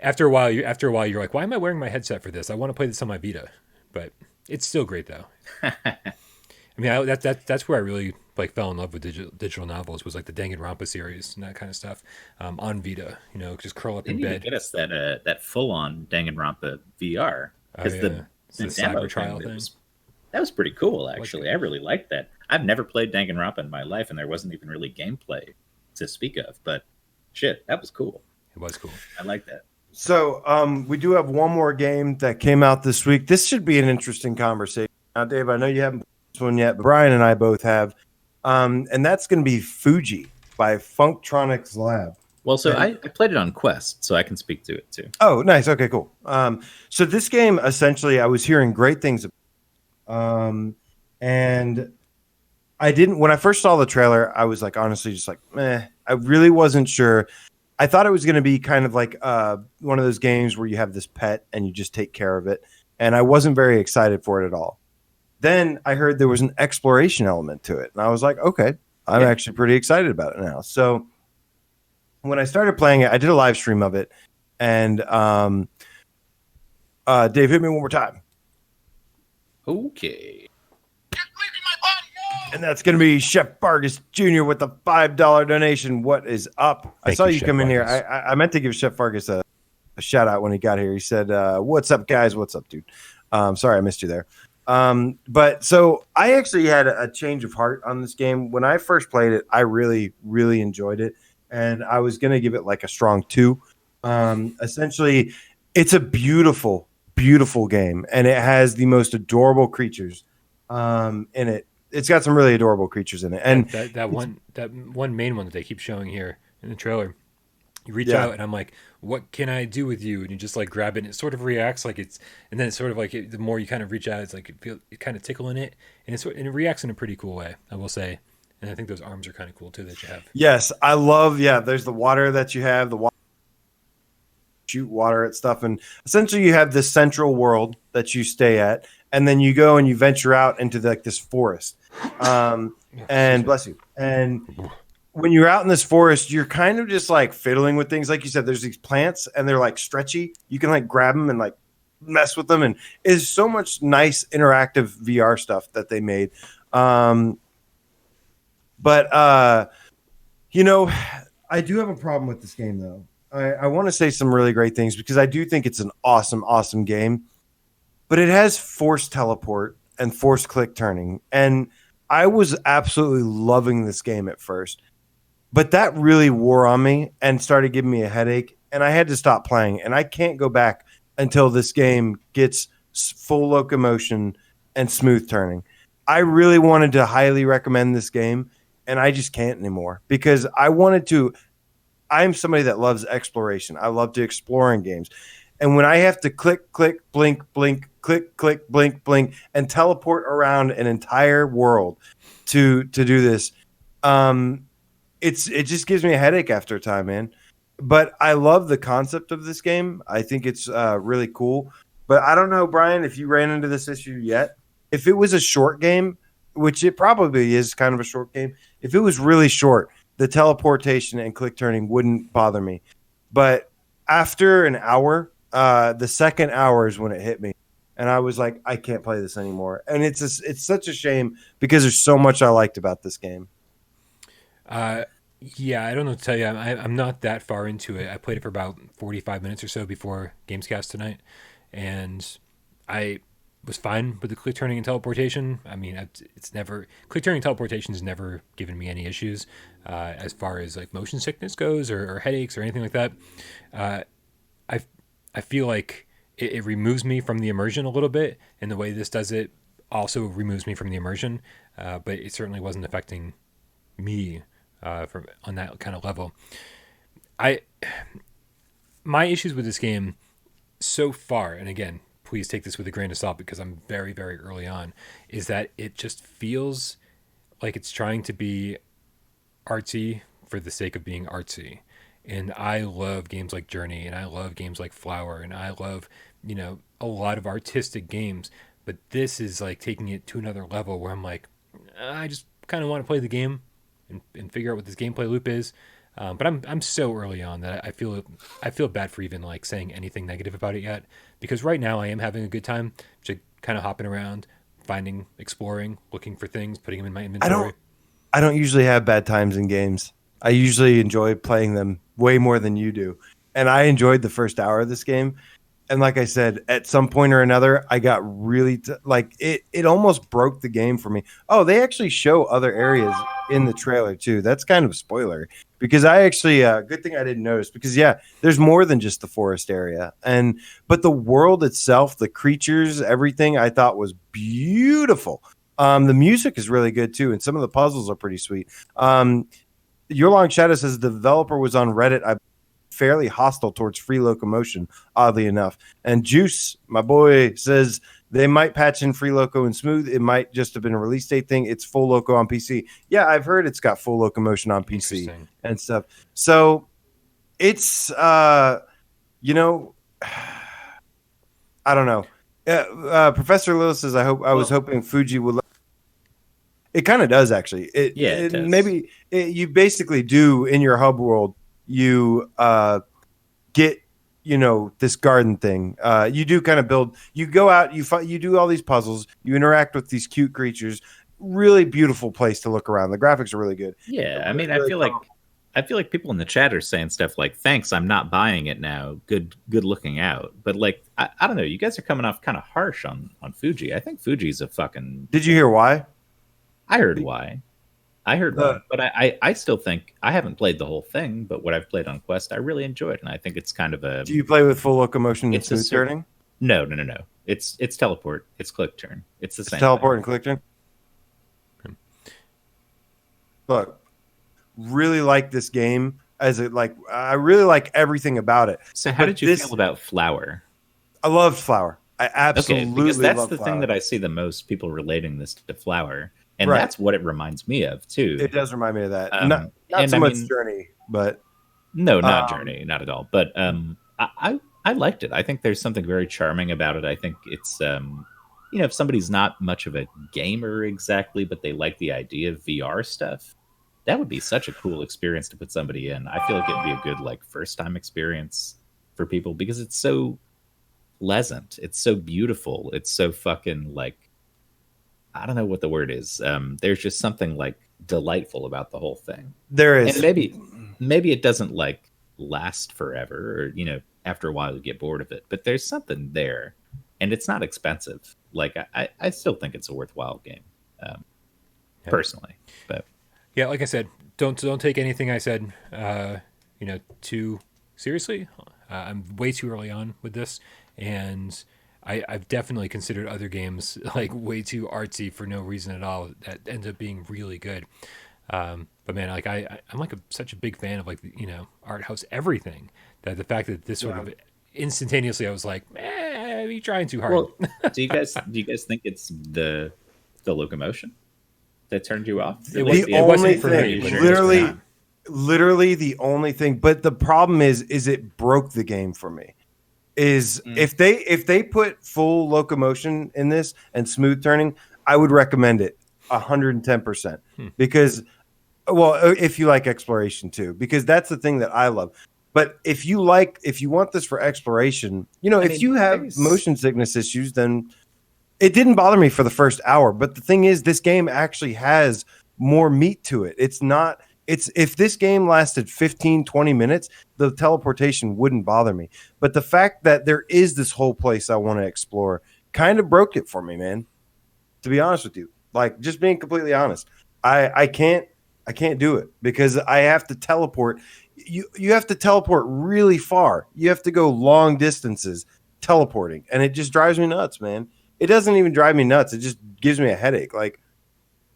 after a while you're like, why am I wearing my headset for this? I want to play this on my Vita, but it's still great though. That's where I really like fell in love with digital novels, was like the Danganronpa series and that kind of stuff on Vita. Just curl up in bed. Get us that full on Danganronpa VR because the cyber trial thing. That was pretty cool actually. I really liked that. I've never played Danganronpa in my life, and there wasn't even really gameplay to speak of. But shit, that was cool. It was cool. I like that. So we do have one more game that came out this week. This should be an interesting conversation. Now, Dave, I know you haven't played this one yet, but Bryan and I both have. And that's going to be Fuji by Funktronics Lab. Well, so I played it on Quest, so I can speak to it too. Oh, nice. Okay, cool. So this game, essentially, I was hearing great things about. And I didn't, when I first saw the trailer, I was like, honestly, just like, meh. I really wasn't sure. I thought it was going to be kind of like one of those games where you have this pet and you just take care of it. And I wasn't very excited for it at all. Then I heard there was an exploration element to it. And I was like, okay, I'm actually pretty excited about it now. So when I started playing it, I did a live stream of it. And Dave, hit me one more time. Okay. And that's going to be Chef Vargas Jr. with the $5 donation. What is up? I saw you come in here. I meant to give Chef Vargas a shout out when he got here. He said, what's up, guys? What's up, dude? Sorry, I missed you there. But so I actually had a change of heart on this game. When I first played it, I really, really enjoyed it. And I was going to give it like a strong 2. Essentially, it's a beautiful, beautiful game. And it has the most adorable creatures in it. It's got some really adorable creatures in it. And that one main one that they keep showing here in the trailer, you reach out and I'm like, what can I do with you? And you just like grab it and it sort of reacts like it's, and then it's sort of like the more you kind of reach out, it's like you kind of tickling it, and it reacts in a pretty cool way, I will say. And I think those arms are kind of cool too that you have. Yes, I love. Yeah, there's the water that you have, the water, shoot water at stuff, and essentially you have this central world that you stay at, and then you go and you venture out into this forest. And bless you. And when you're out in this forest, you're kind of just like fiddling with things. Like you said, there's these plants and they're like stretchy. You can like grab them and like mess with them. And it's so much nice interactive VR stuff that they made. But I do have a problem with this game though. I want to say some really great things because I do think it's an awesome, awesome game, but it has forced teleport and forced click turning. And I was absolutely loving this game at first. But that really wore on me and started giving me a headache, and I had to stop playing. And I can't go back until this game gets full locomotion and smooth turning. I really wanted to highly recommend this game, and I just can't anymore because I'm somebody that loves exploration. I love to explore in games. And when I have to click, click, blink, blink, click, click, blink, blink, and teleport around an entire world to do this, it just gives me a headache after a time, man. But I love the concept of this game. I think it's really cool. But I don't know, Bryan, if you ran into this issue yet. If it was a short game, which it probably is kind of a short game. If it was really short, the teleportation and click turning wouldn't bother me. But after an hour, the second hour is when it hit me. And I was like, I can't play this anymore. And it's such a shame because there's so much I liked about this game. Yeah, I don't know what to tell you. I'm not that far into it. I played it for about 45 minutes or so before GameScast tonight, and I was fine with the click turning and teleportation. I mean, it's never click turning and teleportation has never given me any issues as far as like motion sickness goes or headaches or anything like that. I feel like it removes me from the immersion a little bit, and the way this does it also removes me from the immersion. But it certainly wasn't affecting me from on that kind of level. My issues with this game so far, and again, please take this with a grain of salt because I'm very, very early on, is that it just feels like it's trying to be artsy for the sake of being artsy. And I love games like Journey, and I love games like Flower, and I love, a lot of artistic games. But this is like taking it to another level where I'm like, I just kind of want to play the game and figure out what this gameplay loop is. But I'm so early on that I feel bad for even like saying anything negative about it yet, because right now I am having a good time, just kind of hopping around, finding, exploring, looking for things, putting them in my inventory. I don't usually have bad times in games. I usually enjoy playing them way more than you do, and I enjoyed the first hour of this game. And like I said, at some point or another, I got really it almost broke the game for me. Oh, they actually show other areas in the trailer too. That's kind of a spoiler because I actually good thing I didn't notice because there's more than just the forest area. But the world itself, the creatures, everything I thought was beautiful. The music is really good too, and some of the puzzles are pretty sweet. Your Long Shadow says the developer was on Reddit. Fairly hostile towards free locomotion, oddly enough. And Juice, my boy, says they might patch in free loco and smooth. It might just have been a release date thing. It's full loco on PC. Yeah, I've heard it's got full locomotion on PC and stuff. So it's I don't know. Professor Lewis says I was hoping Fuji would. It kind of does actually. It does. Maybe you basically do in your hub world. You get this garden thing. You do kind of build. You go out. You do all these puzzles. You interact with these cute creatures. Really beautiful place to look around. The graphics are really good. Yeah, I mean, really I feel like people in the chat are saying stuff like, "Thanks, I'm not buying it now. Good looking out." But like, I don't know. You guys are coming off kind of harsh on Fuji. I think Fuji's a fucking. Did you hear why? I heard why. But I still think I haven't played the whole thing, but what I've played on Quest, I really enjoyed, and I think it's kind of a. Do you play with full locomotion and smooth turning? No. It's teleport. It's click turn. It's the same. Teleport and click turn. Look, really like this game I really like everything about it. So how did you feel about Flower? I loved Flower. I absolutely because that's love the Flower. thing that I see the most people relating this to Flower. And that's what it reminds me of too. It does remind me of that. Not so much Journey, but no, not Journey, not at all. But I liked it. I think there's something very charming about it. I think it's if somebody's not much of a gamer exactly, but they like the idea of VR stuff, that would be such a cool experience to put somebody in. I feel like it'd be a good like first time experience for people because it's so pleasant. It's so beautiful. It's so fucking like. I don't know what the word is. There's just something like delightful about the whole thing. There is. And maybe it doesn't like last forever or, after a while you get bored of it, but there's something there and it's not expensive. Like I still think it's a worthwhile game personally, but yeah, like I said, don't take anything I said, too seriously. I'm way too early on with this and I've definitely considered other games like way too artsy for no reason at all that end up being really good. But man, like I'm like such a big fan of like art house everything that the fact that this sort of instantaneously I was like, are you trying too hard? Well, do you guys think it's the locomotion that turned you off? The only thing, literally the only thing. But the problem is it broke the game for me. If they put full locomotion in this and smooth turning, I would recommend it. 110%. Because, well, if you like exploration too, because that's the thing that I love. But if you want this for exploration, if you have motion sickness issues, then it didn't bother me for the first hour. But the thing is, this game actually has more meat to it. If this game lasted 15, 20 minutes, the teleportation wouldn't bother me. But the fact that there is this whole place I want to explore kind of broke it for me, man. To be honest with you, like, just being completely honest, I can't do it because I have to teleport. You have to teleport really far. You have to go long distances teleporting, and it just drives me nuts, man. It doesn't even drive me nuts. It just gives me a headache. Like,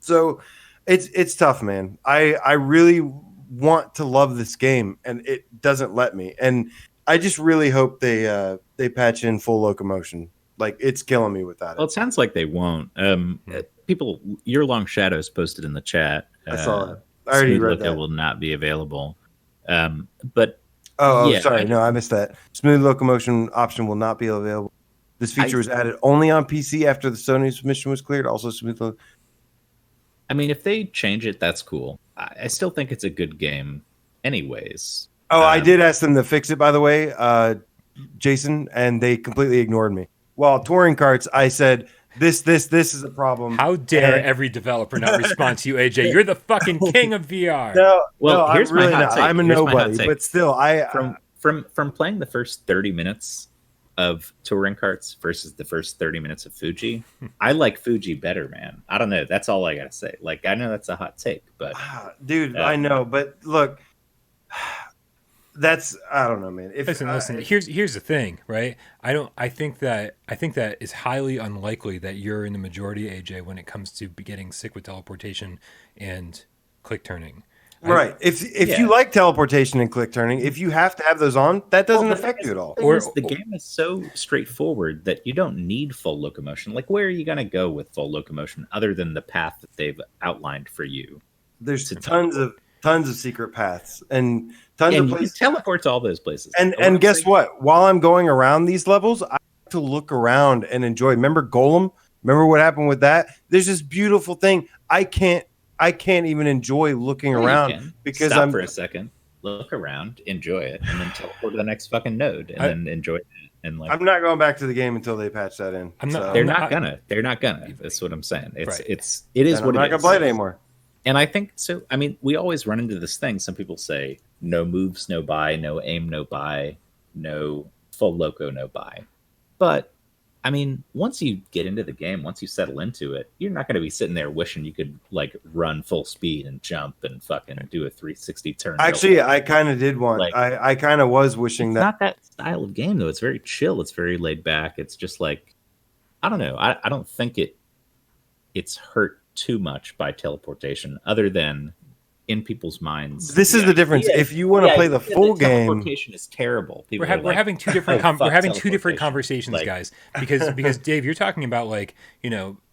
so it's tough, man. I really want to love this game, and it doesn't let me. And I just really hope they patch in full locomotion. Like, it's killing me without it. Well, it sounds like they won't. People, Your Long Shadows posted in the chat. I saw that. I already read that. Will not be available. Sorry. Yeah, No, I missed that. Smooth locomotion option will not be available. This feature was added only on PC after the Sony submission was cleared. Also, smooth. I mean, if they change it, that's cool. I still think it's a good game, anyways. Oh, I did ask them to fix it, by the way, Jason, and they completely ignored me. Well, touring carts, I said this is a problem. How dare every developer not respond to you, AJ? You're the fucking king of VR. Here's I'm really my hot not. take. I'm a nobody, but still, from playing the first 30 minutes of touring carts versus the first 30 minutes of Fuji, I like Fuji better, man. I don't know. That's all I gotta say. Like, I know that's a hot take, but dude, I know. But look, I don't know, man. Listen. Here's the thing, right? I think that is highly unlikely that you're in the majority, AJ, when it comes to getting sick with teleportation and click turning. Right. If you like teleportation and click turning, if you have to have those on, that doesn't affect you at all. The game is so straightforward that you don't need full locomotion. Like, where are you going to go with full locomotion other than the path that they've outlined for you? There's tons of secret paths and tons of places. Teleport to all those places. And guess what? While I'm going around these levels, I have to look around and enjoy. Remember Golem? Remember what happened with that? There's this beautiful thing. I can't even enjoy looking around because Stop for a second, look around, enjoy it, and then teleport to the next fucking node, and then enjoy it. And like, I'm not going back to the game until they patch that in. They're not gonna. That's what I'm saying. It is what it I'm is. not gonna play it anymore. And I think so. I mean, we always run into this thing. Some people say no moves, no buy, no aim, no buy, no full loco, no buy. But I mean, once you get into the game, once you settle into it, you're not going to be sitting there wishing you could like run full speed and jump and fucking do a 360 turn. Actually, I kind of did want. Like, I kind of was wishing that. Not that style of game though. It's very chill. It's very laid back. It's just like, I don't know. I don't think it's hurt too much by teleportation, other than in people's minds. This is the difference. If you want to play the full game, teleportation is terrible. We're having two different conversations, like, guys. Because Dave, you're talking about like,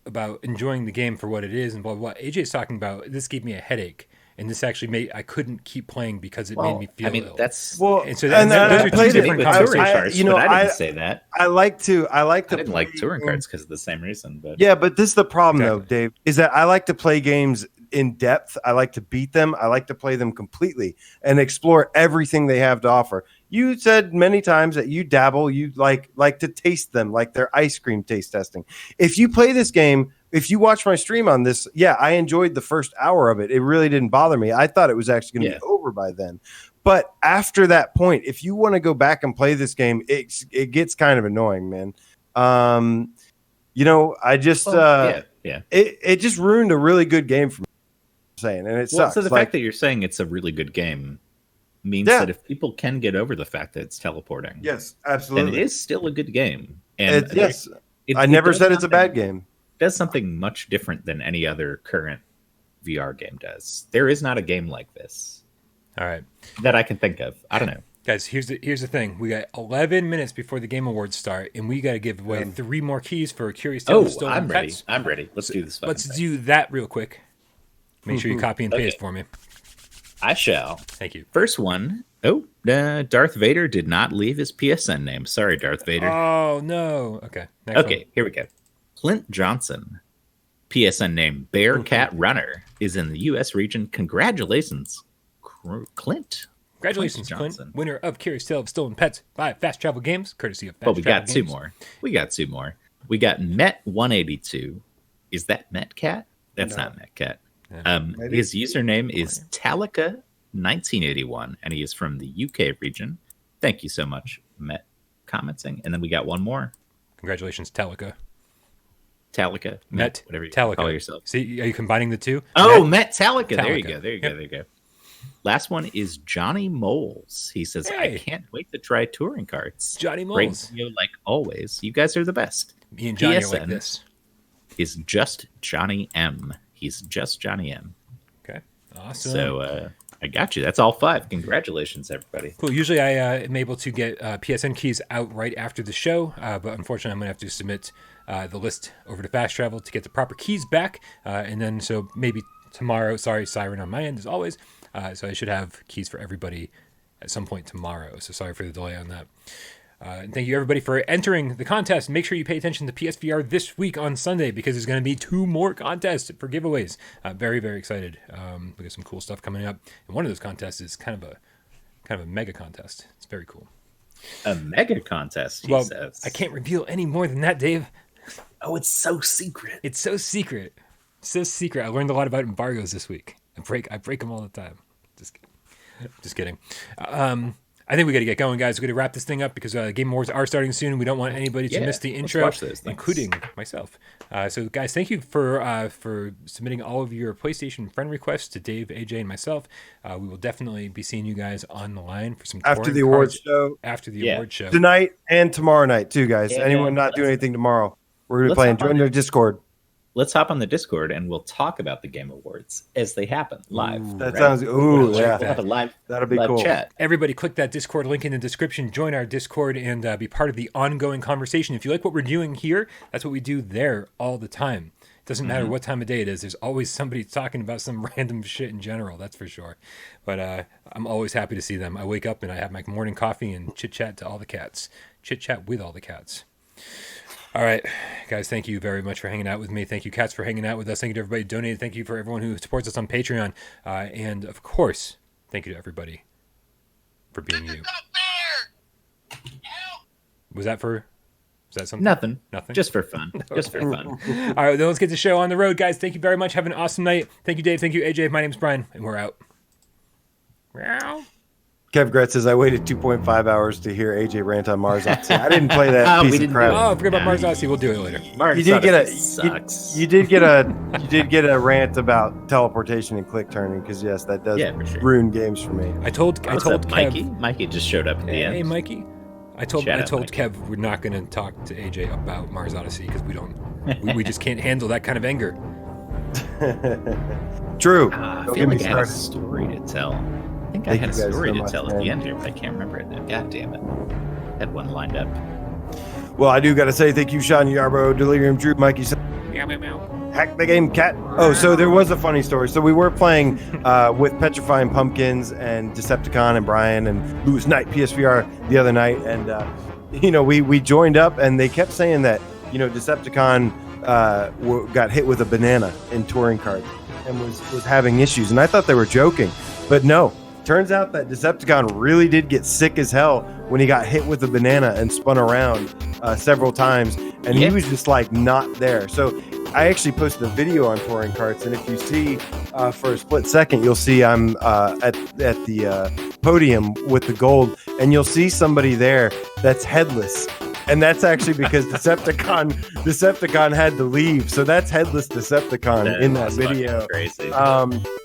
about enjoying the game for what it is and blah blah blah. AJ's talking about this gave me a headache, and this actually I couldn't keep playing because it made me feel ill. That's and so those are two different conversations. I didn't say that. I like to. I didn't like touring cards because of the same reason. But yeah, but this is the problem though, Dave, is that I like to play games in depth. I like to beat them. I like to play them completely and explore everything they have to offer. You said many times that you dabble, you like to taste them, like their ice cream taste testing. If you play this game, if you watch my stream on this, I enjoyed the first hour of it. It really didn't bother me. I thought it was actually going to be over by then. But after that point, if you want to go back and play this game, it gets kind of annoying, man. I just it just ruined a really good game for me. Saying, and it sucks. So the fact that you're saying it's a really good game means that if people can get over the fact that it's teleporting, yes, absolutely, then it is still a good game. And I never said it's a bad game. It does something much different than any other current VR game does. There is not a game like this. All right, that I can think of. I don't know, guys. Here's the thing. We got 11 minutes before the Game Awards start, and we got to give away 3 more keys for a Curious Tale of Stolen Pets. I'm ready. Let's do this. Let's do that real quick. Make sure you copy and paste for me. I shall. Thank you. First one. Darth Vader did not leave his PSN name. Sorry, Darth Vader. Oh, no. Okay. Next one. Here we go. Clint Johnson. PSN name Bearcat Runner is in the U.S. region. Congratulations, Clint. Congratulations, Clint, Johnson. winner of Curious Tale of Stolen Pets 5 Fast Travel Games, courtesy of Fast But we Travel got Games. two more. We got Met182. Is that Metcat? That's not Metcat. His username is Talica1981, and he is from the UK region. Thank you so much, Met, commenting. And then we got one more. Congratulations, Talica. Met, whatever you Talica. call yourself. See, are you combining the two? Oh, Met Talica. There you Talica. go. There you go. Last one is Johnny Moles. He says, Hey. I can't wait to try touring carts. Johnny Great Moles. video like always. You guys are the best. Me and Johnny are like PSN this. is just Johnny M. He's just Johnny M. Okay. Awesome. So I got you. That's all 5. Congratulations, everybody. Cool. Usually I am able to get PSN keys out right after the show, but unfortunately I'm going to have to submit the list over to Fast Travel to get the proper keys back. And then so maybe tomorrow, sorry, Siren on my end as always. So I should have keys for everybody at some point tomorrow. So sorry for the delay on that. And thank you everybody for entering the contest. Make sure you pay attention to PSVR this week on Sunday because there's going to be 2 more contests for giveaways. Very, very excited. We got some cool stuff coming up. And one of those contests is kind of a mega contest. It's very cool. A mega contest, he says. I can't reveal any more than that, Dave. Oh, it's so secret. It's so secret. So secret. I learned a lot about embargoes this week. I break them all the time. Just kidding. I think we got to get going, guys. We're going to wrap this thing up because Game Awards are starting soon. And we don't want anybody to miss the intro, watch those things. including myself. So, guys, thank you for submitting all of your PlayStation friend requests to Dave, AJ, and myself. We will definitely be seeing you guys on the line for some After touring the awards cards show. After the awards show. Tonight and tomorrow night, too, guys. Yeah, Anyone not doing anything tomorrow, we're going to be playing. Join their Discord. Let's hop on the Discord and we'll talk about the Game Awards as they happen live. That right? sounds. Ooh, yeah. We'll have a live That'll be cool. chat. Everybody click that Discord link in the description, join our Discord, and be part of the ongoing conversation. If you like what we're doing here, that's what we do there all the time. It doesn't matter what time of day it is. There's always somebody talking about some random shit in general, that's for sure. But I'm always happy to see them. I wake up and I have my morning coffee and chit-chat to all the cats. Chit-chat with all the cats. All right, guys, thank you very much for hanging out with me. Thank you, cats, for hanging out with us. Thank you to everybody who donated. Thank you for everyone who supports us on Patreon. And, of course, thank you to everybody for being you. Was that something? Nothing. Nothing? Just for fun. Just for fun. All right, then let's get the show on the road, guys. Thank you very much. Have an awesome night. Thank you, Dave. Thank you, AJ. My name's Bryan, and we're out. Meow. Kev Gretz says, I waited 2.5 hours to hear AJ rant on Mars Odyssey. I didn't play that piece of crap. Oh, forget about Mars Odyssey. We'll do it later. Mars You did get Odyssey a sucks. you did get a rant about teleportation and click turning because yes, that does Yeah, for sure. ruin games for me. I told What's up, Kev. Mikey? Mikey just showed up at the Hey, end. Mikey. I told Shout out, Mikey. Kev we're not going to talk to AJ about Mars Odyssey because we just can't handle that kind of anger. True. I Don't feel get me like I had a started. story to tell. I think I Thank had a you guys story so to much, tell at man. the end here, but I can't remember it now. God damn it. Had one lined up. Well, I do got to say thank you, Sean Yarbrough, Delirium Drew, Mikey. Meow, meow, meow. Hack the game, cat. Oh, so there was a funny story. So we were playing with Petrifying Pumpkins and Decepticon and Bryan and Lewis Knight PSVR the other night, and we joined up, and they kept saying that Decepticon got hit with a banana in touring cart and was having issues, and I thought they were joking, but no. Turns out that Decepticon really did get sick as hell when he got hit with a banana and spun around several times, and he was just like not there. So I actually posted a video on touring carts, and if you see for a split second, you'll see I'm at the podium with the gold, and you'll see somebody there that's headless. And that's actually because Decepticon had to leave. So that's headless Decepticon in that video. Crazy.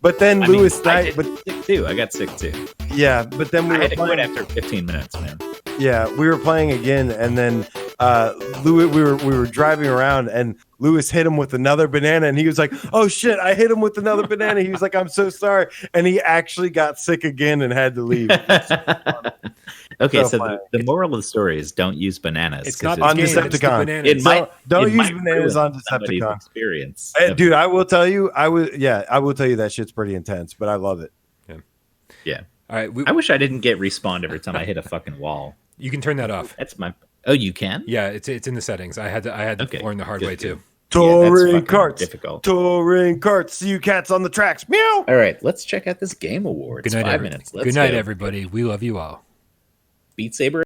But then Lewis Knight, I got sick too. Yeah, but then we I were had to quit playing, after 15 minutes, man. yeah, we were playing again, and then Lewis, we were driving around, and Lewis hit him with another banana, and he was like, "Oh shit, I hit him with another banana." He was like, "I'm so sorry," and he actually got sick again and had to leave. Okay, So so funny. the moral of the story is don't use bananas. It's 'cause not on the game, it's the Decepticon. bananas. It might Don't it use might bananas ruin on somebody's Decepticon. experience. Hey, dude, I will tell you, I will tell you that shit's pretty intense, but I love it. Yeah. All right, I wish I didn't get respawned every time I hit a fucking wall. you can turn that off. That's my. Oh, you can? Yeah, it's in the settings. I had to Okay, learn the hard good, way good. too. Touring carts. Difficult. Touring carts. See you cats on the tracks. Meow. All right, let's check out this Game Awards. Good night, 5 minutes. Let's Good night, go. everybody. We love you all. Beat Saber